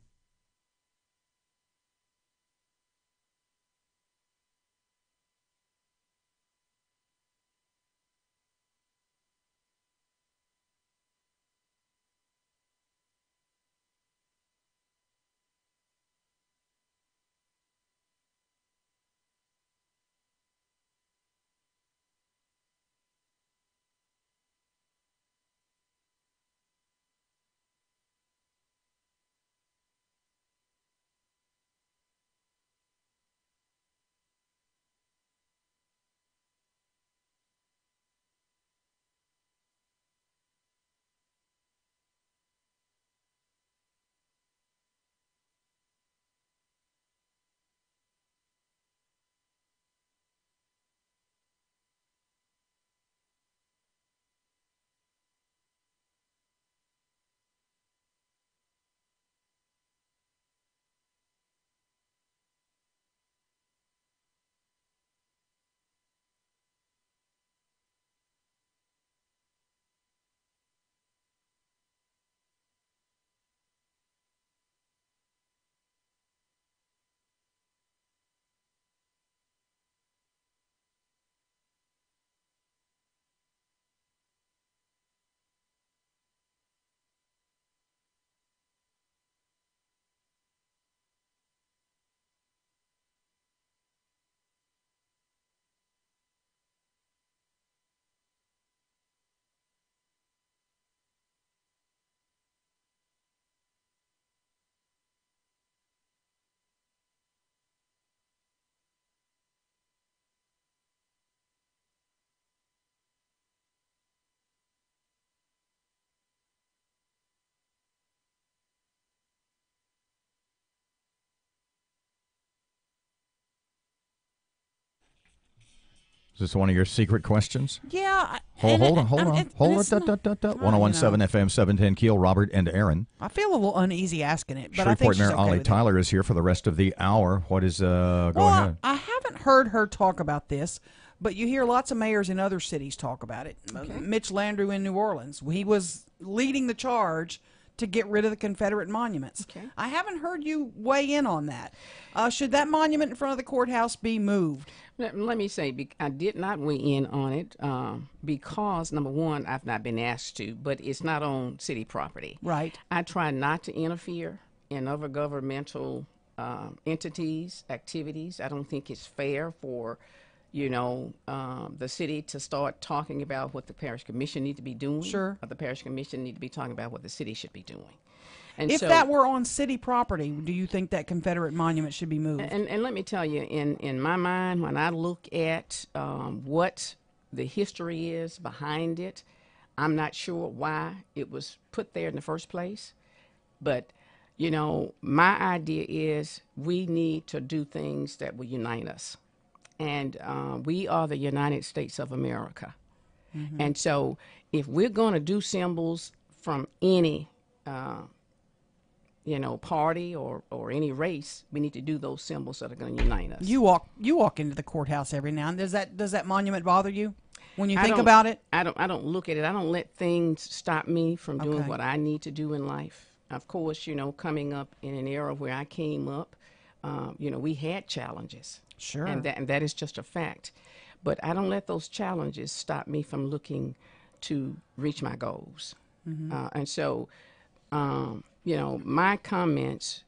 this one of your secret questions? Yeah. Hold on. 1017 know. FM 710 Keel, Robert and Erin. I feel a little uneasy asking it, but I think Shreveport she's Mayor okay Ollie with Tyler is here for the rest of the hour. What is, go ahead. I haven't heard her talk about this, but you hear lots of mayors in other cities talk about it. Mitch Landrieu in New Orleans, he was leading the charge to get rid of the Confederate monuments. I haven't heard you weigh in on that. Should that monument in front of the courthouse be moved? Let me say, I did not weigh in on it because, number one, I've not been asked to, but it's not on city property. Right. I try not to interfere in other governmental entities, activities. I don't think it's fair for the city to start talking about what the parish commission need to be doing. Sure. Or the parish commission need to be talking about what the city should be doing. And if so, that were on city property, do you think that Confederate monument should be moved? And let me tell you, in my mind, when I look at what the history is behind it, I'm not sure why it was put there in the first place. But, my idea is we need to do things that will unite us. And we are the United States of America. Mm-hmm. And so if we're going to do symbols from any, party or any race, we need to do those symbols that are going to unite us. You walk into the courthouse every now and then. Does that monument bother you when you think about it? I don't look at it. I don't let things stop me from doing what I need to do in life. Of course, coming up in an era where I came up, we had challenges. Sure. And that is just a fact. But I don't let those challenges stop me from looking to reach my goals. Mm-hmm. And so, my comments,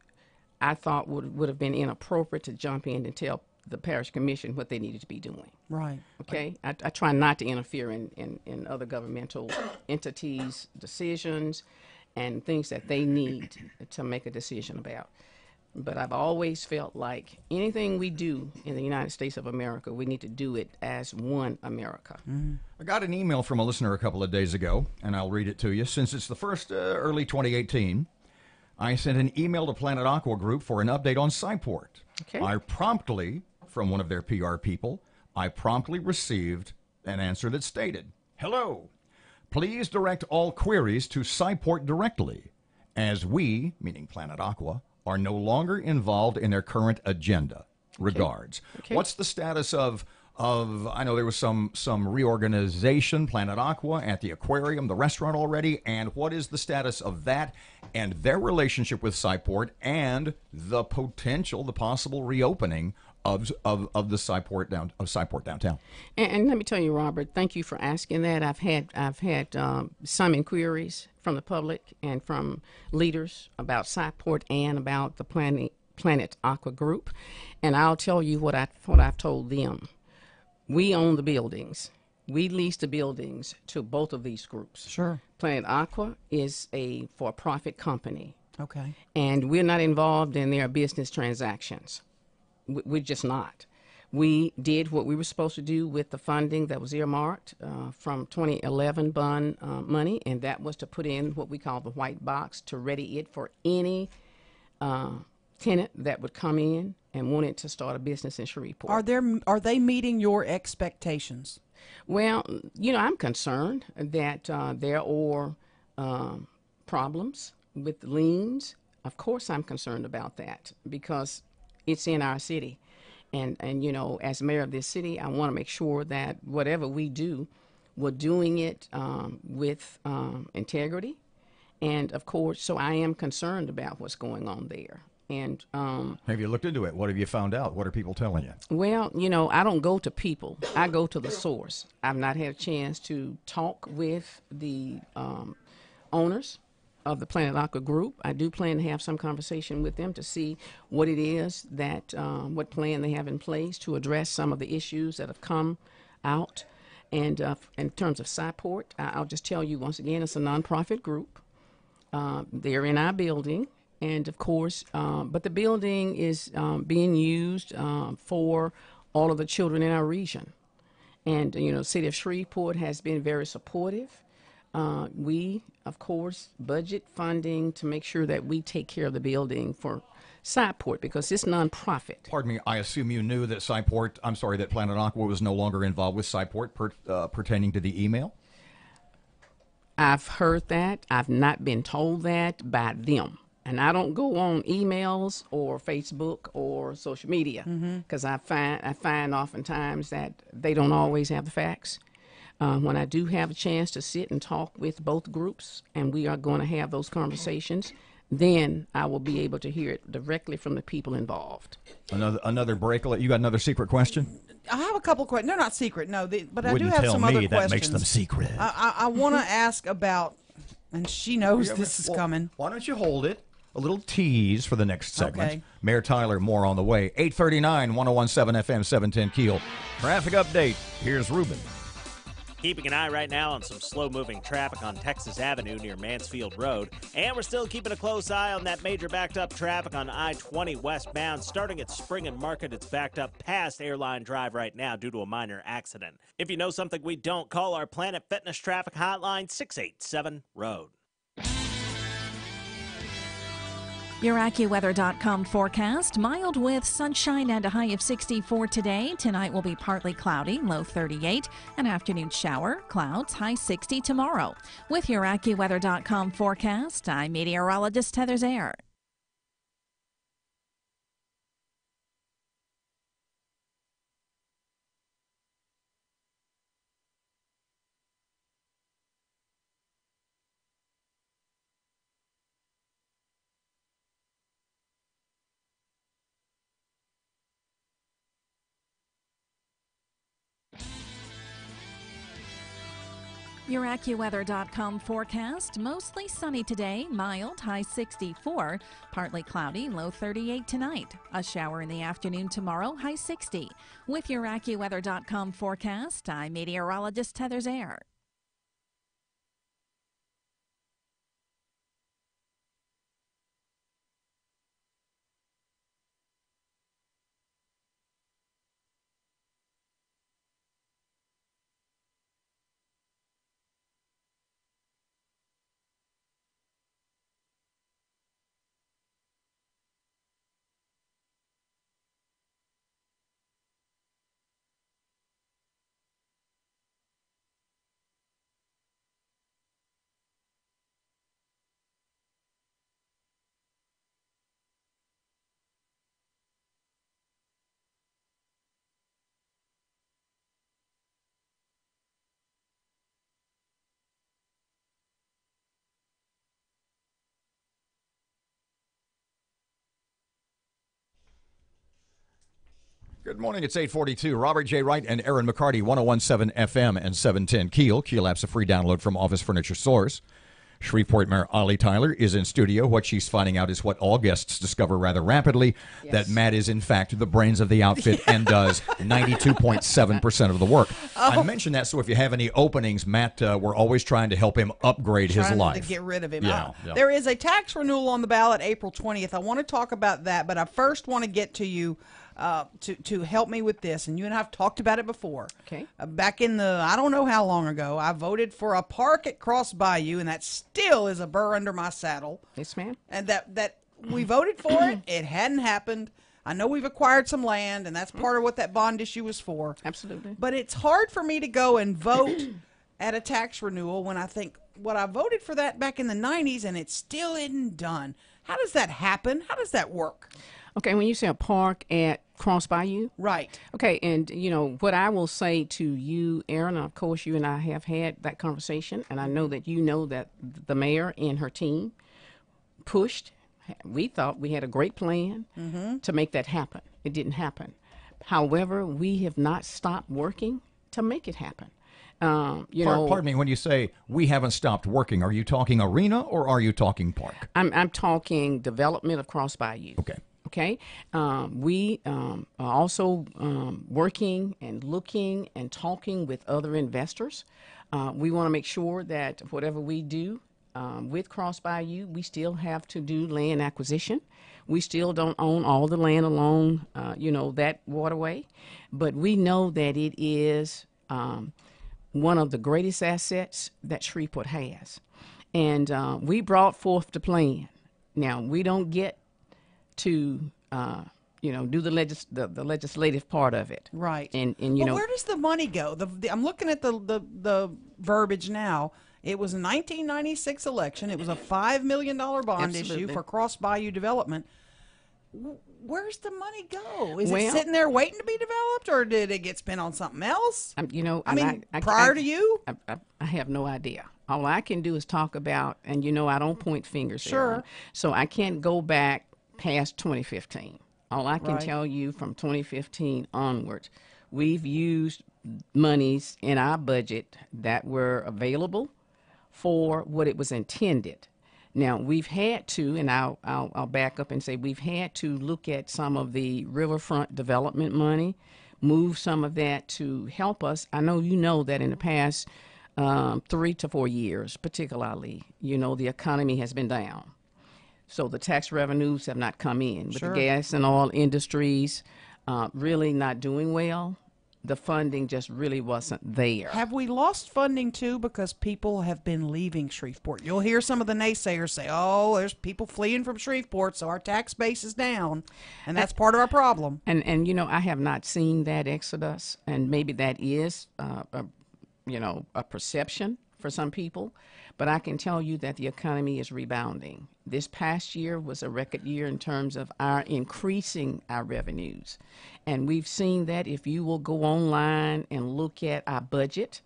I thought would have been inappropriate to jump in and tell the parish commission what they needed to be doing. Right. Okay? I try not to interfere in other governmental entities' decisions and things that they need to make a decision about. But I've always felt like anything we do in the United States of America, we need to do it as one America. Mm. I got an email from a listener a couple of days ago, and I'll read it to you. Since it's the first early 2018, I sent an email to Planet Aqua Group for an update on Scyport. Okay. I promptly, from one of their PR people, received an answer that stated, "Hello, please direct all queries to Scyport directly, as we," meaning Planet Aqua, "are no longer involved in their current agenda. Regards." Okay. What's the status of I know there was some reorganization, Planet Aqua, at the aquarium, the restaurant already, and what is the status of that and their relationship with Scyport and the possible reopening of the Scyport downtown? And let me tell you, Robert, thank you for asking that. I've had some inquiries from the public and from leaders about Scyport and about the Planet Aqua Group, and I'll tell you what I've told them. We own the buildings. We lease the buildings to both of these groups. Sure. Planet Aqua is a for-profit company. Okay. And we're not involved in their business transactions. We're just not. We did what we were supposed to do with the funding that was earmarked from 2011 bond money, and that was to put in what we call the white box to ready it for any tenant that would come in and wanted to start a business in Shreveport. Are they meeting your expectations? Well, I'm concerned that there are problems with liens. Of course, I'm concerned about that because it's in our city. And as mayor of this city, I want to make sure that whatever we do, we're doing it with integrity. And, of course, so I am concerned about what's going on there. And have you looked into it? What have you found out? What are people telling you? Well, I don't go to people. I go to the source. I've not had a chance to talk with the owners of the Planet Aqua Group. I do plan to have some conversation with them to see what it is that, what plan they have in place to address some of the issues that have come out. And in terms of Scyport, I'll just tell you once again, it's a nonprofit group. They're in our building. And of course, but the building is being used for all of the children in our region. And, City of Shreveport has been very supportive. We, of course, budget funding to make sure that we take care of the building for Sideport, because it's nonprofit. Pardon me, I assume you knew that that Planet Aqua was no longer involved with Sideport pertaining to the email? I've heard that. I've not been told that by them. And I don't go on emails or Facebook or social media because I find oftentimes that they don't always have the facts. When I do have a chance to sit and talk with both groups, and we are going to have those conversations, then I will be able to hear it directly from the people involved. Another break. You got another secret question? I have a couple questions. They're not secret, no, but I Wouldn't do have tell some me other that questions. makes them secret. I want to ask about, and she knows this is coming. Why don't you hold it? A little tease for the next segment. Okay. Mayor Tyler, more on the way. 839, 1017 FM, 710 Keel. Traffic update. Here's Ruben. Keeping an eye right now on some slow-moving traffic on Texas Avenue near Mansfield Road. And we're still keeping a close eye on that major backed-up traffic on I-20 westbound. Starting at Spring and Market, it's backed up past Airline Drive right now due to a minor accident. If you know something we don't, call our Planet Fitness traffic hotline, 687-ROAD. Your AccuWeather.com forecast, mild with sunshine and a high of 64 today. Tonight will be partly cloudy, low 38. An afternoon shower, clouds, high 60 tomorrow. With your AccuWeather.com forecast, I'm meteorologist Heather Zaire. Your AccuWeather.com forecast, mostly sunny today, mild, high 64, partly cloudy, low 38 tonight. A shower in the afternoon tomorrow, high 60. With your AccuWeather.com forecast, I'm meteorologist Heather Zaire. Good morning. It's 842. Robert J. Wright and Erin McCarty, 1017 FM and 710 Keel. Keel app's a free download from Office Furniture Source. Shreveport Mayor Ollie Tyler is in studio. What she's finding out is what all guests discover rather rapidly, that Matt is, in fact, the brains of the outfit and does 92.7% of the work. I mentioned that so if you have any openings, Matt, we're always trying to help him upgrade his life. To get rid of him. Yeah. There is a tax renewal on the ballot April 20th. I want to talk about that, but I first want to get to you to help me with this, and you and I have talked about it before. Okay. Back in I don't know how long ago, I voted for a park at Cross Bayou, and that still is a burr under my saddle. Yes, ma'am. And that we voted for it. It hadn't happened. I know we've acquired some land, and that's part of what that bond issue was for. Absolutely. But it's hard for me to go and vote at a tax renewal when I think, what I voted for that back in the 90s, and it still isn't done. How does that happen? How does that work? Okay, when you say a park at Cross Bayou? Right. Okay, and what I will say to you, Erin, of course you and I have had that conversation, and I know that you know that the mayor and her team pushed. We thought we had a great plan to make that happen. It didn't happen. However, we have not stopped working to make it happen. Pardon me, when you say we haven't stopped working, are you talking arena or are you talking park? I'm talking development of Cross Bayou. Okay. Okay. We are also working and looking and talking with other investors. We want to make sure that whatever we do with Cross Bayou, we still have to do land acquisition. We still don't own all the land along, that waterway, but we know that it is one of the greatest assets that Shreveport has. And we brought forth the plan. Now, we don't get to do the legislative part of it. Right. And where does the money go? I'm looking at the verbiage now. It was a 1996 election. It was a $5 million bond issue for Cross Bayou development. Where's the money go? Is it sitting there waiting to be developed, or did it get spent on something else? Prior to you? I have no idea. All I can do is talk about, and I don't point fingers. Sure. Erin, so I can't go back past 2015. All I can tell you from 2015 onwards, we've used monies in our budget that were available for what it was intended. Now, we've had to, and I'll back up and say we've had to look at some of the riverfront development money, move some of that to help us. I know that in the past 3 to 4 years, particularly, the economy has been down. So the tax revenues have not come in. With the gas and oil industries really not doing well, the funding just really wasn't there. Have we lost funding, too, because people have been leaving Shreveport? You'll hear some of the naysayers say, oh, there's people fleeing from Shreveport, so our tax base is down, and that's part of our problem. And I have not seen that exodus, and maybe that is a perception for some people, but I can tell you that the economy is rebounding. This past year was a record year in terms of our increasing our revenues. And we've seen that if you will go online and look at our budget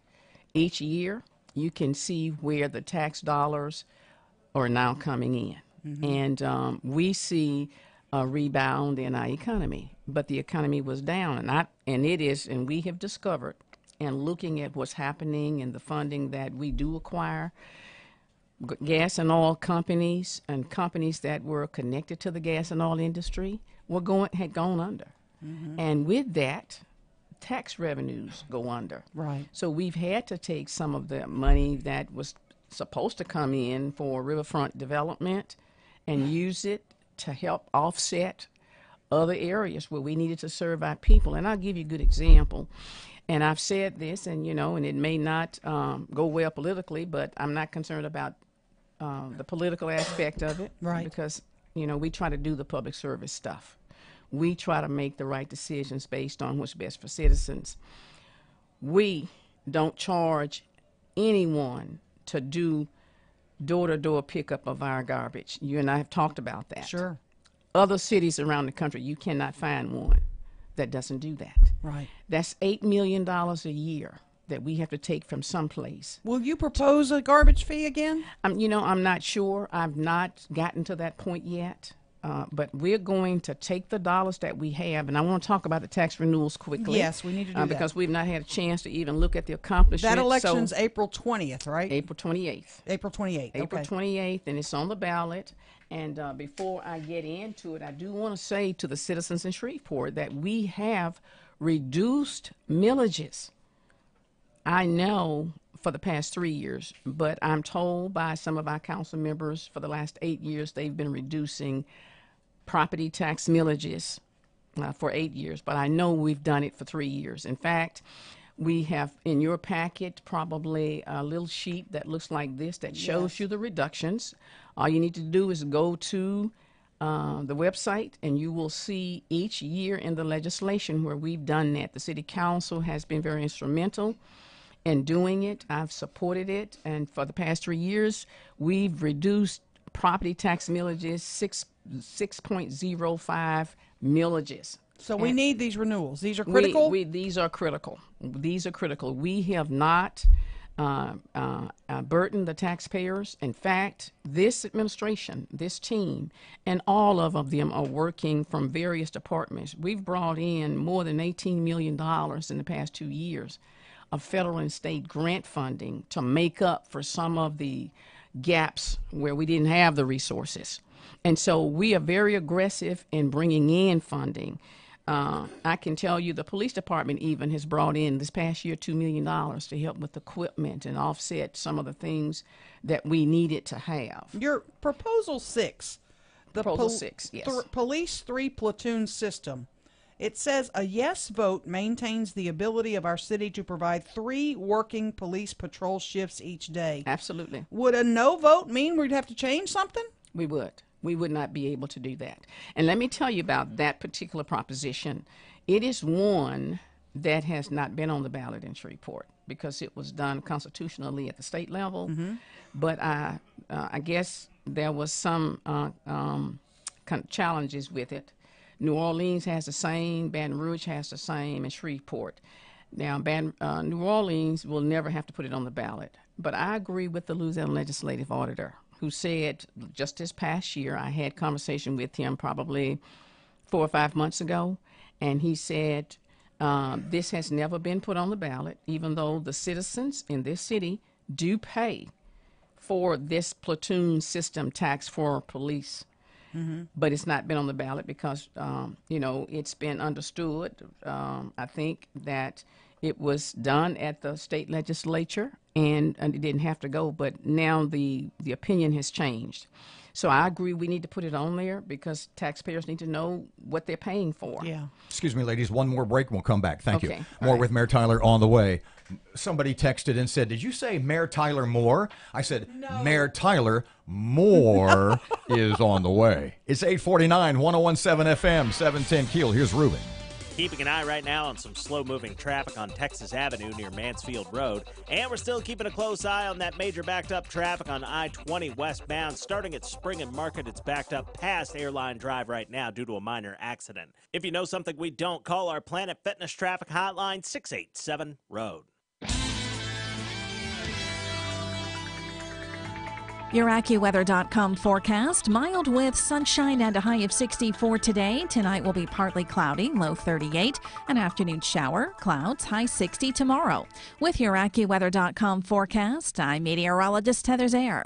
each year, you can see where the tax dollars are now coming in. Mm-hmm. And we see a rebound in our economy, but the economy was down, and we have discovered, and looking at what's happening and the funding that we do acquire, gas and oil companies and companies that were connected to the gas and oil industry had gone under. Mm-hmm. And with that, tax revenues go under. Right. So we've had to take some of the money that was supposed to come in for riverfront development and use it to help offset other areas where we needed to serve our people. And I'll give you a good example. And I've said this, and it may not go well politically, but I'm not concerned about the political aspect of it. Right. Because, we try to do the public service stuff. We try to make the right decisions based on what's best for citizens. We don't charge anyone to do door-to-door pickup of our garbage. You and I have talked about that. Sure. Other cities around the country, you cannot find one that doesn't do that. Right. That's $8 million a year that we have to take from someplace. Will you propose a garbage fee again? I'm not sure. I've not gotten to that point yet. But we're going to take the dollars that we have, and I want to talk about the tax renewals quickly. Yes, we need to do that. Because we've not had a chance to even look at the accomplishments. That election's April 20th, right? April 28th. April 28th, April 28th, and it's on the ballot. And before I get into it, I do want to say to the citizens in Shreveport that we have reduced millages. I know for the past 3 years, but I'm told by some of our council members for the last 8 years they've been reducing property tax millages for 8 years, but I know we've done it for 3 years. In fact, we have in your packet probably a little sheet that looks like this that shows you the reductions. All you need to do is go to the website, and you will see each year in the legislation where we've done that. The City Council has been very instrumental in doing it. I've supported it, and for the past 3 years, we've reduced property tax millages 6.05 millages. So we need these renewals. These are critical? These are critical. These are critical. We have not burdened the taxpayers. In fact, this administration, this team, and all of them are working from various departments. We've brought in more than $18 million in the past 2 years of federal and state grant funding to make up for some of the gaps where we didn't have the resources. And so we are very aggressive in bringing in funding. I can tell you the police department even has brought in this past year $2 million to help with equipment and offset some of the things that we needed to have. Your Proposal 6, the Proposal 6, yes. Police 3 platoon system. It says a yes vote maintains the ability of our city to provide 3 working police patrol shifts each day. Absolutely. Would a no vote mean we'd have to change something? We would. We would not be able to do that. And let me tell you about that particular proposition. It is one that has not been on the ballot in Shreveport because it was done constitutionally at the state level. But I guess there was some kind of challenges with it. New Orleans has the same, Baton Rouge has the same, and Shreveport. Now, New Orleans will never have to put it on the ballot. But I agree with the Louisiana Legislative Auditor, who said just this past year, I had conversation with him probably 4 or 5 months ago, and he said this has never been put on the ballot, even though the citizens in this city do pay for this platoon system tax for police. But it's not been on the ballot because, it's been understood. I think that it was done at the state legislature and it didn't have to go. But now the opinion has changed. So I agree we need to put it on there because taxpayers need to know what they're paying for. Yeah. Excuse me, ladies. One more break and we'll come back. Thank you. Okay. More with Mayor Tyler on the way. Somebody texted and said, did you say Mayor Tyler Moore? I said, no. Mayor Tyler Moore is on the way. It's 849, 1017 FM, 710 Keel. Here's Ruben. Keeping an eye right now on some slow-moving traffic on Texas Avenue near Mansfield Road. And we're still keeping a close eye on that major backed-up traffic on I-20 westbound. Starting at Spring and Market, it's backed up past Airline Drive right now due to a minor accident. If you know something we don't, call our Planet Fitness traffic hotline, 687-ROAD. Your AccuWeather.com forecast. Mild with sunshine and a high of 64 today. Tonight will be partly cloudy, low 38. An afternoon shower, clouds, high 60 tomorrow. With your AccuWeather.com forecast, I'm meteorologist Heather Zayer.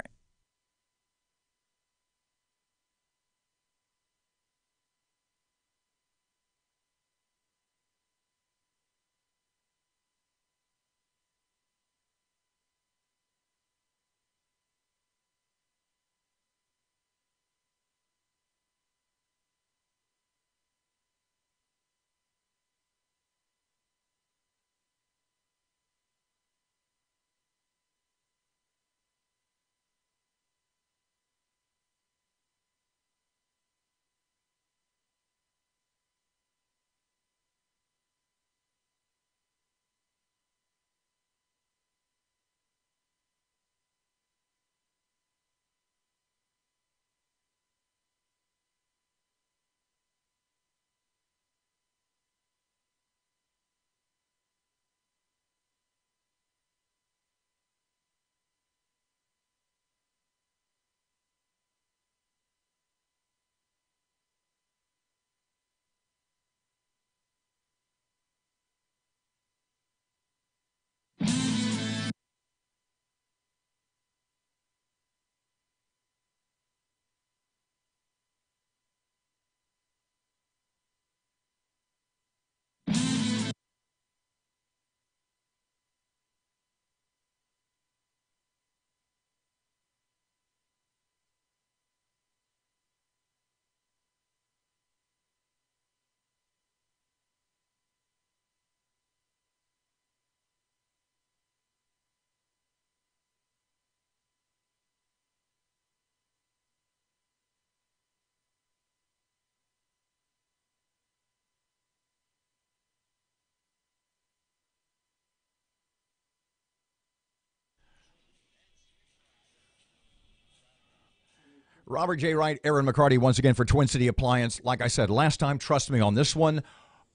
Robert J. Wright, Erin McCarty once again for Twin City Appliance. Like I said last time, trust me on this one,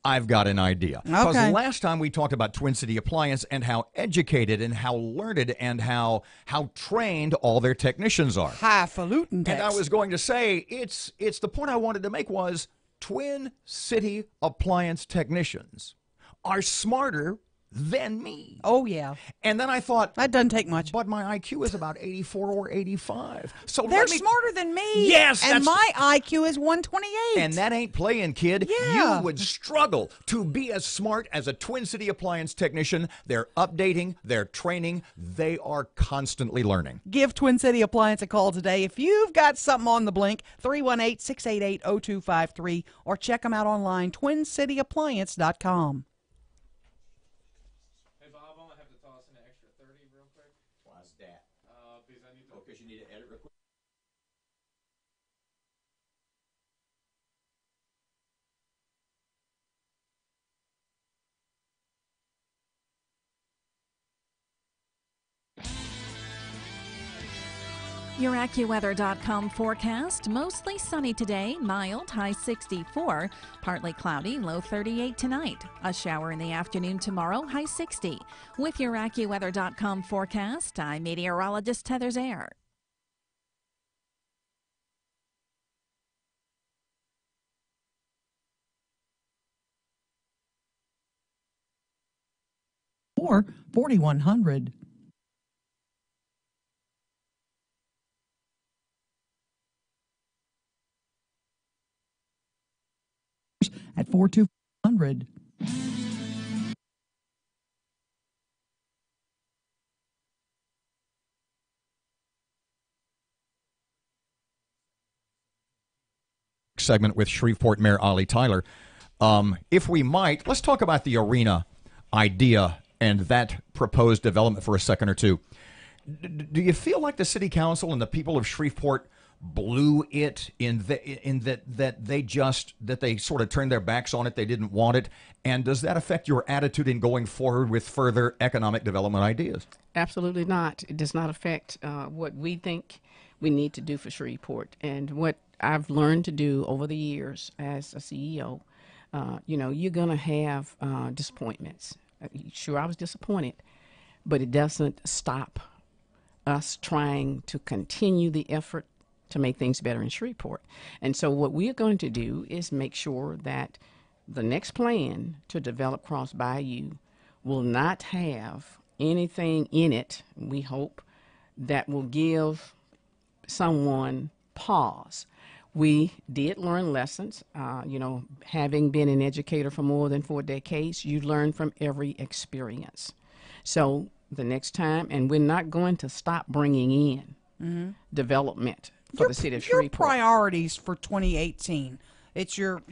I've got an idea. Because last time we talked about Twin City Appliance and how educated and how learned and how trained all their technicians are. Highfalutin techs. And I was going to say, it's the point I wanted to make was Twin City Appliance technicians are smarter than me. Oh, yeah. And then I thought, that doesn't take much. But my IQ is about 84 or 85. So they're smarter than me. Yes. And my IQ is 128. And that ain't playing, kid. Yeah. You would struggle to be as smart as a Twin City Appliance technician. They're updating, they're training, they are constantly learning. Give Twin City Appliance a call today. If you've got something on the blink, 318-688-0253, or check them out online, twincityappliance.com. Your AccuWeather.com forecast, mostly sunny today, mild, high 64, partly cloudy, low 38 tonight. A shower in the afternoon tomorrow, high 60. With your AccuWeather.com forecast, I'm meteorologist Heather Zaire. Or 4100. At 4200. Segment with Shreveport Mayor Ollie Tyler. If we might, let's talk about the arena idea and that proposed development for a second or two. Do you feel like the city council and the people of Shreveport blew it in that they sort of turned their backs on it, they didn't want it? And does that affect your attitude in going forward with further economic development ideas? Absolutely not. It does not affect what we think we need to do for Shreveport. And what I've learned to do over the years as a CEO, you're going to have disappointments. Sure, I was disappointed, but it doesn't stop us trying to continue the effort to make things better in Shreveport. And so what we are going to do is make sure that the next plan to develop Cross Bayou will not have anything in it, we hope, that will give someone pause. We did learn lessons. Having been an educator for more than 4 decades, you learn from every experience. So the next time, and we're not going to stop bringing in development for the city of Shreveport. Your priorities for 2018. It's your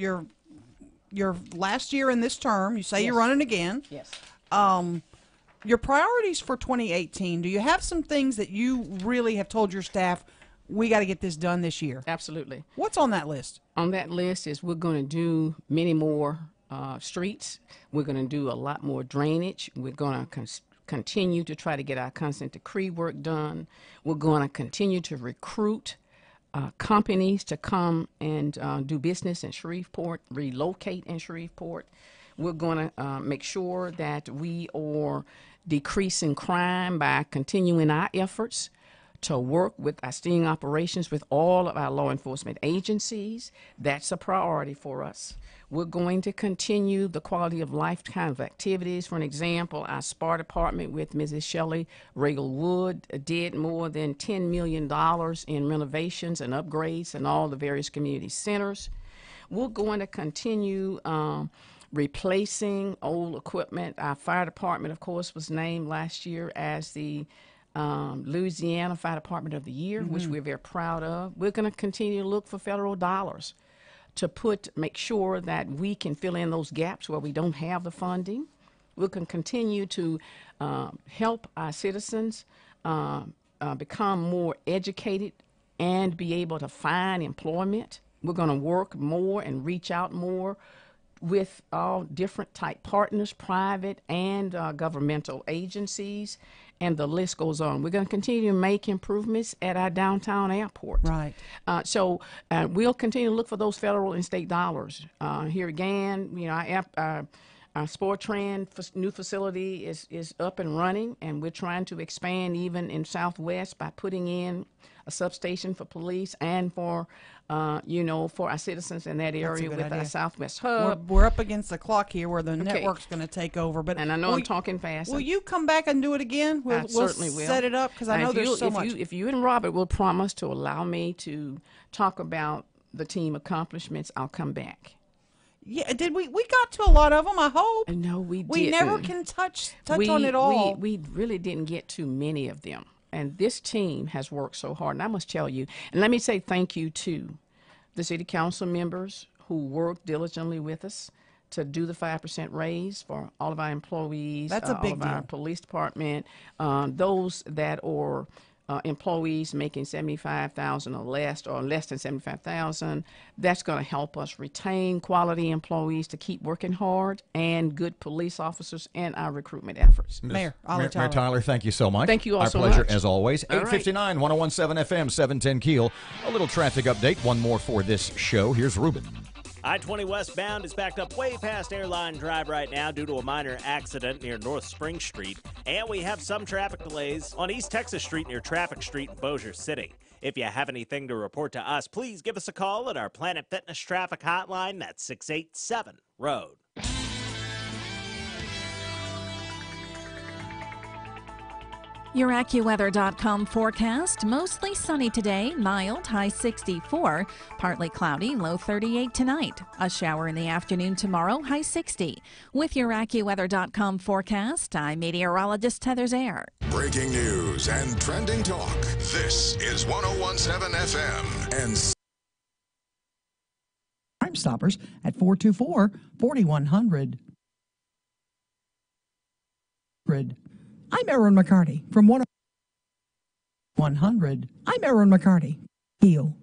last year in this term. You say you're running again. Yes. Your priorities for 2018. Do you have some things that you really have told your staff, we got to get this done this year? Absolutely. What's on that list? On that list is we're going to do many more streets. We're going to do a lot more drainage. We're going to continue to try to get our consent decree work done. We're going to continue to recruit companies to come and do business in Shreveport, relocate in Shreveport. We're going to make sure that we are decreasing crime by continuing our efforts to work with our sting operations with all of our law enforcement agencies. That's a priority for us. We're going to continue the quality of life kind of activities. For an example, our SPAR department with Mrs. Shelley Regal Wood did more than $10 million in renovations and upgrades in all the various community centers. We're going to continue replacing old equipment. Our fire department, of course, was named last year as the Louisiana Fire Department of the Year, which we're very proud of. We're going to continue to look for federal dollars to make sure that we can fill in those gaps where we don't have the funding. We can continue to help our citizens become more educated and be able to find employment. We're going to work more and reach out more with all different type partners, private and governmental agencies, and the list goes on. We're going to continue to make improvements at our downtown airport. Right. So we'll continue to look for those federal and state dollars. Here again, our Sportran new facility is up and running, and we're trying to expand even in Southwest by putting in a substation for police and for our citizens in that area with our Southwest hub. We're up against the clock here where the network's going to take over. And I know I'm talking fast. Will you come back and do it again? I certainly will. Set it up because I know there's so much. If you and Robert will promise to allow me to talk about the team accomplishments, I'll come back. Yeah, did we got to a lot of them, I hope. No, we didn't. We never can touch on it all. We really didn't get to many of them. And this team has worked so hard. And I must tell you, and let me say thank you to the city council members who worked diligently with us to do the 5% raise for all of our employees. That's a big all of our police department, those that are employees making $75,000 or less than $75,000. That's going to help us retain quality employees to keep working hard, and good police officers in our recruitment efforts. Mayor Tyler, thank you so much. Thank you all Our so pleasure much. as always. All right. 859, 1017 FM, 710 Keel. A little traffic update. One more for this show. Here's Ruben. I-20 westbound is backed up way past Airline Drive right now due to a minor accident near North Spring Street. And we have some traffic delays on East Texas Street near Traffic Street in Bossier City. If you have anything to report to us, please give us a call at our Planet Fitness traffic hotline. That's 687-ROAD. Your AccuWeather.com forecast. Mostly sunny today, mild, high 64. Partly cloudy, low 38 tonight. A shower in the afternoon tomorrow, high 60. With your AccuWeather.com forecast, I'm meteorologist Heather Zaire. Breaking news and trending talk. This is 1017 FM and Crime Stoppers at 424-4100. I'm Erin McCarty from 100. I'm Erin McCarty. KEEL.